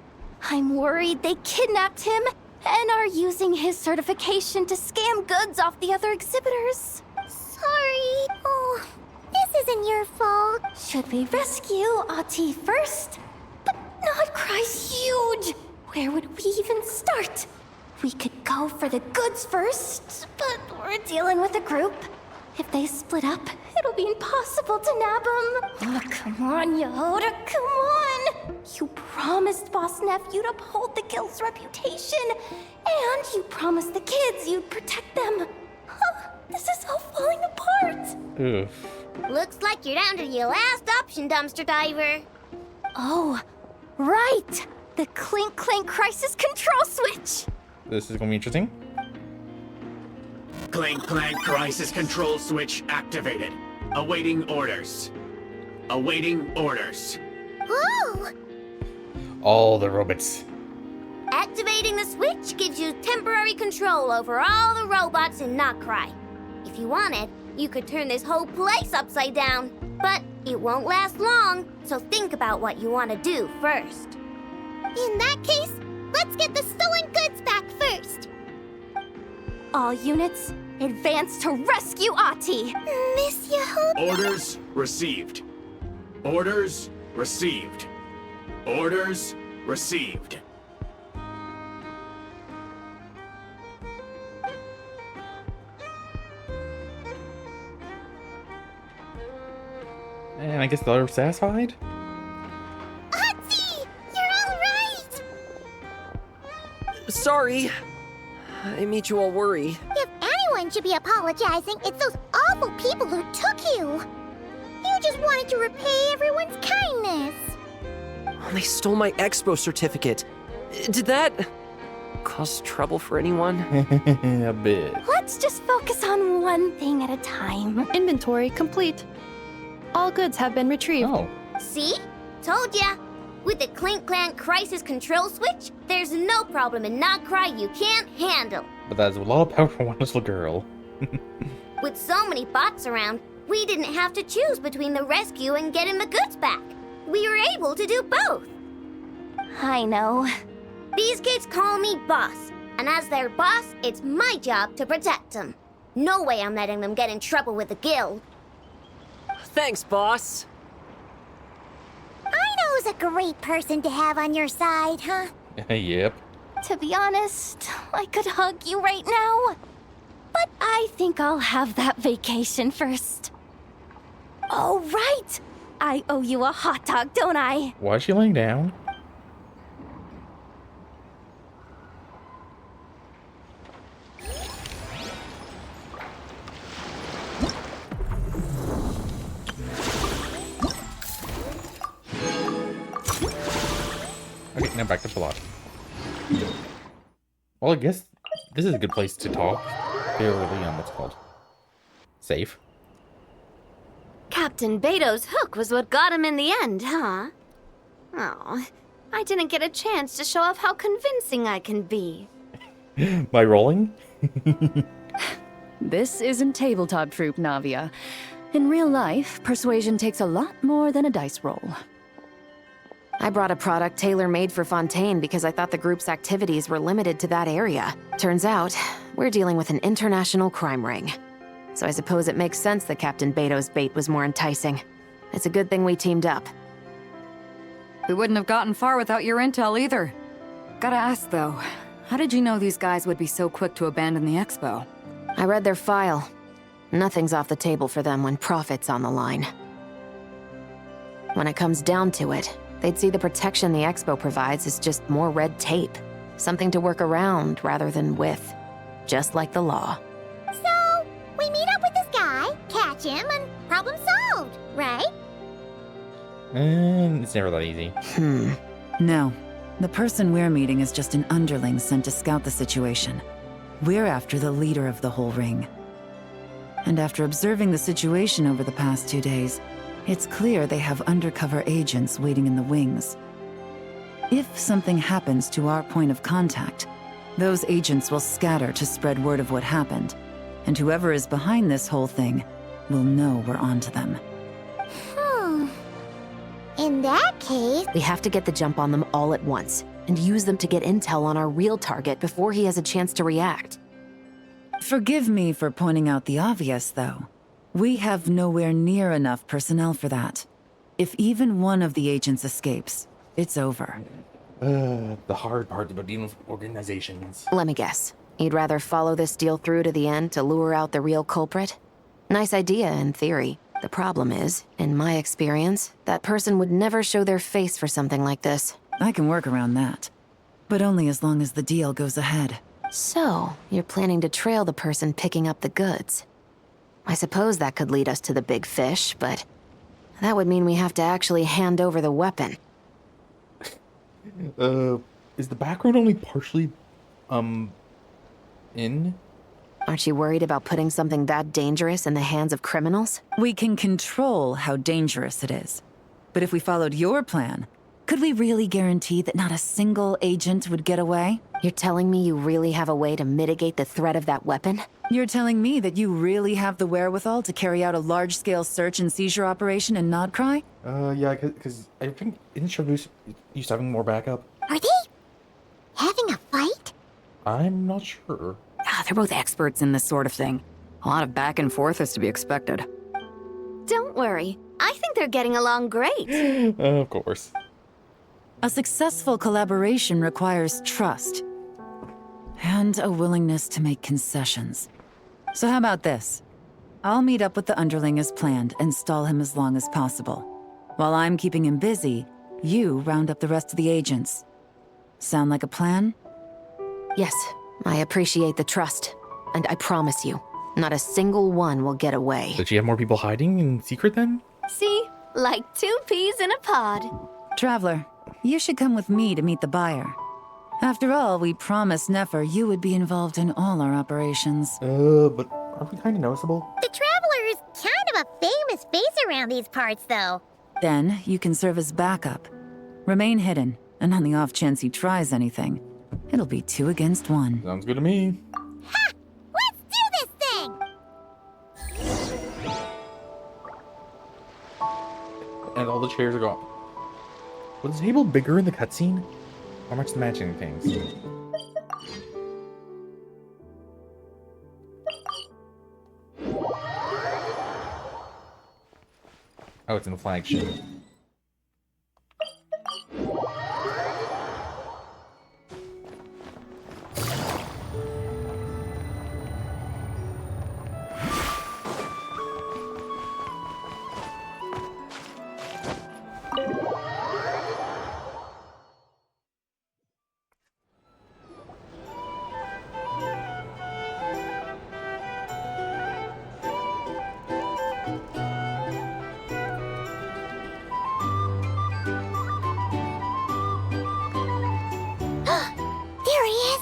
Speaker 4: I'm worried they kidnapped him and are using his certification to scam goods off the other exhibitors.
Speaker 19: Sorry. Oh, this isn't your fault.
Speaker 4: Should we rescue Ahti first? But Nodcry's huge. Where would we even start? We could go for the goods first, but we're dealing with a group. If they split up, it'll be impossible to nab them. Oh, come on, Yehoda, come on! You promised Boss Nephew to uphold the guild's reputation, and you promised the kids you'd protect them. Huh, this is all falling apart.
Speaker 1: Oof.
Speaker 19: Looks like you're down to your last option, dumpster diver.
Speaker 4: Oh, right! The Clink Clank Crisis Control Switch!
Speaker 1: This is gonna be interesting.
Speaker 10: Clank Clank Crisis Control Switch activated. Awaiting orders. Awaiting orders.
Speaker 19: Ooh!
Speaker 1: All the robots.
Speaker 19: Activating the switch gives you temporary control over all the robots in Notcry. If you wanted, you could turn this whole place upside down. But it won't last long, so think about what you want to do first. In that case, let's get the stolen goods back first.
Speaker 4: All units, advance to rescue Ahti!
Speaker 19: Miss Yehoda?
Speaker 10: Orders received. Orders received. Orders received.
Speaker 1: And I guess the other satisfied?
Speaker 19: Ahti! You're all right!
Speaker 13: Sorry. I made you all worry.
Speaker 19: If anyone should be apologizing, it's those awful people who took you. You just wanted to repay everyone's kindness.
Speaker 13: They stole my expo certificate. Did that cause trouble for anyone?
Speaker 1: A bit.
Speaker 4: Let's just focus on one thing at a time.
Speaker 11: Inventory complete. All goods have been retrieved.
Speaker 1: Oh.
Speaker 19: See? Told ya. With the Clink Clank Crisis Control Switch, there's no problem in Notcry you can't handle.
Speaker 1: But that's a lot of power for one little girl.
Speaker 19: With so many bots around, we didn't have to choose between the rescue and getting the goods back. We were able to do both.
Speaker 4: I know.
Speaker 19: These kids call me boss, and as their boss, it's my job to protect them. No way I'm letting them get in trouble with the guild.
Speaker 13: Thanks, boss.
Speaker 19: Ino's a great person to have on your side, huh?
Speaker 1: Yep.
Speaker 4: To be honest, I could hug you right now. But I think I'll have that vacation first. Oh, right! I owe you a hot dog, don't I?
Speaker 1: Why is she laying down? Okay, now back to plot. Well, I guess this is a good place to talk. Fairly, what's it called? Safe.
Speaker 5: Captain Beto's hook was what got him in the end, huh? Oh, I didn't get a chance to show off how convincing I can be.
Speaker 1: By rolling?
Speaker 7: This isn't tabletop troop, Navia. In real life, persuasion takes a lot more than a dice roll.
Speaker 9: I brought a product tailor-made for Fontaine because I thought the group's activities were limited to that area. Turns out, we're dealing with an international crime ring. So I suppose it makes sense that Captain Beto's bait was more enticing. It's a good thing we teamed up.
Speaker 7: We wouldn't have gotten far without your intel either. Gotta ask though, how did you know these guys would be so quick to abandon the expo?
Speaker 9: I read their file. Nothing's off the table for them when profit's on the line. When it comes down to it, they'd see the protection the expo provides as just more red tape. Something to work around rather than with. Just like the law.
Speaker 19: So, we meet up with this guy, catch him, and problem solved, right?
Speaker 1: It's never that easy.
Speaker 8: No. The person we're meeting is just an underling sent to scout the situation. We're after the leader of the whole ring. And after observing the situation over the past 2 days, it's clear they have undercover agents waiting in the wings. If something happens to our point of contact, those agents will scatter to spread word of what happened, and whoever is behind this whole thing will know we're onto them.
Speaker 2: In that case...
Speaker 9: We have to get the jump on them all at once, and use them to get intel on our real target before he has a chance to react.
Speaker 8: Forgive me for pointing out the obvious, though. We have nowhere near enough personnel for that. If even one of the agents escapes, it's over.
Speaker 1: The hard part about dealing with organizations.
Speaker 9: Let me guess. You'd rather follow this deal through to the end to lure out the real culprit? Nice idea, in theory. The problem is, in my experience, that person would never show their face for something like this.
Speaker 8: I can work around that. But only as long as the deal goes ahead.
Speaker 9: So, you're planning to trail the person picking up the goods. I suppose that could lead us to the big fish, but that would mean we have to actually hand over the weapon.
Speaker 1: Is the background only partially, in?
Speaker 9: Aren't you worried about putting something that dangerous in the hands of criminals?
Speaker 8: We can control how dangerous it is. But if we followed your plan, could we really guarantee that not a single agent would get away?
Speaker 9: You're telling me you really have a way to mitigate the threat of that weapon?
Speaker 8: You're telling me that you really have the wherewithal to carry out a large-scale search and seizure operation in Nodcry?
Speaker 1: Yeah, because I think isn't Shavush used to having more backup?
Speaker 2: Are they having a fight?
Speaker 1: I'm not sure.
Speaker 7: They're both experts in this sort of thing. A lot of back and forth is to be expected.
Speaker 4: Don't worry. I think they're getting along great.
Speaker 1: Of course.
Speaker 8: A successful collaboration requires trust. And a willingness to make concessions. So how about this? I'll meet up with the underling as planned and stall him as long as possible. While I'm keeping him busy, you round up the rest of the agents. Sound like a plan?
Speaker 9: Yes, I appreciate the trust. And I promise you, not a single one will get away.
Speaker 1: Did she have more people hiding in secret then?
Speaker 4: See? Like 2 peas in a pod.
Speaker 8: Traveler, you should come with me to meet the buyer. After all, we promised Nefer you would be involved in all our operations.
Speaker 1: But aren't we kind of noticeable?
Speaker 2: The Traveler is kind of a famous face around these parts, though.
Speaker 8: Then you can serve as backup. Remain hidden, and on the off chance he tries anything, it'll be 2 against 1.
Speaker 1: Sounds good to me.
Speaker 2: Ha! Let's do this thing!
Speaker 1: And all the chairs are gone. Was the table bigger in the cutscene? How much matching things? Oh, it's in the flagship.
Speaker 2: There he is!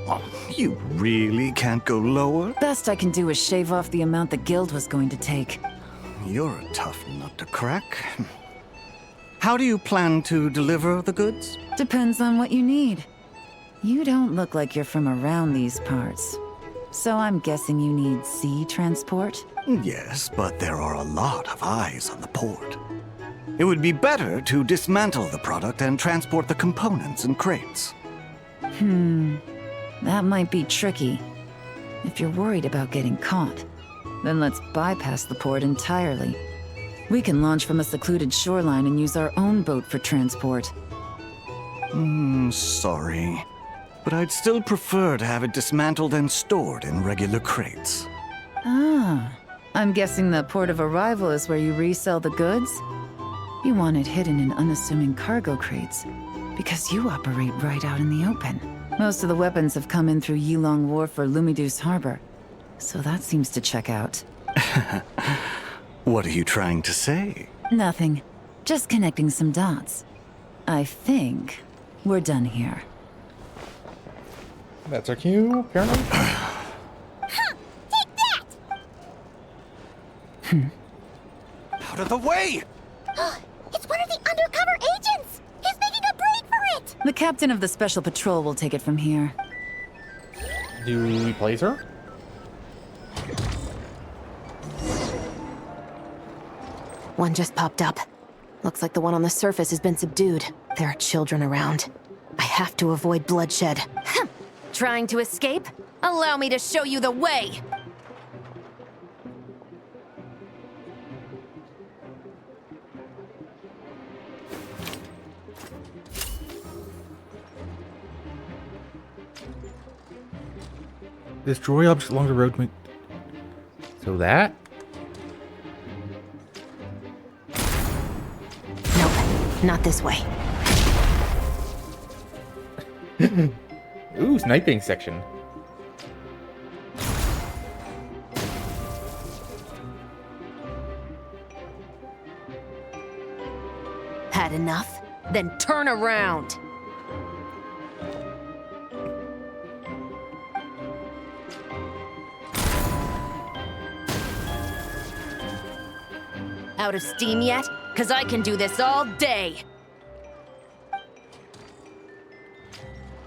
Speaker 16: Oh, you really can't go lower?
Speaker 8: Best I can do is shave off the amount the guild was going to take.
Speaker 16: You're a tough nut to crack. How do you plan to deliver the goods?
Speaker 8: Depends on what you need. You don't look like you're from around these parts. So I'm guessing you need sea transport?
Speaker 16: Yes, but there are a lot of eyes on the port. It would be better to dismantle the product and transport the components in crates.
Speaker 8: That might be tricky. If you're worried about getting caught, then let's bypass the port entirely. We can launch from a secluded shoreline and use our own boat for transport.
Speaker 16: Sorry. But I'd still prefer to have it dismantled and stored in regular crates.
Speaker 8: Ah, I'm guessing the port of arrival is where you resell the goods? You want it hidden in unassuming cargo crates, because you operate right out in the open. Most of the weapons have come in through Yilong Wharf or Lumidus Harbor, so that seems to check out.
Speaker 16: What are you trying to say?
Speaker 8: Nothing. Just connecting some dots. I think we're done here.
Speaker 1: That's our cue, apparently.
Speaker 2: Take that!
Speaker 16: Out of the way!
Speaker 2: It's one of the undercover agents! He's making a break for it!
Speaker 8: The captain of the special patrol will take it from here.
Speaker 1: Do we place her?
Speaker 9: One just popped up. Looks like the one on the surface has been subdued. There are children around. I have to avoid bloodshed.
Speaker 5: Trying to escape? Allow me to show you the way!
Speaker 1: Destroy objects along the road. So that?
Speaker 9: Nope, not this way.
Speaker 1: Ooh, sniping section.
Speaker 5: Had enough? Then turn around! Out of steam yet? 'Cause I can do this all day!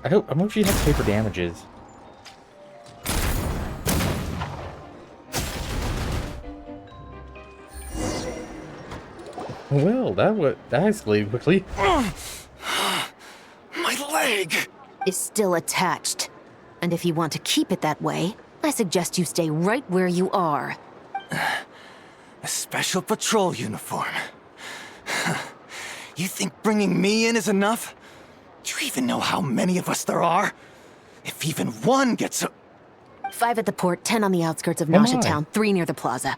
Speaker 1: I hope she has to pay for damages. Well, that escalated quickly.
Speaker 9: My leg is still attached. And if you want to keep it that way, I suggest you stay right where you are.
Speaker 16: A special patrol uniform. You think bringing me in is enough? Do you even know how many of us there are? If even one gets a...
Speaker 9: 5 at the port, 10 on the outskirts of
Speaker 16: Come
Speaker 9: Nasha
Speaker 16: on.
Speaker 9: Town, 3 near the plaza.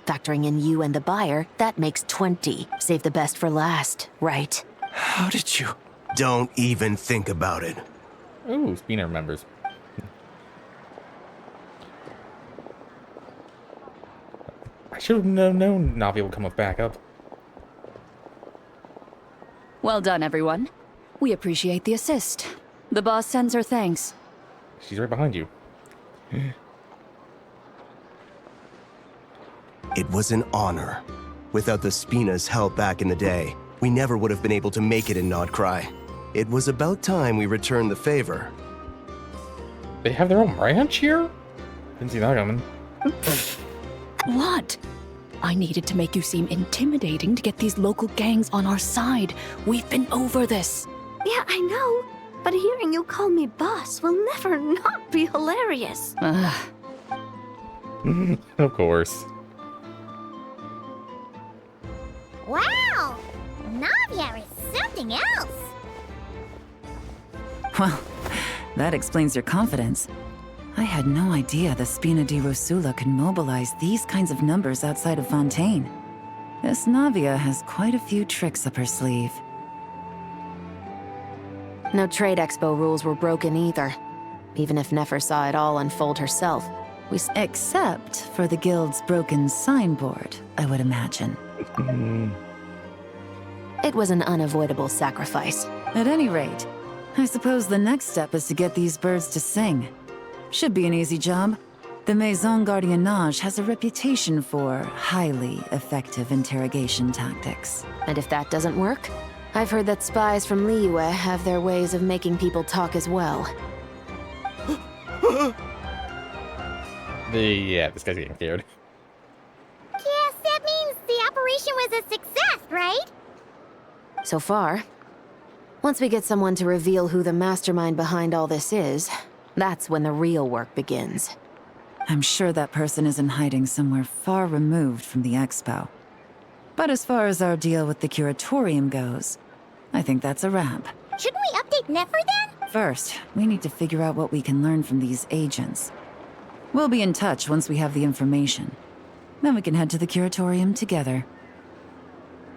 Speaker 9: Factoring in you and the buyer, that makes 20. Save the best for last, right?
Speaker 16: How did you...
Speaker 14: Don't even think about it.
Speaker 1: Ooh, Spina remembers. I should have known Navi would come with backup.
Speaker 3: Well done, everyone. We appreciate the assist. The boss sends her thanks.
Speaker 1: She's right behind you.
Speaker 14: It was an honor. Without the Spina's help back in the day, we never would have been able to make it in Nodcry. It was about time we returned the favor.
Speaker 1: They have their own ranch here? Didn't see that coming.
Speaker 18: What? I needed to make you seem intimidating to get these local gangs on our side. We've been over this.
Speaker 4: Yeah, I know. But hearing you call me boss will never not be hilarious.
Speaker 1: Of course.
Speaker 19: Wow! Navia is something else!
Speaker 8: Well, that explains your confidence. I had no idea the Spina di Rosula could mobilize these kinds of numbers outside of Fontaine. This Navia has quite a few tricks up her sleeve.
Speaker 9: No trade expo rules were broken either. Even if Nefer saw it all unfold herself.
Speaker 8: Except for the guild's broken signboard, I would imagine.
Speaker 9: It was an unavoidable sacrifice.
Speaker 8: At any rate, I suppose the next step is to get these birds to sing. Should be an easy job. The Maison Gardiennage has a reputation for highly effective interrogation tactics.
Speaker 9: And if that doesn't work, I've heard that spies from Liyue have their ways of making people talk as well.
Speaker 1: Yeah, this guy's getting scared.
Speaker 19: Yes, that means the operation was a success, right?
Speaker 9: So far. Once we get someone to reveal who the mastermind behind all this is, that's when the real work begins.
Speaker 8: I'm sure that person is in hiding somewhere far removed from the expo. But as far as our deal with the curatorium goes, I think that's a wrap.
Speaker 19: Shouldn't we update Nefer then?
Speaker 8: First, we need to figure out what we can learn from these agents. We'll be in touch once we have the information. Then we can head to the curatorium together.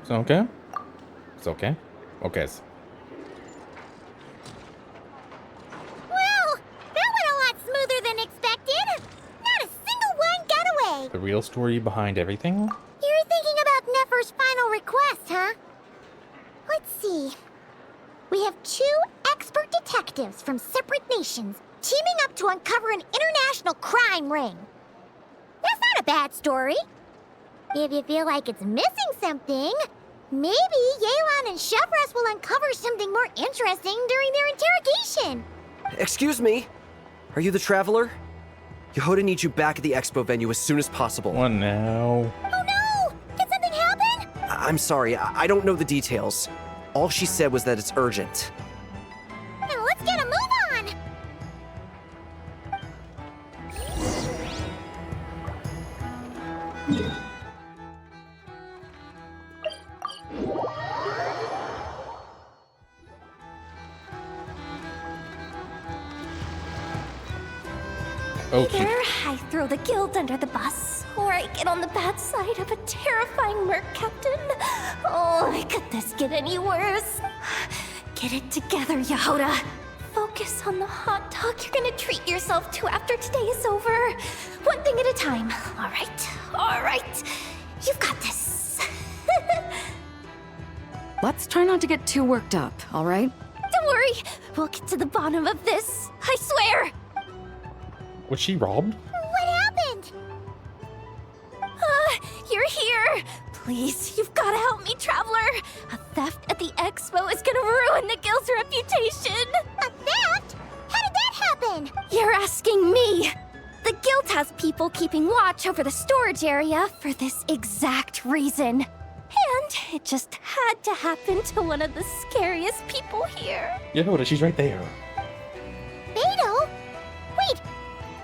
Speaker 1: It's okay? It's okay? Okay.
Speaker 19: Well, that went a lot smoother than expected. Not a single one got away.
Speaker 1: The real story behind everything?
Speaker 19: You're thinking about Nefer's final request, huh? Let's see. We have 2 expert detectives from separate nations teaming up to uncover an international crime ring. That's not a bad story. If you feel like it's missing something, maybe Yelan and Chevros will uncover something more interesting during their interrogation.
Speaker 13: Excuse me? Are you the Traveler? Yehoda needs you back at the expo venue as soon as possible.
Speaker 1: What now?
Speaker 19: Oh no! Did something happen?
Speaker 13: I'm sorry, I don't know the details. All she said was that it's urgent.
Speaker 19: Now let's get a move on!
Speaker 1: Okay.
Speaker 4: Either I throw the guild under the bus, or I get on the bad side of a terrifying merc captain. Oh, could this get any worse? Get it together, Yehoda. Focus on the hot dog you're gonna treat yourself to after today is over. One thing at a time. All right. You've got this.
Speaker 7: Let's try not to get too worked up, all right?
Speaker 4: Don't worry, we'll get to the bottom of this. I swear.
Speaker 1: Was she robbed?
Speaker 19: What happened?
Speaker 4: You're here. Please, you've got to help me, Traveler. A theft at the expo is gonna ruin the guild's reputation.
Speaker 19: A theft? How did that happen?
Speaker 4: You're asking me. The guild has people keeping watch over the storage area for this exact reason. And it just had to happen to one of the scariest people here.
Speaker 1: Yehoda, she's right there.
Speaker 19: Beto? Wait,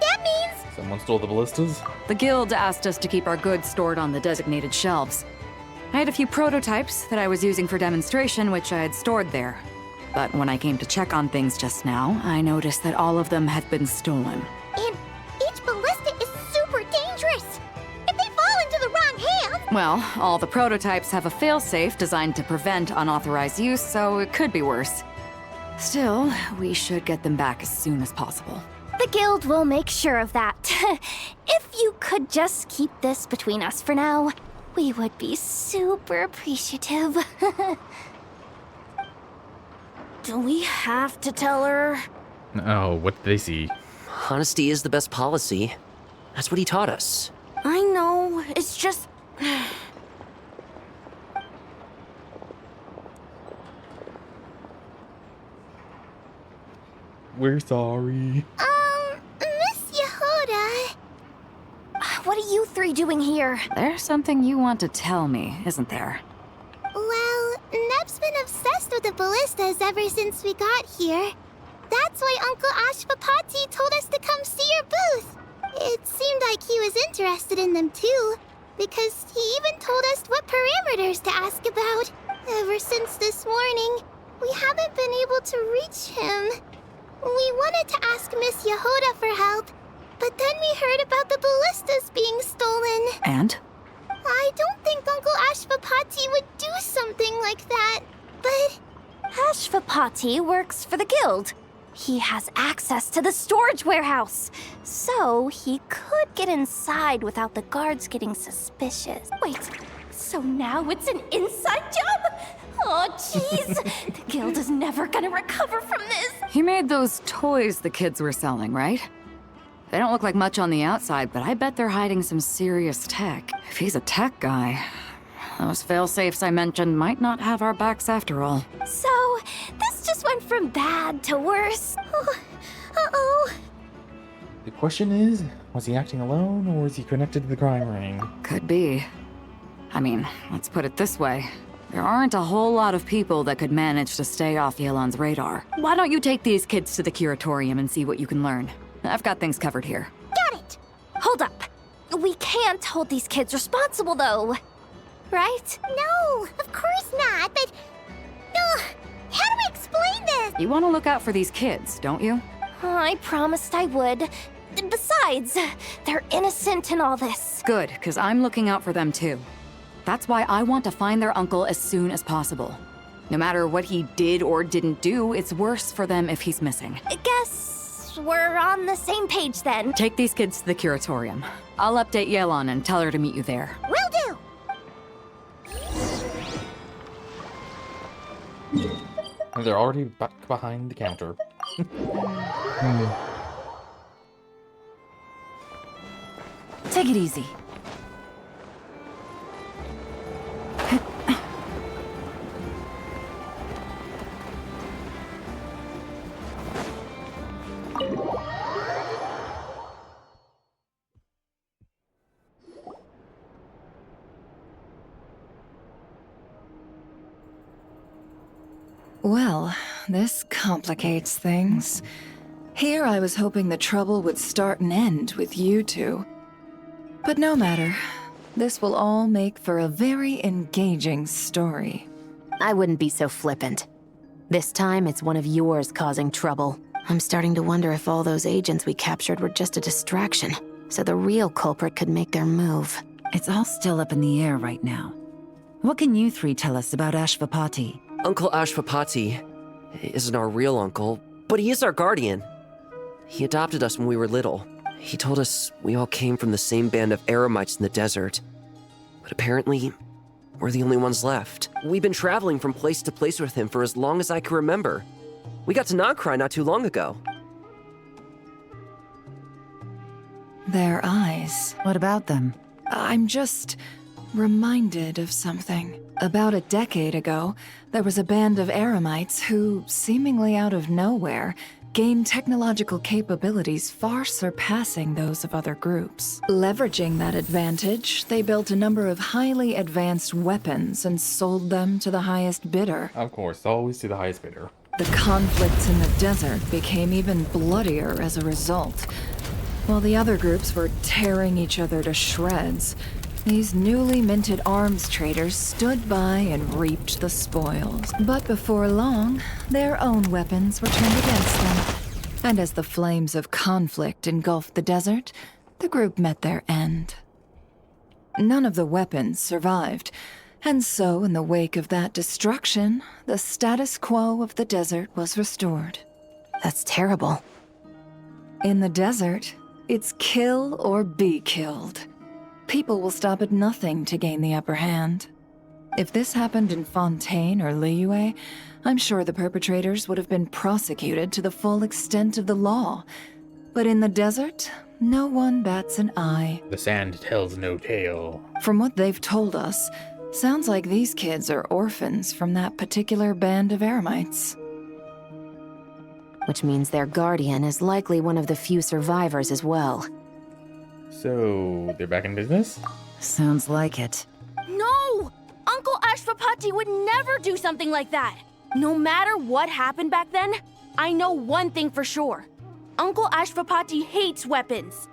Speaker 19: that means...
Speaker 1: Someone stole the ballistas?
Speaker 7: The guild asked us to keep our goods stored on the designated shelves. I had a few prototypes that I was using for demonstration, which I had stored there. But when I came to check on things just now, I noticed that all of them had been stolen.
Speaker 19: And each ballista is super dangerous. If they fall into the wrong hands...
Speaker 7: Well, all the prototypes have a failsafe designed to prevent unauthorized use, so it could be worse. Still, we should get them back as soon as possible.
Speaker 4: The guild will make sure of that. If you could just keep this between us for now, we would be super appreciative. Do we have to tell her?
Speaker 1: Oh, what did they see?
Speaker 13: Honesty is the best policy. That's what he taught us.
Speaker 5: I know, it's just...
Speaker 1: We're sorry.
Speaker 19: Miss Yehoda...
Speaker 4: What are you three doing here?
Speaker 7: There's something you want to tell me, isn't there?
Speaker 19: Well, Neb's been obsessed with the ballistas ever since we got here. That's why Uncle Ashvapati told us to come see your booth. It seemed like he was interested in them too, because he even told us what parameters to ask about. Ever since this morning, we haven't been able to reach him. We wanted to ask Miss Yehoda for help, but then we heard about the ballistas being stolen.
Speaker 7: And?
Speaker 19: I don't think Uncle Ashvapati would do something like that, but...
Speaker 4: Ashvapati works for the guild. He has access to the storage warehouse, so he could get inside without the guards getting suspicious. Wait, so now it's an inside job? Oh, jeez. The guild is never gonna recover from this.
Speaker 7: He made those toys the kids were selling, right? They don't look like much on the outside, but I bet they're hiding some serious tech. If he's a tech guy, those fail-safes I mentioned might not have our backs after all.
Speaker 4: So, this just went from bad to worse. Uh-oh.
Speaker 1: The question is, was he acting alone, or is he connected to the crime ring?
Speaker 7: Could be. I mean, let's put it this way. There aren't a whole lot of people that could manage to stay off Yelan's radar. Why don't you take these kids to the curatorium and see what you can learn? I've got things covered here.
Speaker 4: Got it. Hold up. We can't hold these kids responsible, though. Right?
Speaker 19: No, of course not, but... how do we explain this?
Speaker 7: You want to look out for these kids, don't you?
Speaker 4: I promised I would. Besides, they're innocent in all this.
Speaker 7: Good, because I'm looking out for them too. That's why I want to find their uncle as soon as possible. No matter what he did or didn't do, it's worse for them if he's missing.
Speaker 4: Guess we're on the same page then.
Speaker 7: Take these kids to the curatorium. I'll update Yelan and tell her to meet you there.
Speaker 19: Will do!
Speaker 1: They're already back behind the counter.
Speaker 7: Take it easy.
Speaker 3: Well, this complicates things. Here I was hoping the trouble would start and end with you two. But no matter. This will all make for a very engaging story.
Speaker 9: I wouldn't be so flippant. This time, it's one of yours causing trouble. I'm starting to wonder if all those agents we captured were just a distraction, so the real culprit could make their move.
Speaker 8: It's all still up in the air right now. What can you three tell us about Ashvapati?
Speaker 13: Uncle Ashvapati isn't our real uncle, but he is our guardian. He adopted us when we were little. He told us we all came from the same band of eremites in the desert. But apparently, we're the only ones left. We've been traveling from place to place with him for as long as I can remember. We got to Nagcry not too long ago.
Speaker 3: Their eyes.
Speaker 8: What about them?
Speaker 3: I'm just reminded of something. About a decade ago, there was a band of eremites who, seemingly out of nowhere, gained technological capabilities far surpassing those of other groups. Leveraging that advantage, they built a number of highly advanced weapons and sold them to the highest bidder.
Speaker 1: Of course, always to the highest bidder.
Speaker 3: The conflicts in the desert became even bloodier as a result. While the other groups were tearing each other to shreds, these newly minted arms traders stood by and reaped the spoils. But before long, their own weapons were turned against them. And as the flames of conflict engulfed the desert, the group met their end. None of the weapons survived, and so in the wake of that destruction, the status quo of the desert was restored.
Speaker 9: That's terrible.
Speaker 3: In the desert, it's kill or be killed. People will stop at nothing to gain the upper hand. If this happened in Fontaine or Liyue, I'm sure the perpetrators would have been prosecuted to the full extent of the law. But in the desert, no one bats an eye.
Speaker 1: The sand tells no tale.
Speaker 3: From what they've told us, sounds like these kids are orphans from that particular band of eremites.
Speaker 9: Which means their guardian is likely one of the few survivors as well.
Speaker 1: So, they're back in business?
Speaker 8: Sounds like it.
Speaker 5: No! Uncle Ashvapati would never do something like that! No matter what happened back then, I know one thing for sure. Uncle Ashvapati hates weapons.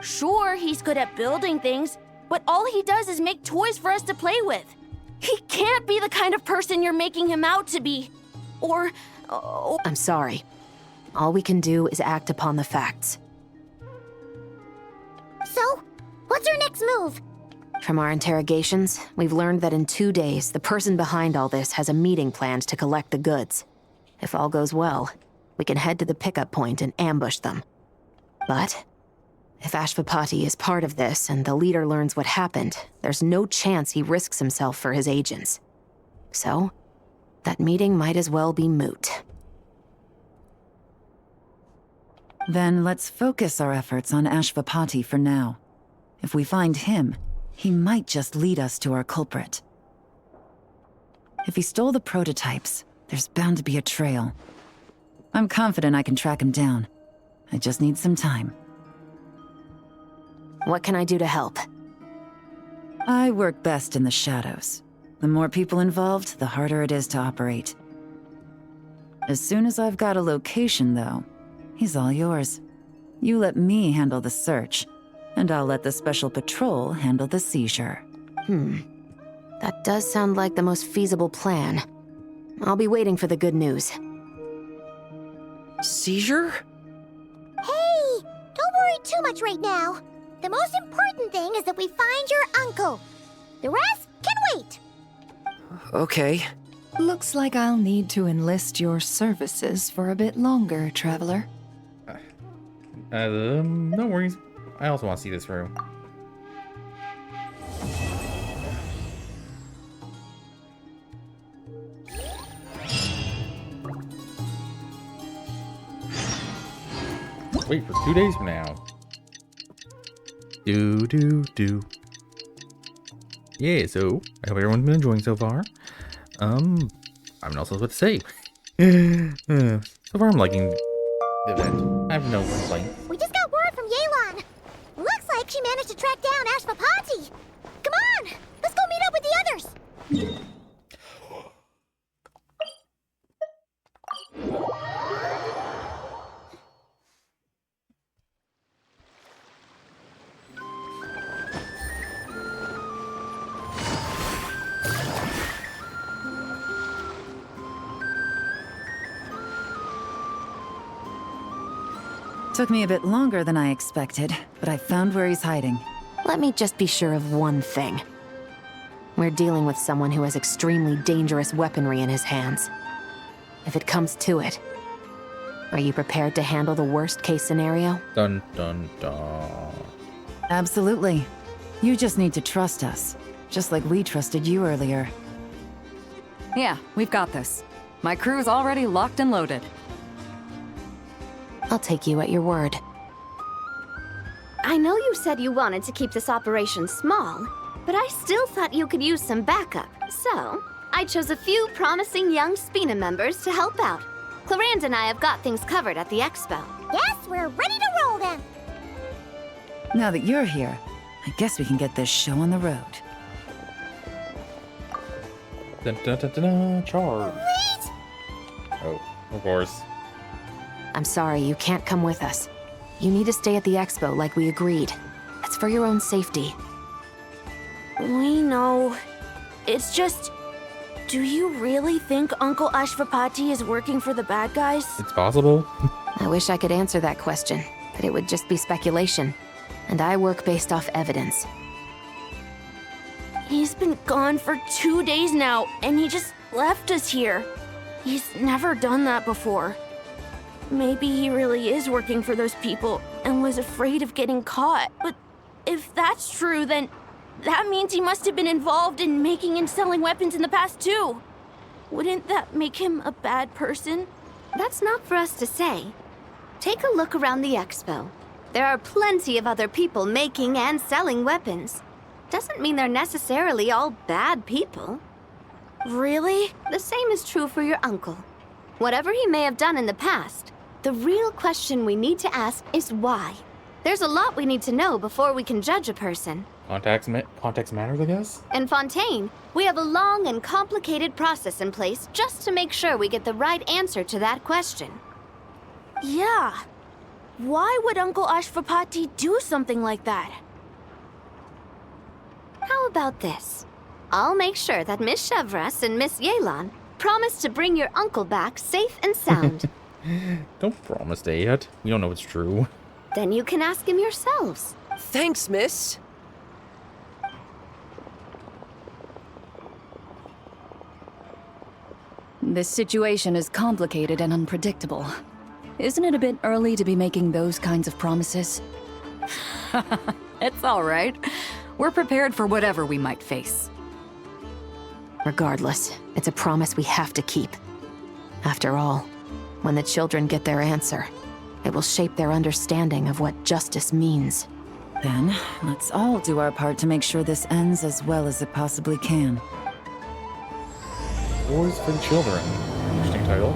Speaker 5: Sure, he's good at building things, but all he does is make toys for us to play with. He can't be the kind of person you're making him out to be. Or...
Speaker 9: I'm sorry. All we can do is act upon the facts.
Speaker 19: So, what's our next move?
Speaker 9: From our interrogations, we've learned that in 2 days, the person behind all this has a meeting planned to collect the goods. If all goes well, we can head to the pickup point and ambush them. But if Ashvapati is part of this and the leader learns what happened, there's no chance he risks himself for his agents. So, that meeting might as well be moot.
Speaker 8: Then let's focus our efforts on Ashvapati for now. If we find him, he might just lead us to our culprit. If he stole the prototypes, there's bound to be a trail. I'm confident I can track him down. I just need some time.
Speaker 9: What can I do to help?
Speaker 8: I work best in the shadows. The more people involved, the harder it is to operate. As soon as I've got a location, though, he's all yours. You let me handle the search, and I'll let the special patrol handle the seizure.
Speaker 9: That does sound like the most feasible plan. I'll be waiting for the good news.
Speaker 13: Seizure?
Speaker 19: Hey, don't worry too much right now. The most important thing is that we find your uncle. The rest can wait.
Speaker 13: Okay.
Speaker 3: Looks like I'll need to enlist your services for a bit longer, Traveler.
Speaker 1: No worries. I also want to see this through. Wait for 2 days from now. Yeah, so I hope everyone's been enjoying so far. I mean, also what to say. So far, I'm liking the event. I have no complaints.
Speaker 19: We just got word from Yelan. Looks like she managed to track down Ashvapati. Come on, let's go meet up with the others.
Speaker 8: Took me a bit longer than I expected, but I found where he's hiding.
Speaker 9: Let me just be sure of one thing. We're dealing with someone who has extremely dangerous weaponry in his hands. If it comes to it, are you prepared to handle the worst-case scenario?
Speaker 1: Dun dun dun.
Speaker 8: Absolutely. You just need to trust us, just like we trusted you earlier.
Speaker 7: Yeah, we've got this. My crew's already locked and loaded.
Speaker 9: I'll take you at your word.
Speaker 4: I know you said you wanted to keep this operation small, but I still thought you could use some backup. So, I chose a few promising young Spina members to help out. Clarande and I have got things covered at the expo.
Speaker 19: Yes, we're ready to roll then.
Speaker 8: Now that you're here, I guess we can get this show on the road.
Speaker 1: Dun dun dun dun, dun. Charge. Oh, of course.
Speaker 9: I'm sorry, you can't come with us. You need to stay at the expo like we agreed. It's for your own safety.
Speaker 5: We know. It's just... Do you really think Uncle Ashvapati is working for the bad guys?
Speaker 1: It's possible.
Speaker 9: I wish I could answer that question, but it would just be speculation. And I work based off evidence.
Speaker 5: He's been gone for 2 days now, and he just left us here. He's never done that before. Maybe he really is working for those people and was afraid of getting caught. But if that's true, then that means he must have been involved in making and selling weapons in the past too. Wouldn't that make him a bad person?
Speaker 4: That's not for us to say. Take a look around the expo. There are plenty of other people making and selling weapons. Doesn't mean they're necessarily all bad people.
Speaker 5: Really?
Speaker 4: The same is true for your uncle. Whatever he may have done in the past, the real question we need to ask is why. There's a lot we need to know before we can judge a person.
Speaker 1: Context matters, I guess?
Speaker 4: In Fontaine, we have a long and complicated process in place just to make sure we get the right answer to that question.
Speaker 5: Yeah. Why would Uncle Ashvapati do something like that?
Speaker 4: How about this? I'll make sure that Miss Chevras and Miss Yelan promise to bring your uncle back safe and sound.
Speaker 1: Don't promise that yet. We don't know it's true.
Speaker 4: Then you can ask him yourselves.
Speaker 13: Thanks, miss.
Speaker 18: This situation is complicated and unpredictable. Isn't it a bit early to be making those kinds of promises?
Speaker 7: It's all right. We're prepared for whatever we might face.
Speaker 9: Regardless, it's a promise we have to keep. After all, when the children get their answer, it will shape their understanding of what justice means.
Speaker 8: Then, let's all do our part to make sure this ends as well as it possibly can.
Speaker 1: Wars for the Children. Interesting title.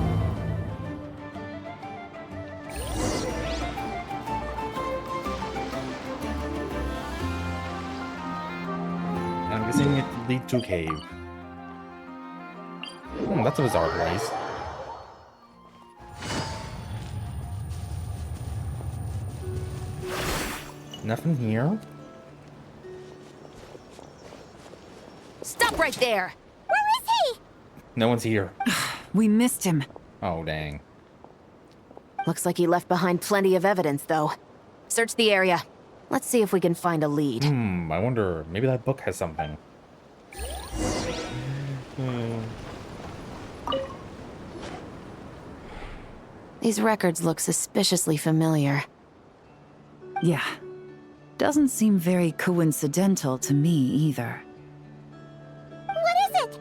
Speaker 1: I'm guessing it leads to a cave. That's a bizarre place. Nothing here.
Speaker 5: Stop right there!
Speaker 19: Where is he?
Speaker 1: No one's here.
Speaker 8: We missed him.
Speaker 1: Oh, dang.
Speaker 9: Looks like he left behind plenty of evidence, though. Search the area. Let's see if we can find a lead.
Speaker 1: I wonder, maybe that book has something.
Speaker 9: These records look suspiciously familiar.
Speaker 8: Yeah. Doesn't seem very coincidental to me either.
Speaker 19: What is it?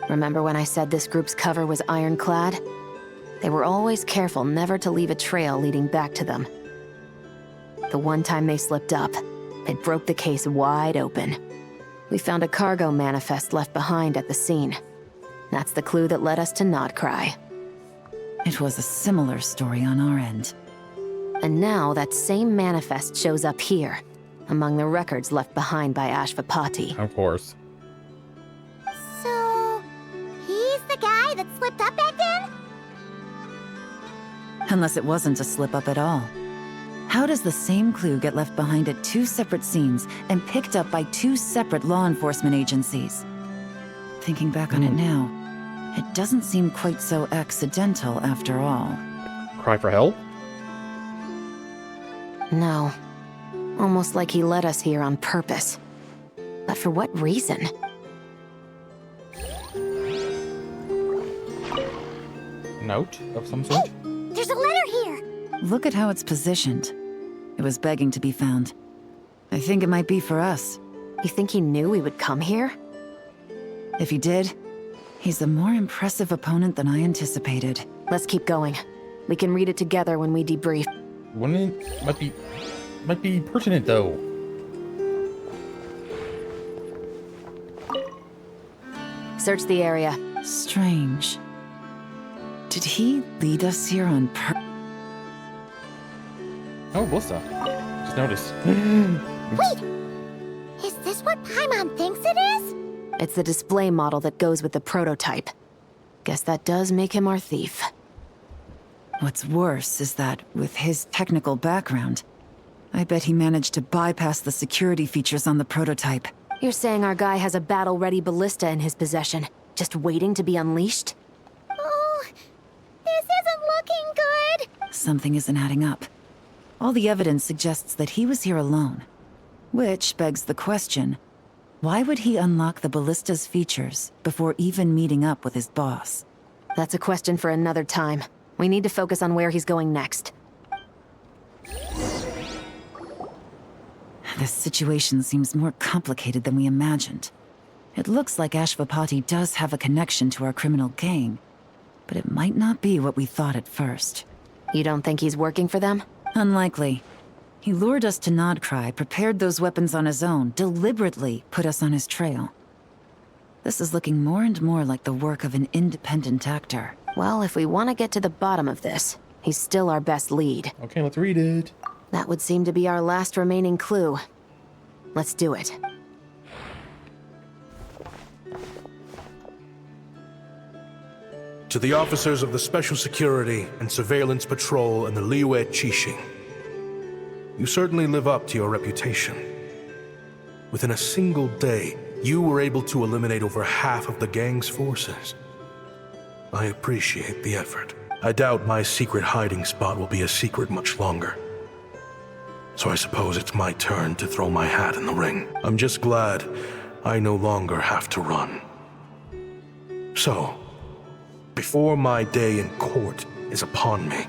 Speaker 9: Remember when I said this group's cover was ironclad? They were always careful never to leave a trail leading back to them. The one time they slipped up, it broke the case wide open. We found a cargo manifest left behind at the scene. That's the clue that led us to Nodcry.
Speaker 8: It was a similar story on our end.
Speaker 9: And now that same manifest shows up here, among the records left behind by Ashvapati.
Speaker 1: Of course.
Speaker 19: So, he's the guy that slipped up back then?
Speaker 8: Unless it wasn't a slip-up at all. How does the same clue get left behind at two separate scenes and picked up by two separate law enforcement agencies? Thinking back on it now, it doesn't seem quite so accidental after all.
Speaker 1: Cry for help?
Speaker 9: No. Almost like he led us here on purpose. But for what reason?
Speaker 1: Note of some sort?
Speaker 19: There's a letter here!
Speaker 8: Look at how it's positioned. It was begging to be found. I think it might be for us.
Speaker 9: You think he knew we would come here?
Speaker 8: If he did, he's a more impressive opponent than I anticipated.
Speaker 9: Let's keep going. We can read it together when we debrief.
Speaker 1: Wouldn't it? Might be pertinent though.
Speaker 9: Search the area.
Speaker 8: Strange. Did he lead us here on
Speaker 1: Oh, Ballista. Just noticed.
Speaker 19: Wait! Is this what Paimon thinks it is?
Speaker 9: It's the display model that goes with the prototype. Guess that does make him our thief.
Speaker 8: What's worse is that, with his technical background, I bet he managed to bypass the security features on the prototype.
Speaker 9: You're saying our guy has a battle-ready ballista in his possession, just waiting to be unleashed?
Speaker 19: Oh, this isn't looking good.
Speaker 8: Something isn't adding up. All the evidence suggests that he was here alone. Which begs the question, why would he unlock the ballista's features before even meeting up with his boss?
Speaker 9: That's a question for another time. We need to focus on where he's going next.
Speaker 8: This situation seems more complicated than we imagined. It looks like Ashvapati does have a connection to our criminal gang, but it might not be what we thought at first.
Speaker 9: You don't think he's working for them?
Speaker 8: Unlikely. He lured us to Nodcry, prepared those weapons on his own, deliberately put us on his trail. This is looking more and more like the work of an independent actor.
Speaker 9: Well, if we want to get to the bottom of this, he's still our best lead.
Speaker 1: Okay, let's read it.
Speaker 9: That would seem to be our last remaining clue. Let's do it.
Speaker 6: To the officers of the Special Security and Surveillance Patrol and the Liyue Qixing, you certainly live up to your reputation. Within a single day, you were able to eliminate over half of the gang's forces. I appreciate the effort. I doubt my secret hiding spot will be a secret much longer. So I suppose it's my turn to throw my hat in the ring. I'm just glad I no longer have to run. So, before my day in court is upon me,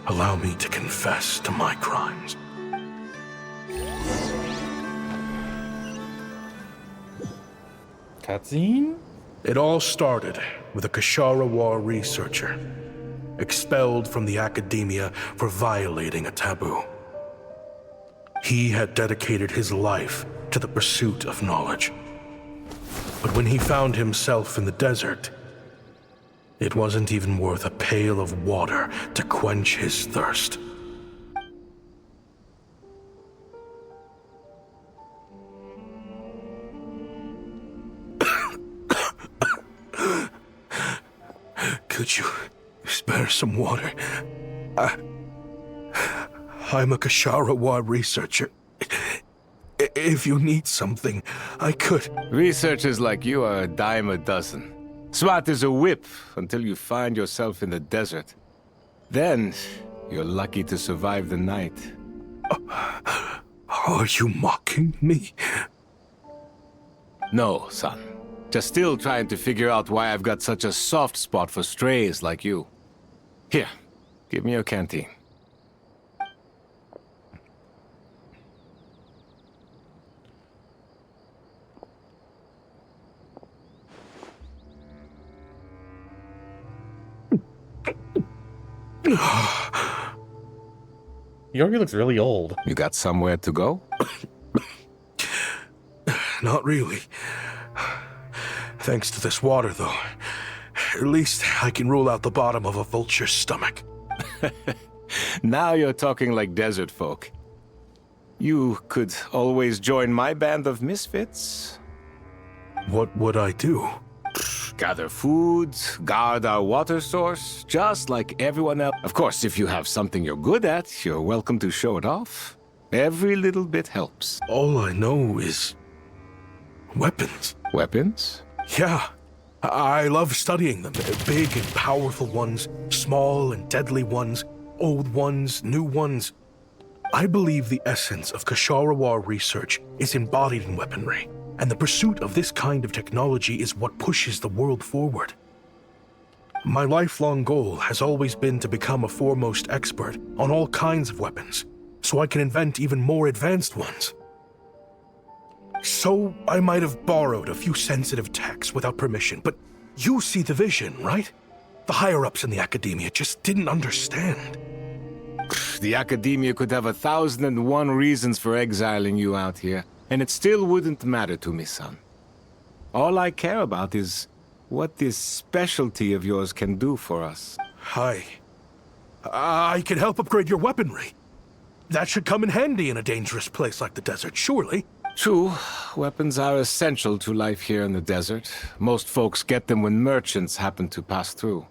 Speaker 6: allow me to confess to my crimes.
Speaker 1: Cutscene?
Speaker 6: It all started with a Kashara War researcher, expelled from the academia for violating a taboo. He had dedicated his life to the pursuit of knowledge. But when he found himself in the desert, it wasn't even worth a pail of water to quench his thirst. Could you spare some water? I'm a Kashara researcher. If you need something, I could.
Speaker 20: Researchers like you are a dime a dozen. Smart as a whip until you find yourself in the desert. Then, you're lucky to survive the night.
Speaker 6: Are you mocking me?
Speaker 20: No, son. Just still trying to figure out why I've got such a soft spot for strays like you. Here, give me your canteen.
Speaker 1: Yogi looks really old.
Speaker 20: You got somewhere to go?
Speaker 6: Not really. Thanks to this water, though. At least I can rule out the bottom of a vulture's stomach.
Speaker 20: Now you're talking like desert folk. You could always join my band of misfits.
Speaker 6: What would I do?
Speaker 20: Gather food, guard our water source, just like everyone else. Of course, if you have something you're good at, you're welcome to show it off. Every little bit helps.
Speaker 6: All I know is weapons.
Speaker 20: Weapons?
Speaker 6: Yeah. I love studying them. Big and powerful ones, small and deadly ones, old ones, new ones. I believe the essence of Kasharawar research is embodied in weaponry, and the pursuit of this kind of technology is what pushes the world forward. My lifelong goal has always been to become a foremost expert on all kinds of weapons, so I can invent even more advanced ones. So I might have borrowed a few sensitive techs without permission, but you see the vision, right? The higher-ups in the academia just didn't understand.
Speaker 20: The academia could have 1,001 reasons for exiling you out here, and it still wouldn't matter to me, son. All I care about is what this specialty of yours can do for us.
Speaker 6: I can help upgrade your weaponry. That should come in handy in a dangerous place like the desert, surely.
Speaker 20: True, weapons are essential to life here in the desert. Most folks get them when merchants happen to pass through.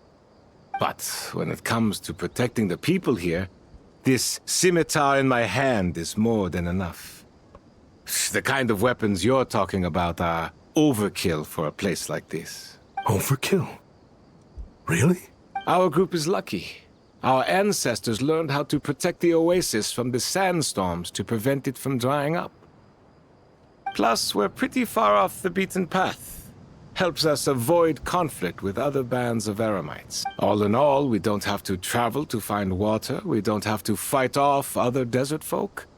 Speaker 20: But when it comes to protecting the people here, this scimitar in my hand is more than enough. The kind of weapons you're talking about are overkill for a place like this.
Speaker 6: Overkill? Really?
Speaker 20: Our group is lucky. Our ancestors learned how to protect the oasis from the sandstorms to prevent it from drying up. Plus, we're pretty far off the beaten path. Helps us avoid conflict with other bands of Eremites. All in all, we don't have to travel to find water. We don't have to fight off other desert folk.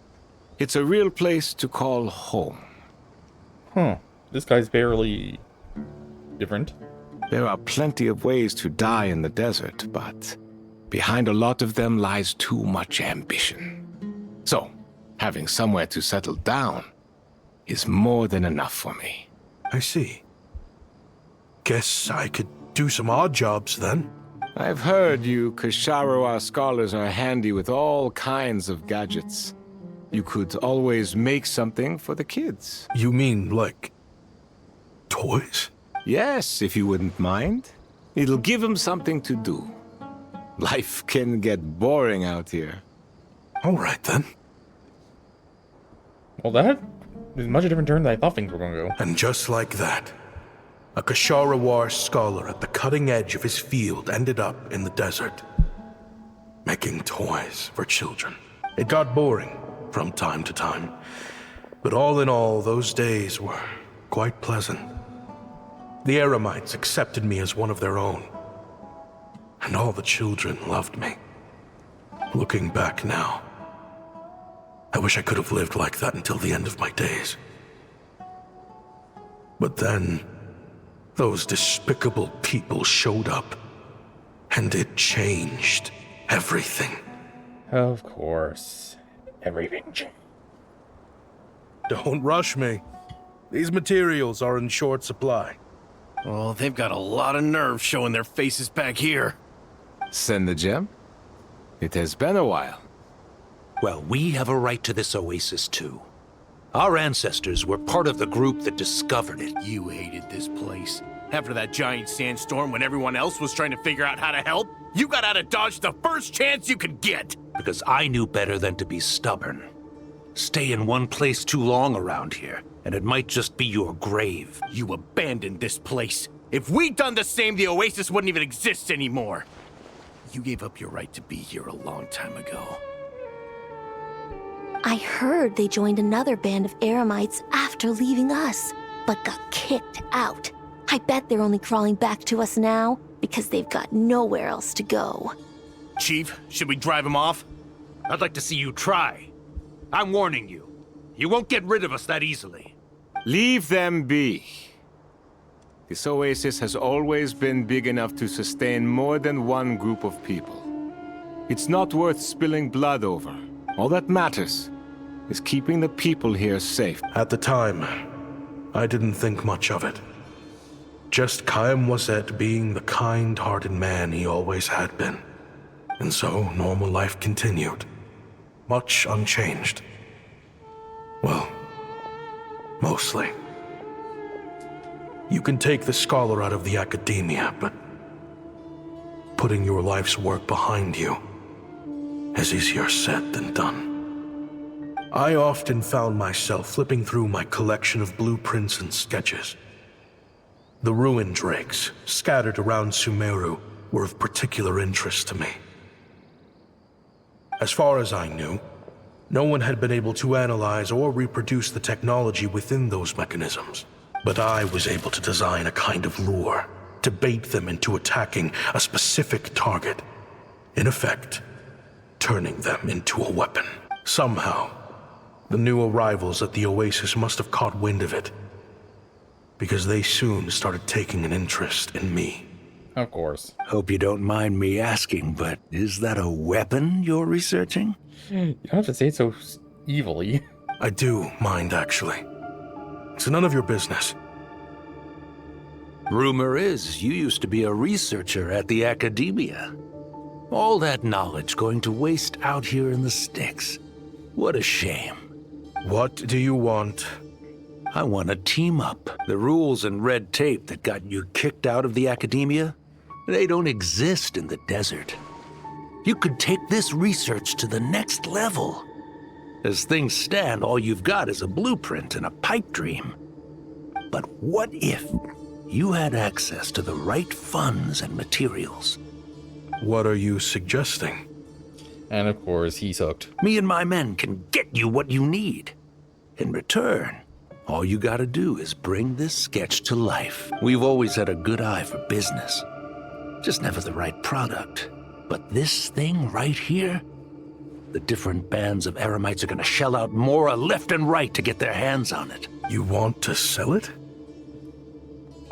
Speaker 20: It's a real place to call home.
Speaker 1: This guy's barely different.
Speaker 20: There are plenty of ways to die in the desert, but behind a lot of them lies too much ambition. So, having somewhere to settle down is more than enough for me.
Speaker 6: I see. Guess I could do some odd jobs then.
Speaker 20: I've heard you Kasharawar scholars are handy with all kinds of gadgets. You could always make something for the kids.
Speaker 6: You mean, like, toys?
Speaker 20: Yes, if you wouldn't mind. It'll give them something to do. Life can get boring out here.
Speaker 6: All right, then.
Speaker 1: Well, that is a much different turn than I thought things were going to go.
Speaker 6: And just like that, a Kasharawar scholar at the cutting edge of his field ended up in the desert, making toys for children. It got boring from time to time, but all in all, those days were quite pleasant. The Eremites accepted me as one of their own, and all the children loved me. Looking back now, I wish I could have lived like that until the end of my days. But then, those despicable people showed up, and it changed everything.
Speaker 1: Of course. Everything changed.
Speaker 6: Don't rush me. These materials are in short supply.
Speaker 12: Oh, they've got a lot of nerve showing their faces back here.
Speaker 20: Send the gem? It has been a while.
Speaker 17: Well, we have a right to this oasis, too. Our ancestors were part of the group that discovered it.
Speaker 12: You hated this place. After that giant sandstorm when everyone else was trying to figure out how to help, you got out of Dodge the first chance you could get.
Speaker 17: Because I knew better than to be stubborn. Stay in one place too long around here, and it might just be your grave.
Speaker 12: You abandoned this place. If we'd done the same, the oasis wouldn't even exist anymore. You gave up your right to be here a long time ago.
Speaker 4: I heard they joined another band of Eremites after leaving us, but got kicked out. I bet they're only crawling back to us now because they've got nowhere else to go.
Speaker 12: Chief, should we drive him off?
Speaker 17: I'd like to see you try. I'm warning you. You won't get rid of us that easily.
Speaker 20: Leave them be. This oasis has always been big enough to sustain more than one group of people. It's not worth spilling blood over. All that matters is keeping the people here safe.
Speaker 6: At the time, I didn't think much of it. Just Chaim Wazet being the kind-hearted man he always had been. And so, normal life continued. Much unchanged. Well, mostly. You can take the scholar out of the academia, but putting your life's work behind you is easier said than done. I often found myself flipping through my collection of blueprints and sketches. The ruin drakes scattered around Sumeru were of particular interest to me. As far as I knew, No one had been able to analyze or reproduce the technology within those mechanisms. But I was able to design a kind of lure to bait them into attacking a specific target. In effect, turning them into a weapon. Somehow, the new arrivals at the Oasis must have caught wind of it, because they soon started taking an interest in me.
Speaker 1: Of course.
Speaker 17: Hope you don't mind me asking, but is that a weapon you're researching?
Speaker 1: You don't have to say it so evilly.
Speaker 6: I do mind, actually. It's none of your business.
Speaker 17: Rumor is you used to be a researcher at the Academia. All that knowledge going to waste out here in the sticks. What a shame.
Speaker 6: What do you want?
Speaker 17: I want to team up. The rules and red tape that got you kicked out of the Academia, they don't exist in the desert. You could take this research to the next level. As things stand, all you've got is a blueprint and a pipe dream. But what if you had access to the right funds and materials?
Speaker 6: What are you suggesting?
Speaker 1: And of course, he's hooked.
Speaker 17: Me and my men can get you what you need. In return, all you gotta do is bring this sketch to life. We've always had a good eye for business. Just never the right product. But this thing right here, the different bands of Eremites are gonna shell out Mora left and right to get their hands on it.
Speaker 6: You want to sell it?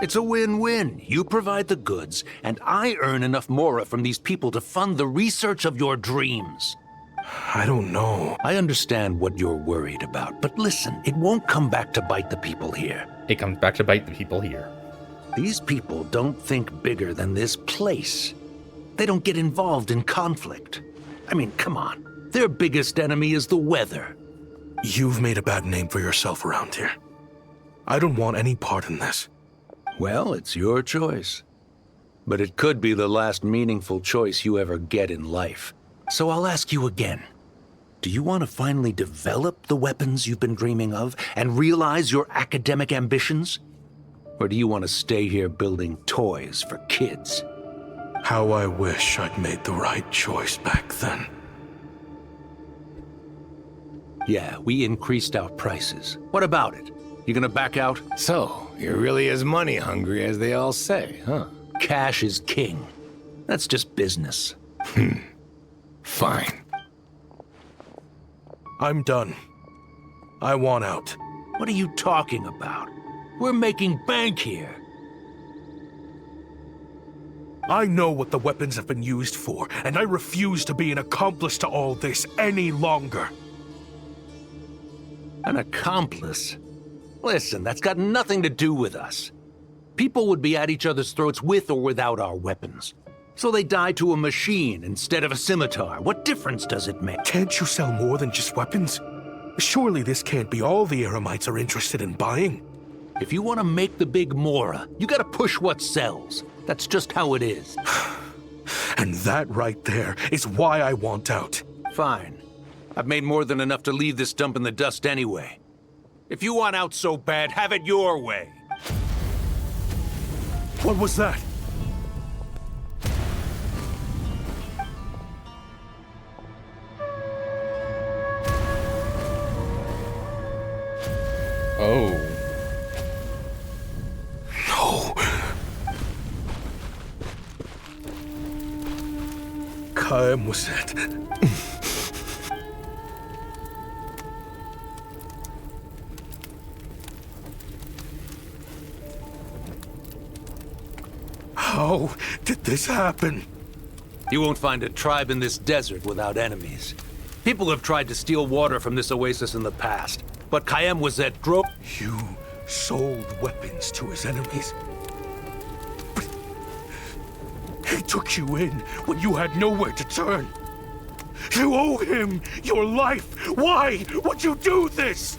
Speaker 17: It's a win-win. You provide the goods, and I earn enough Mora from these people to fund the research of your dreams.
Speaker 6: I don't know.
Speaker 17: I understand what you're worried about, but listen, it won't come back to bite the people here.
Speaker 1: It comes back to bite the people here.
Speaker 17: These people don't think bigger than this place. They don't get involved in conflict. I mean, come on. Their biggest enemy is the weather.
Speaker 6: You've made a bad name for yourself around here. I don't want any part in this.
Speaker 17: Well, it's your choice. But it could be the last meaningful choice you ever get in life. So I'll ask you again. Do you want to finally develop the weapons you've been dreaming of and realize your academic ambitions? Or do you want to stay here building toys for kids?
Speaker 6: How I wish I'd made the right choice back then.
Speaker 17: Yeah, we increased our prices. What about it? You gonna back out?
Speaker 20: So, you're really as money hungry as they all say, huh?
Speaker 17: Cash is king. That's just business.
Speaker 20: Fine.
Speaker 6: I'm done. I want out.
Speaker 17: What are you talking about? We're making bank here.
Speaker 6: I know what the weapons have been used for, and I refuse to be an accomplice to all this any longer.
Speaker 17: An accomplice? Listen, that's got nothing to do with us. People would be at each other's throats with or without our weapons. So they die to a machine instead of a scimitar. What difference does it make?
Speaker 6: Can't you sell more than just weapons? Surely this can't be all the Eremites are interested in buying.
Speaker 17: If you want to make the big Mora, you gotta push what sells. That's just how it is.
Speaker 6: And that right there is why I want out.
Speaker 17: Fine. I've made more than enough to leave this dump in the dust anyway. If you want out so bad, have it your way.
Speaker 6: What was that?
Speaker 1: Oh.
Speaker 6: No. Kaem was it. How did this happen?
Speaker 17: You won't find a tribe in this desert without enemies. People have tried to steal water from this oasis in the past, but Kaem was at drove.
Speaker 6: You sold weapons to his enemies. But he took you in when you had nowhere to turn. You owe him your life. Why would you do this?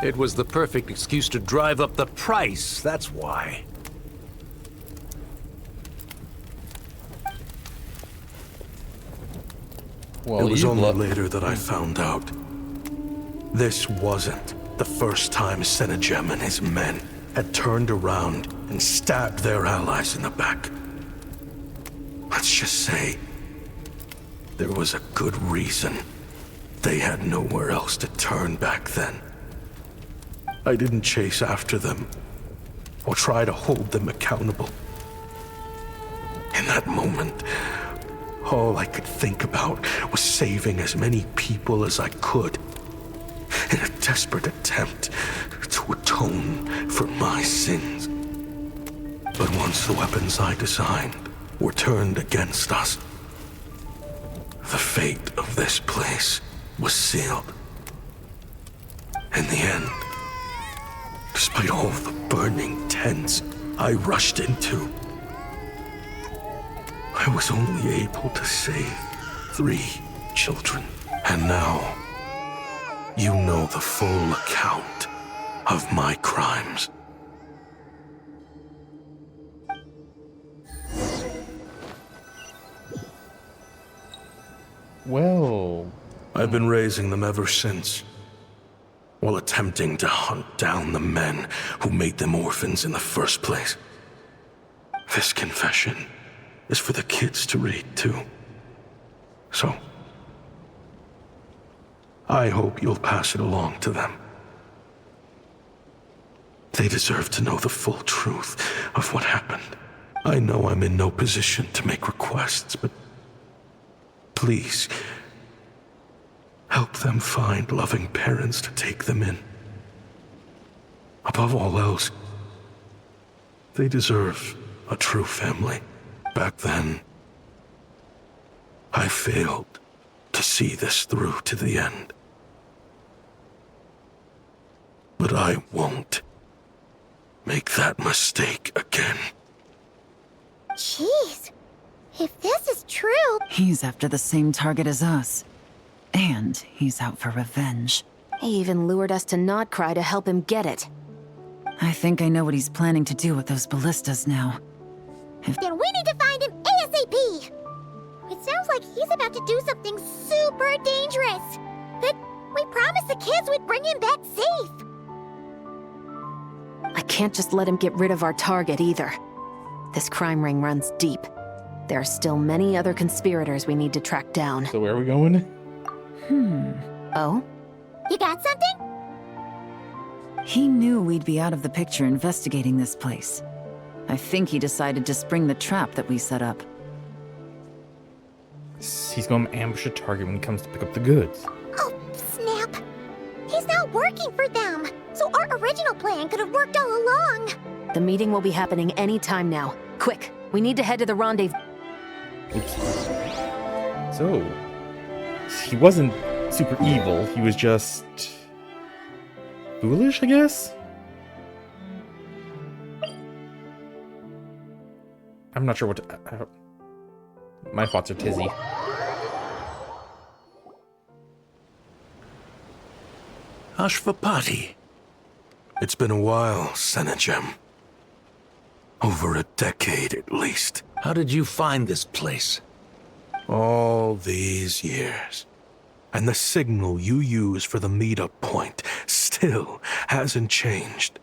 Speaker 17: It was the perfect excuse to drive up the price, that's why.
Speaker 6: Well, it was only later that I found out. This wasn't the first time Senegem and his men had turned around and stabbed their allies in the back. Let's just say there was a good reason They had nowhere else to turn back then. I didn't chase after them or try to hold them accountable. In that moment, all I could think about was saving as many people as I could in a desperate attempt to atone for my sins. But once the weapons I designed were turned against us, the fate of this place was sealed. In the end, despite all the burning tents I rushed into, I was only able to save 3 children. And now, you know the full account of my crimes.
Speaker 1: Well...
Speaker 6: I've been raising them ever since, while attempting to hunt down the men who made them orphans in the first place. This confession is for the kids to read, too. So, I hope you'll pass it along to them. They deserve to know the full truth of what happened. I know I'm in no position to make requests, but please, help them find loving parents to take them in. Above all else, they deserve a true family. Back then, I failed to see this through to the end. But I won't make that mistake again.
Speaker 2: Jeez. If this is true...
Speaker 8: He's after the same target as us. And he's out for revenge.
Speaker 9: He even lured us to Notcry to help him get it.
Speaker 8: I think I know what he's planning to do with those ballistas now.
Speaker 2: Then we need to find him ASAP! It sounds like he's about to do something super dangerous. But we promised the kids we'd bring him back safe.
Speaker 9: I can't just let him get rid of our target either. This crime ring runs deep. There are still many other conspirators we need to track down.
Speaker 1: So where are we going?
Speaker 9: Oh?
Speaker 2: You got something?
Speaker 8: He knew we'd be out of the picture investigating this place. I think he decided to spring the trap that we set up.
Speaker 1: He's going to ambush a target when he comes to pick up the goods.
Speaker 2: Oh, snap. He's not working for them. So our original plan could have worked all along.
Speaker 9: The meeting will be happening any time now. Quick, we need to head to the rendezvous.
Speaker 1: Oops. So, he wasn't super evil. He was just foolish, I guess? I'm not sure what to... my thoughts are tizzy.
Speaker 6: Ashvapati. It's been a while, Senegem. Over a decade, at least.
Speaker 17: How did you find this place?
Speaker 6: All these years. And the signal you use for the meetup point still hasn't changed.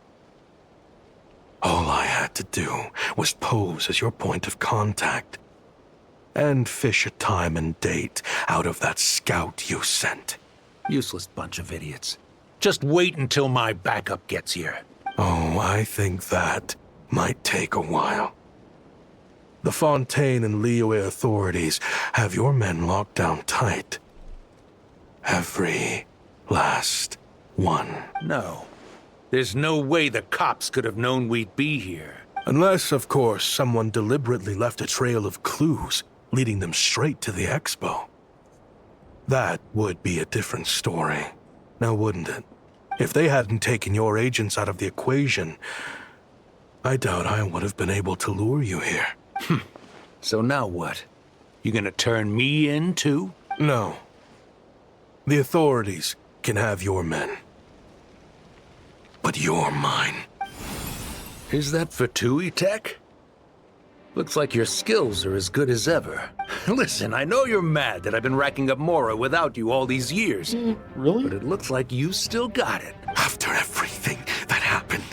Speaker 6: All I had to do was pose as your point of contact. And fish a time and date out of that scout you sent.
Speaker 17: Useless bunch of idiots. Just wait until my backup gets here.
Speaker 6: Oh, I think that might take a while. The Fontaine and Liyue authorities have your men locked down tight. Every last one.
Speaker 17: No. There's no way the cops could have known we'd be here.
Speaker 6: Unless, of course, someone deliberately left a trail of clues, leading them straight to the expo. That would be a different story, now wouldn't it? If they hadn't taken your agents out of the equation, I doubt I would have been able to lure you here.
Speaker 17: So now what? You gonna turn me in, too?
Speaker 6: No. The authorities can have your men. But you're mine.
Speaker 17: Is that for Tui Tech? Looks like your skills are as good as ever. Listen, I know you're mad that I've been racking up Mora without you all these years.
Speaker 1: Really?
Speaker 17: But it looks like you still got it.
Speaker 6: After everything that happened,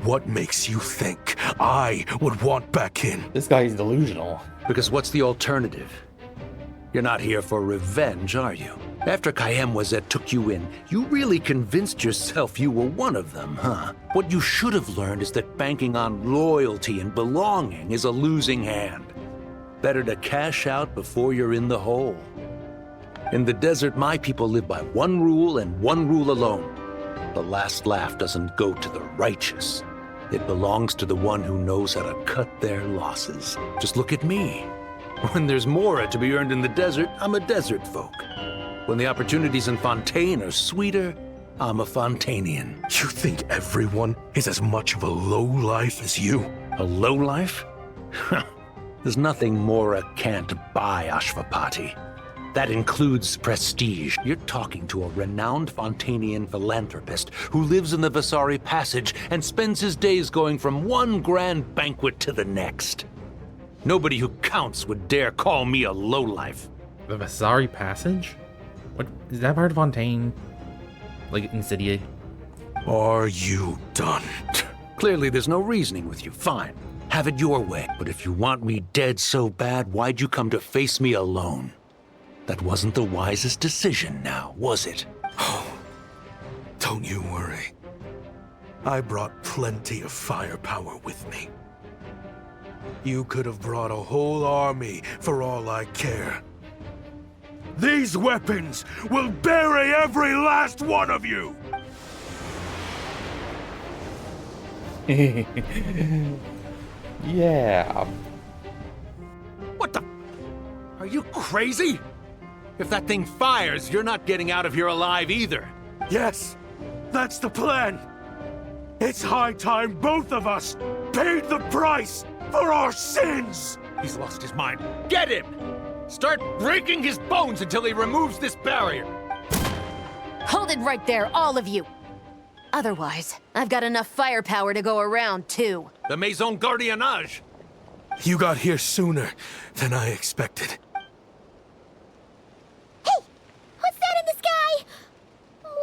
Speaker 6: what makes you think I would want back in?
Speaker 1: This guy is delusional.
Speaker 17: Because what's the alternative? You're not here for revenge, are you? After Kayemwazet took you in, you really convinced yourself you were one of them, huh? What you should have learned is that banking on loyalty and belonging is a losing hand. Better to cash out before you're in the hole. In the desert, my people live by one rule and one rule alone. The last laugh doesn't go to the righteous. It belongs to the one who knows how to cut their losses. Just look at me. When there's mora to be earned in the desert, I'm a desert folk. When the opportunities in Fontaine are sweeter, I'm a Fontanian.
Speaker 6: You think everyone is as much of a lowlife as you?
Speaker 17: A lowlife? There's nothing Mora can't buy, Ashvapati. That includes prestige. You're talking to a renowned Fontanian philanthropist who lives in the Vasari Passage and spends his days going from one grand banquet to the next. Nobody who counts would dare call me a lowlife.
Speaker 1: The Vasari Passage? What is that part of Fontaine? Like in City?
Speaker 6: Are you done?
Speaker 17: Clearly there's no reasoning with you. Fine. Have it your way. But if you want me dead so bad, why'd you come to face me alone? That wasn't the wisest decision now, was it?
Speaker 6: Oh, don't you worry. I brought plenty of firepower with me. You could have brought a whole army for all I care. These weapons will bury every last one of you!
Speaker 1: Yeah.
Speaker 17: What the? Are you crazy? If that thing fires, you're not getting out of here alive either.
Speaker 6: Yes, that's the plan. It's high time both of us paid the price for our sins!
Speaker 17: He's lost his mind. Get him! Start breaking his bones until he removes this barrier.
Speaker 9: Hold it right there, all of you. Otherwise, I've got enough firepower to go around, too.
Speaker 17: The Maison Gardiennage!
Speaker 6: You got here sooner than I expected.
Speaker 19: Hey! What's that in the sky?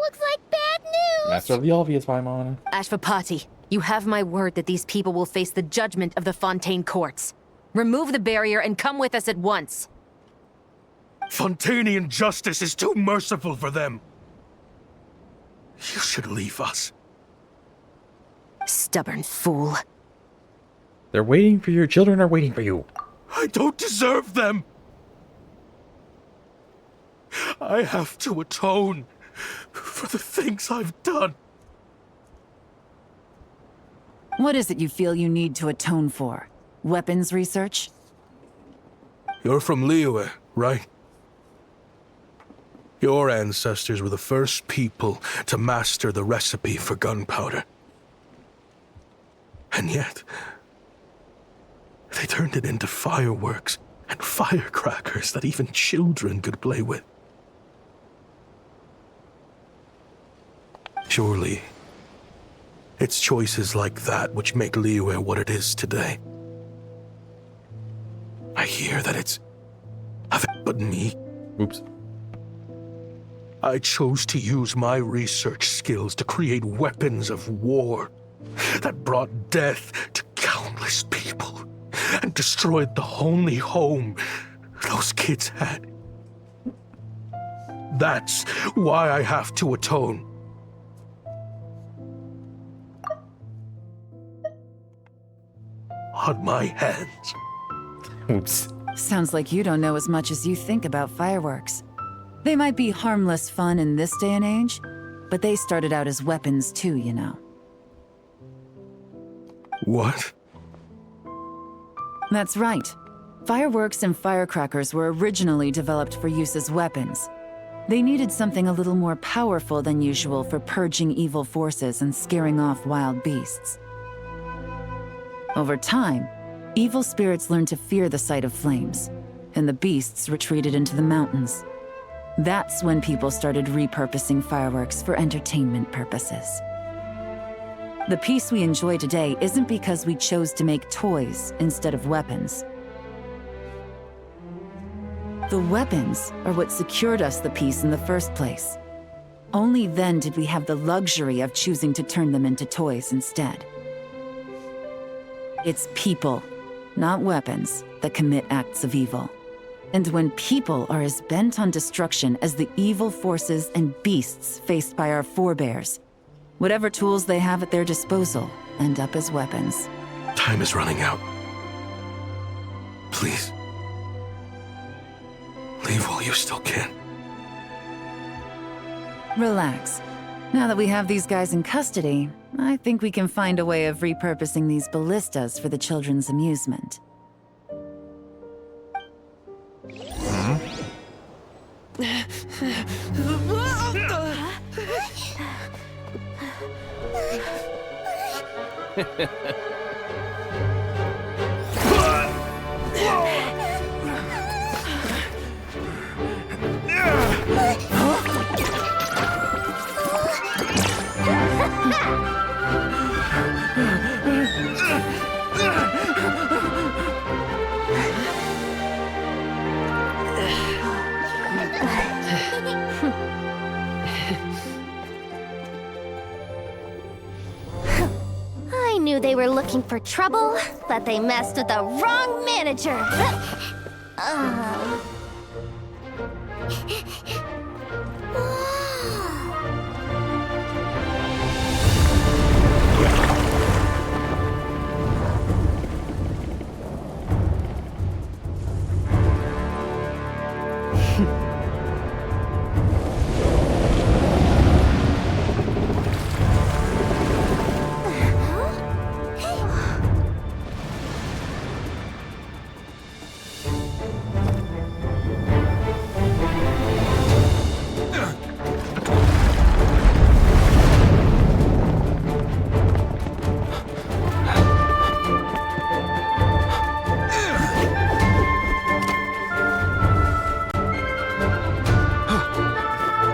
Speaker 19: Looks like bad news!
Speaker 1: Master of the obvious, Paimon.
Speaker 9: Ashvapati, you have my word that these people will face the judgment of the Fontaine courts. Remove the barrier and come with us at once.
Speaker 6: Fontanian justice is too merciful for them. You should leave us.
Speaker 9: Stubborn fool.
Speaker 1: They're waiting for your children are waiting for you.
Speaker 6: I don't deserve them. I have to atone for the things I've done.
Speaker 8: What is it you feel you need to atone for? Weapons research?
Speaker 6: You're from Liyue, right? Your ancestors were the first people to master the recipe for gunpowder. And yet, they turned it into fireworks and firecrackers that even children could play with. Surely, it's choices like that which make Liyue what it is today. I hear that it's nothing but me.
Speaker 1: Oops.
Speaker 6: I chose to use my research skills to create weapons of war that brought death to countless people and destroyed the only home those kids had. That's why I have to atone. On my hands.
Speaker 1: Oops.
Speaker 8: Sounds like you don't know as much as you think about fireworks. They might be harmless fun in this day and age, but they started out as weapons too, you know.
Speaker 6: What?
Speaker 8: That's right. Fireworks and firecrackers were originally developed for use as weapons. They needed something a little more powerful than usual for purging evil forces and scaring off wild beasts. Over time, evil spirits learned to fear the sight of flames, and the beasts retreated into the mountains. That's when people started repurposing fireworks for entertainment purposes. The peace we enjoy today isn't because we chose to make toys instead of weapons. The weapons are what secured us the peace in the first place. Only then did we have the luxury of choosing to turn them into toys instead. It's people, not weapons, that commit acts of evil. And when people are as bent on destruction as the evil forces and beasts faced by our forebears, whatever tools they have at their disposal end up as weapons.
Speaker 6: Time is running out. Please. Leave while you still can.
Speaker 8: Relax. Now that we have these guys in custody, I think we can find a way of repurposing these ballistas for the children's amusement.
Speaker 4: I knew they were looking for trouble, but they messed with the wrong manager.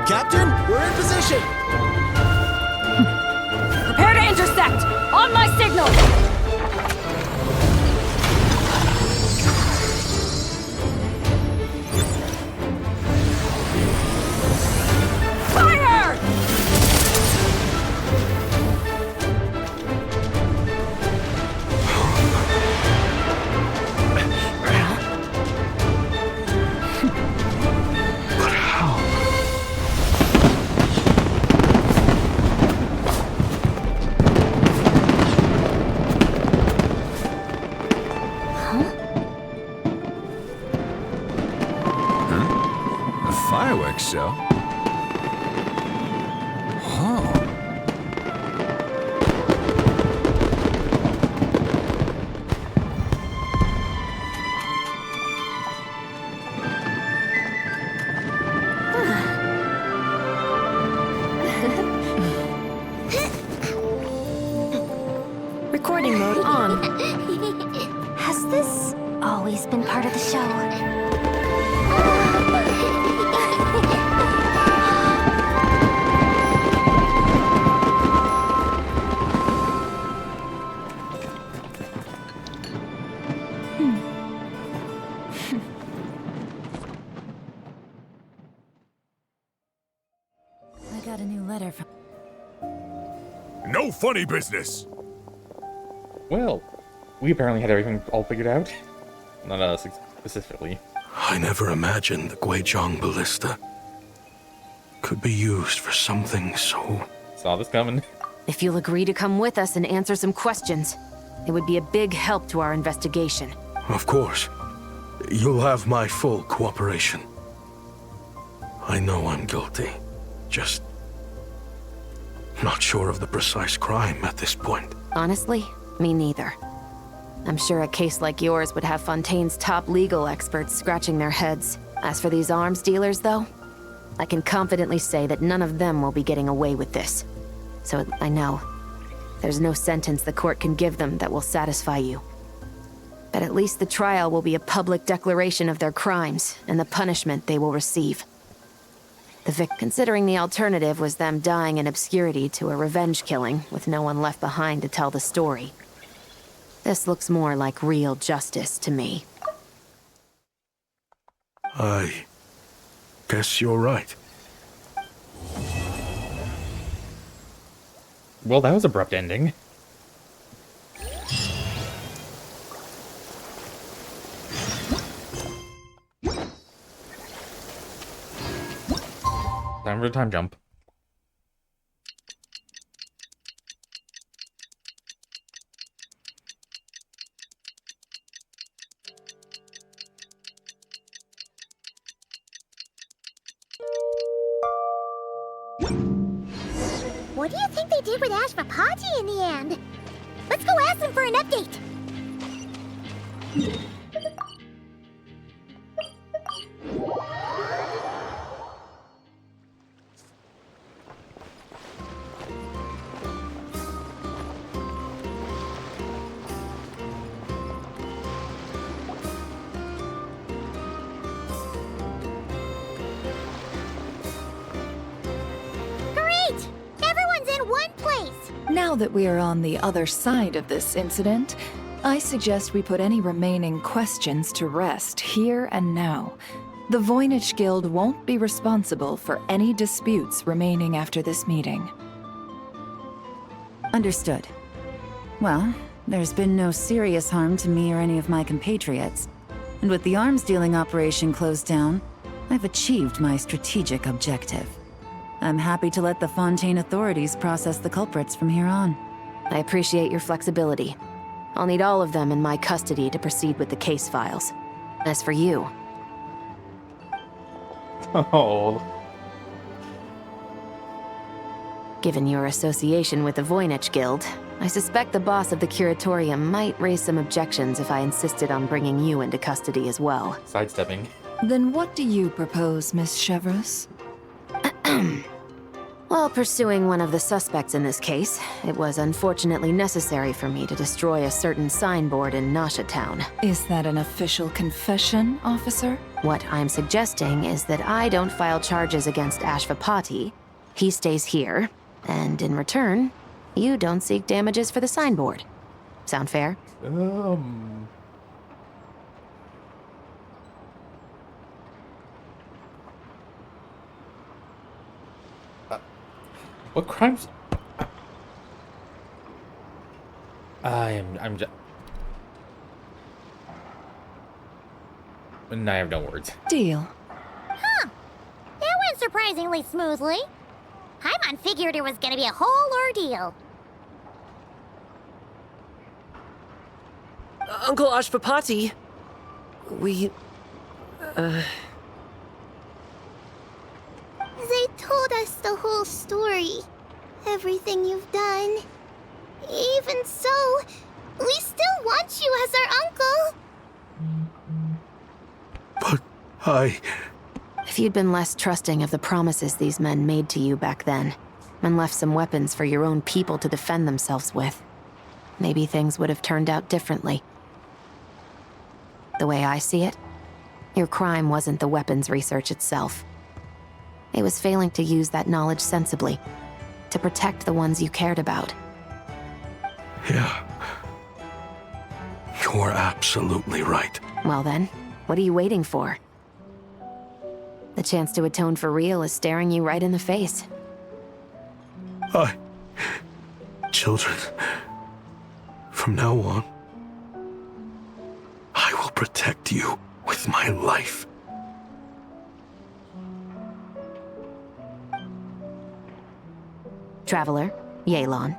Speaker 13: Captain, we're in position!
Speaker 7: Prepare to intersect! On my signal! Fire!
Speaker 6: But how?
Speaker 15: A fireworks show? Oh.
Speaker 11: Recording mode on.
Speaker 4: Has this always been part of the show?
Speaker 8: I got a new letter from...
Speaker 21: No funny business!
Speaker 1: Well, we apparently had everything all figured out. Not us specifically.
Speaker 6: I never imagined the Guizhong ballista could be used for something so...
Speaker 1: Saw this coming.
Speaker 9: If you'll agree to come with us and answer some questions, it would be a big help to our investigation.
Speaker 6: Of course. You'll have my full cooperation. I know I'm guilty. Just... not sure of the precise crime at this point.
Speaker 9: Honestly, me neither. I'm sure a case like yours would have Fontaine's top legal experts scratching their heads. As for these arms dealers, though, I can confidently say that none of them will be getting away with this. So I know there's no sentence the court can give them that will satisfy you. But at least the trial will be a public declaration of their crimes and the punishment they will receive. Considering the alternative was them dying in obscurity to a revenge killing with no one left behind to tell the story. This looks more like real justice to me.
Speaker 6: I guess you're right.
Speaker 1: Well, that was abrupt ending. for a time jump.
Speaker 19: What do you think they did with Ashvapati in the end? Let's go ask them for an update. Great! Everyone's in one place.
Speaker 3: Now that we are on the other side of this incident, I suggest we put any remaining questions to rest here and now. The Voynich Guild won't be responsible for any disputes remaining after this meeting.
Speaker 8: Understood. Well, there's been no serious harm to me or any of my compatriots. And with the arms dealing operation closed down, I've achieved my strategic objective. I'm happy to let the Fontaine authorities process the culprits from here on.
Speaker 9: I appreciate your flexibility. I'll need all of them in my custody to proceed with the case files. As for you...
Speaker 1: Oh.
Speaker 9: Given your association with the Voynich Guild, I suspect the boss of the Curatorium might raise some objections if I insisted on bringing you into custody as well.
Speaker 1: Sidestepping.
Speaker 3: Then what do you propose, Miss Chevreuse?
Speaker 9: While pursuing one of the suspects in this case, it was unfortunately necessary for me to destroy a certain signboard in Nasha Town.
Speaker 3: Is that an official confession, officer?
Speaker 9: What I'm suggesting is that I don't file charges against Ashvapati. He stays here, and in return, you don't seek damages for the signboard. Sound fair?
Speaker 1: What crimes? I'm just. I have no words.
Speaker 3: Deal.
Speaker 19: Huh. That went surprisingly smoothly. Paimon figured it was gonna be a whole ordeal.
Speaker 13: Uncle Ashvapati,
Speaker 19: They told us the whole story. Everything you've done. Even so, we still want you as our uncle.
Speaker 9: If you'd been less trusting of the promises these men made to you back then, and left some weapons for your own people to defend themselves with, maybe things would have turned out differently. The way I see it, your crime wasn't the weapons research itself. It was failing to use that knowledge sensibly, to protect the ones you cared about.
Speaker 6: Yeah. You're absolutely right.
Speaker 9: Well then, what are you waiting for? The chance to atone for real is staring you right in the face.
Speaker 6: Children, from now on, I will protect you with my life.
Speaker 9: Traveler, Yelan,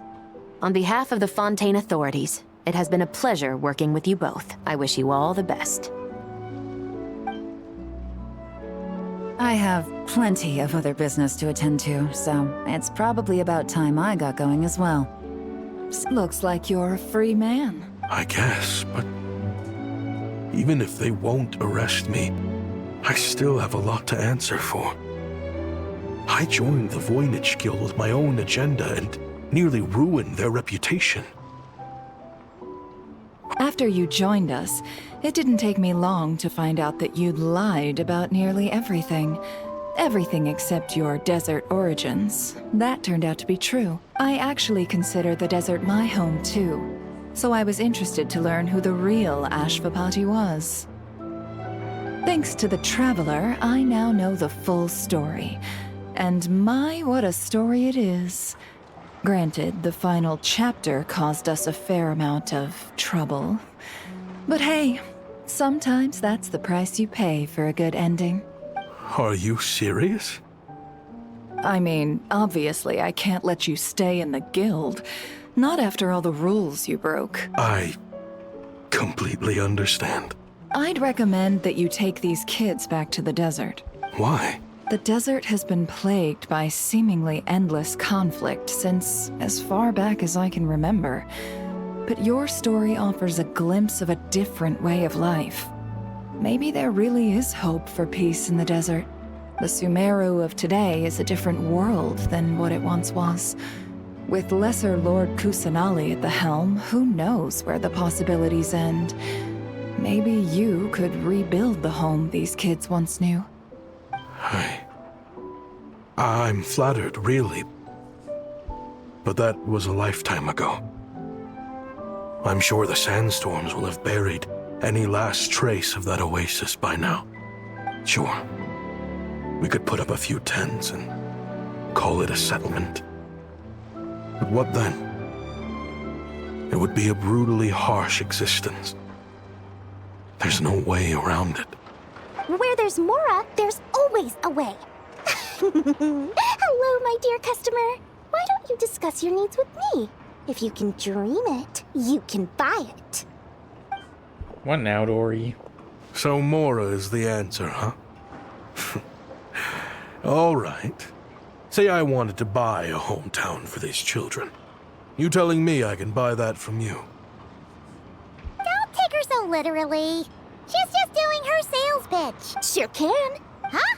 Speaker 9: on behalf of the Fontaine authorities, it has been a pleasure working with you both. I wish you all the best.
Speaker 8: I have plenty of other business to attend to, so it's probably about time I got going as well.
Speaker 3: Looks like you're a free man.
Speaker 6: I guess, but even if they won't arrest me, I still have a lot to answer for. I joined the Voynich Guild with my own agenda and nearly ruined their reputation.
Speaker 3: After you joined us, it didn't take me long to find out that you'd lied about nearly everything. Everything except your desert origins. That turned out to be true. I actually consider the desert my home too, so I was interested to learn who the real Ashvapati was. Thanks to the Traveler, I now know the full story. And my, what a story it is. Granted, the final chapter caused us a fair amount of trouble. But hey, sometimes that's the price you pay for a good ending.
Speaker 6: Are you serious?
Speaker 3: I mean, obviously I can't let you stay in the guild. Not after all the rules you broke.
Speaker 6: I completely understand.
Speaker 3: I'd recommend that you take these kids back to the desert.
Speaker 6: Why?
Speaker 3: The desert has been plagued by seemingly endless conflict since as far back as I can remember. But your story offers a glimpse of a different way of life. Maybe there really is hope for peace in the desert. The Sumeru of today is a different world than what it once was. With Lesser Lord Kusanali at the helm, who knows where the possibilities end? Maybe you could rebuild the home these kids once knew.
Speaker 6: I'm flattered, really. But that was a lifetime ago. I'm sure the sandstorms will have buried any last trace of that oasis by now. Sure, we could put up a few tents and call it a settlement. But what then? It would be a brutally harsh existence. There's no way around it.
Speaker 4: Where there's Mora, there's always a way. Hello, my dear customer. Why don't you discuss your needs with me? If you can dream it, you can buy it.
Speaker 1: What now, Dory?
Speaker 6: So Mora is the answer, huh? All right. Say I wanted to buy a hometown for these children. You telling me I can buy that from you?
Speaker 19: Don't take her so literally. She's just doing her sales pitch.
Speaker 4: Sure can.
Speaker 19: Huh?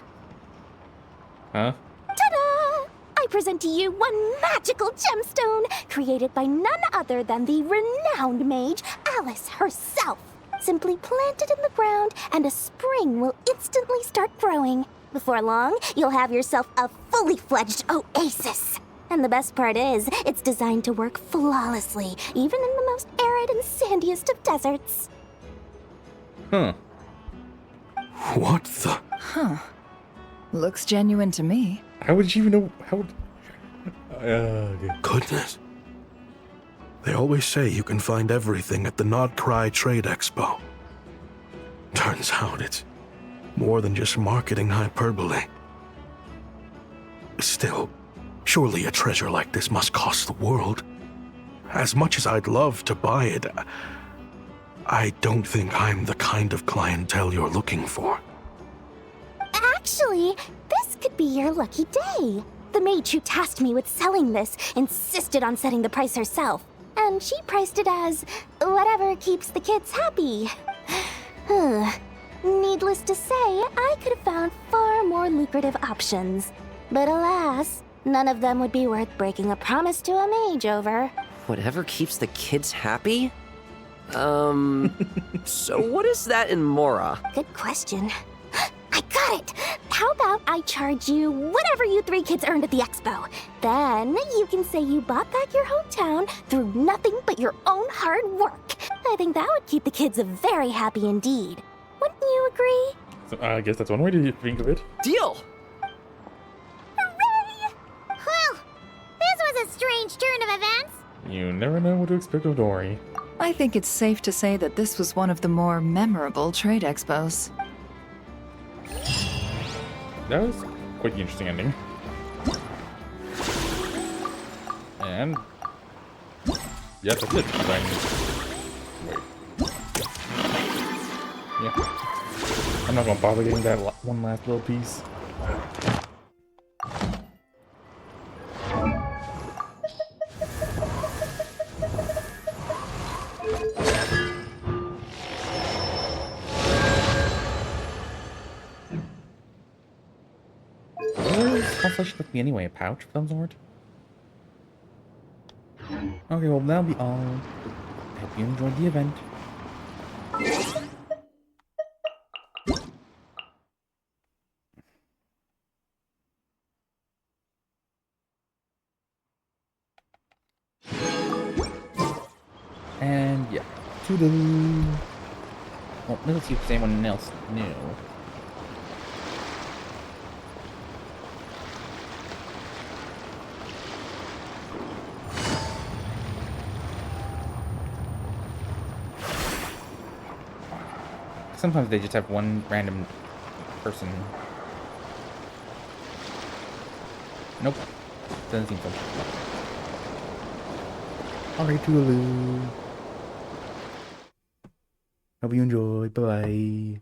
Speaker 1: Huh?
Speaker 4: Ta-da! I present to you one magical gemstone created by none other than the renowned mage Alice herself. Simply plant it in the ground and a spring will instantly start growing. Before long, you'll have yourself a fully fledged oasis. And the best part is, it's designed to work flawlessly, even in the most arid and sandiest of deserts.
Speaker 1: Huh.
Speaker 6: What the?
Speaker 3: Huh. Looks genuine to me.
Speaker 1: How would you even know? How would...
Speaker 6: Goodness. They always say you can find everything at the Nodcry Trade Expo. Turns out it's more than just marketing hyperbole. Still, surely a treasure like this must cost the world. As much as I'd love to buy it, I don't think I'm the kind of clientele you're looking for.
Speaker 4: Actually, this could be your lucky day. The mage who tasked me with selling this insisted on setting the price herself, and she priced it as whatever keeps the kids happy. Needless to say, I could have found far more lucrative options. But alas, none of them would be worth breaking a promise to a mage over.
Speaker 13: Whatever keeps the kids happy? So what is that in Mora?
Speaker 4: Good question. I got it! How about I charge you whatever you three kids earned at the expo? Then you can say you bought back your hometown through nothing but your own hard work. I think that would keep the kids very happy indeed. Wouldn't you agree?
Speaker 1: So, I guess that's one way to think of it.
Speaker 13: Deal!
Speaker 19: Hooray! Well, this was a strange turn of events.
Speaker 1: You never know what to expect of Dory.
Speaker 3: I think it's safe to say that this was one of the more memorable trade expos.
Speaker 1: That was quite the interesting ending. And yeah, that's it. Wait. Yeah. I'm not gonna bother getting that one last little piece. How flesh took me anyway? A pouch of some sort? Okay, well that'll be all. I hope you enjoyed the event. And yeah, toodaloo. Well, let's see if anyone else knew. Sometimes they just have one random person Nope. Doesn't seem fun. Alright, Toodaloo. Hope you enjoy. Bye-bye.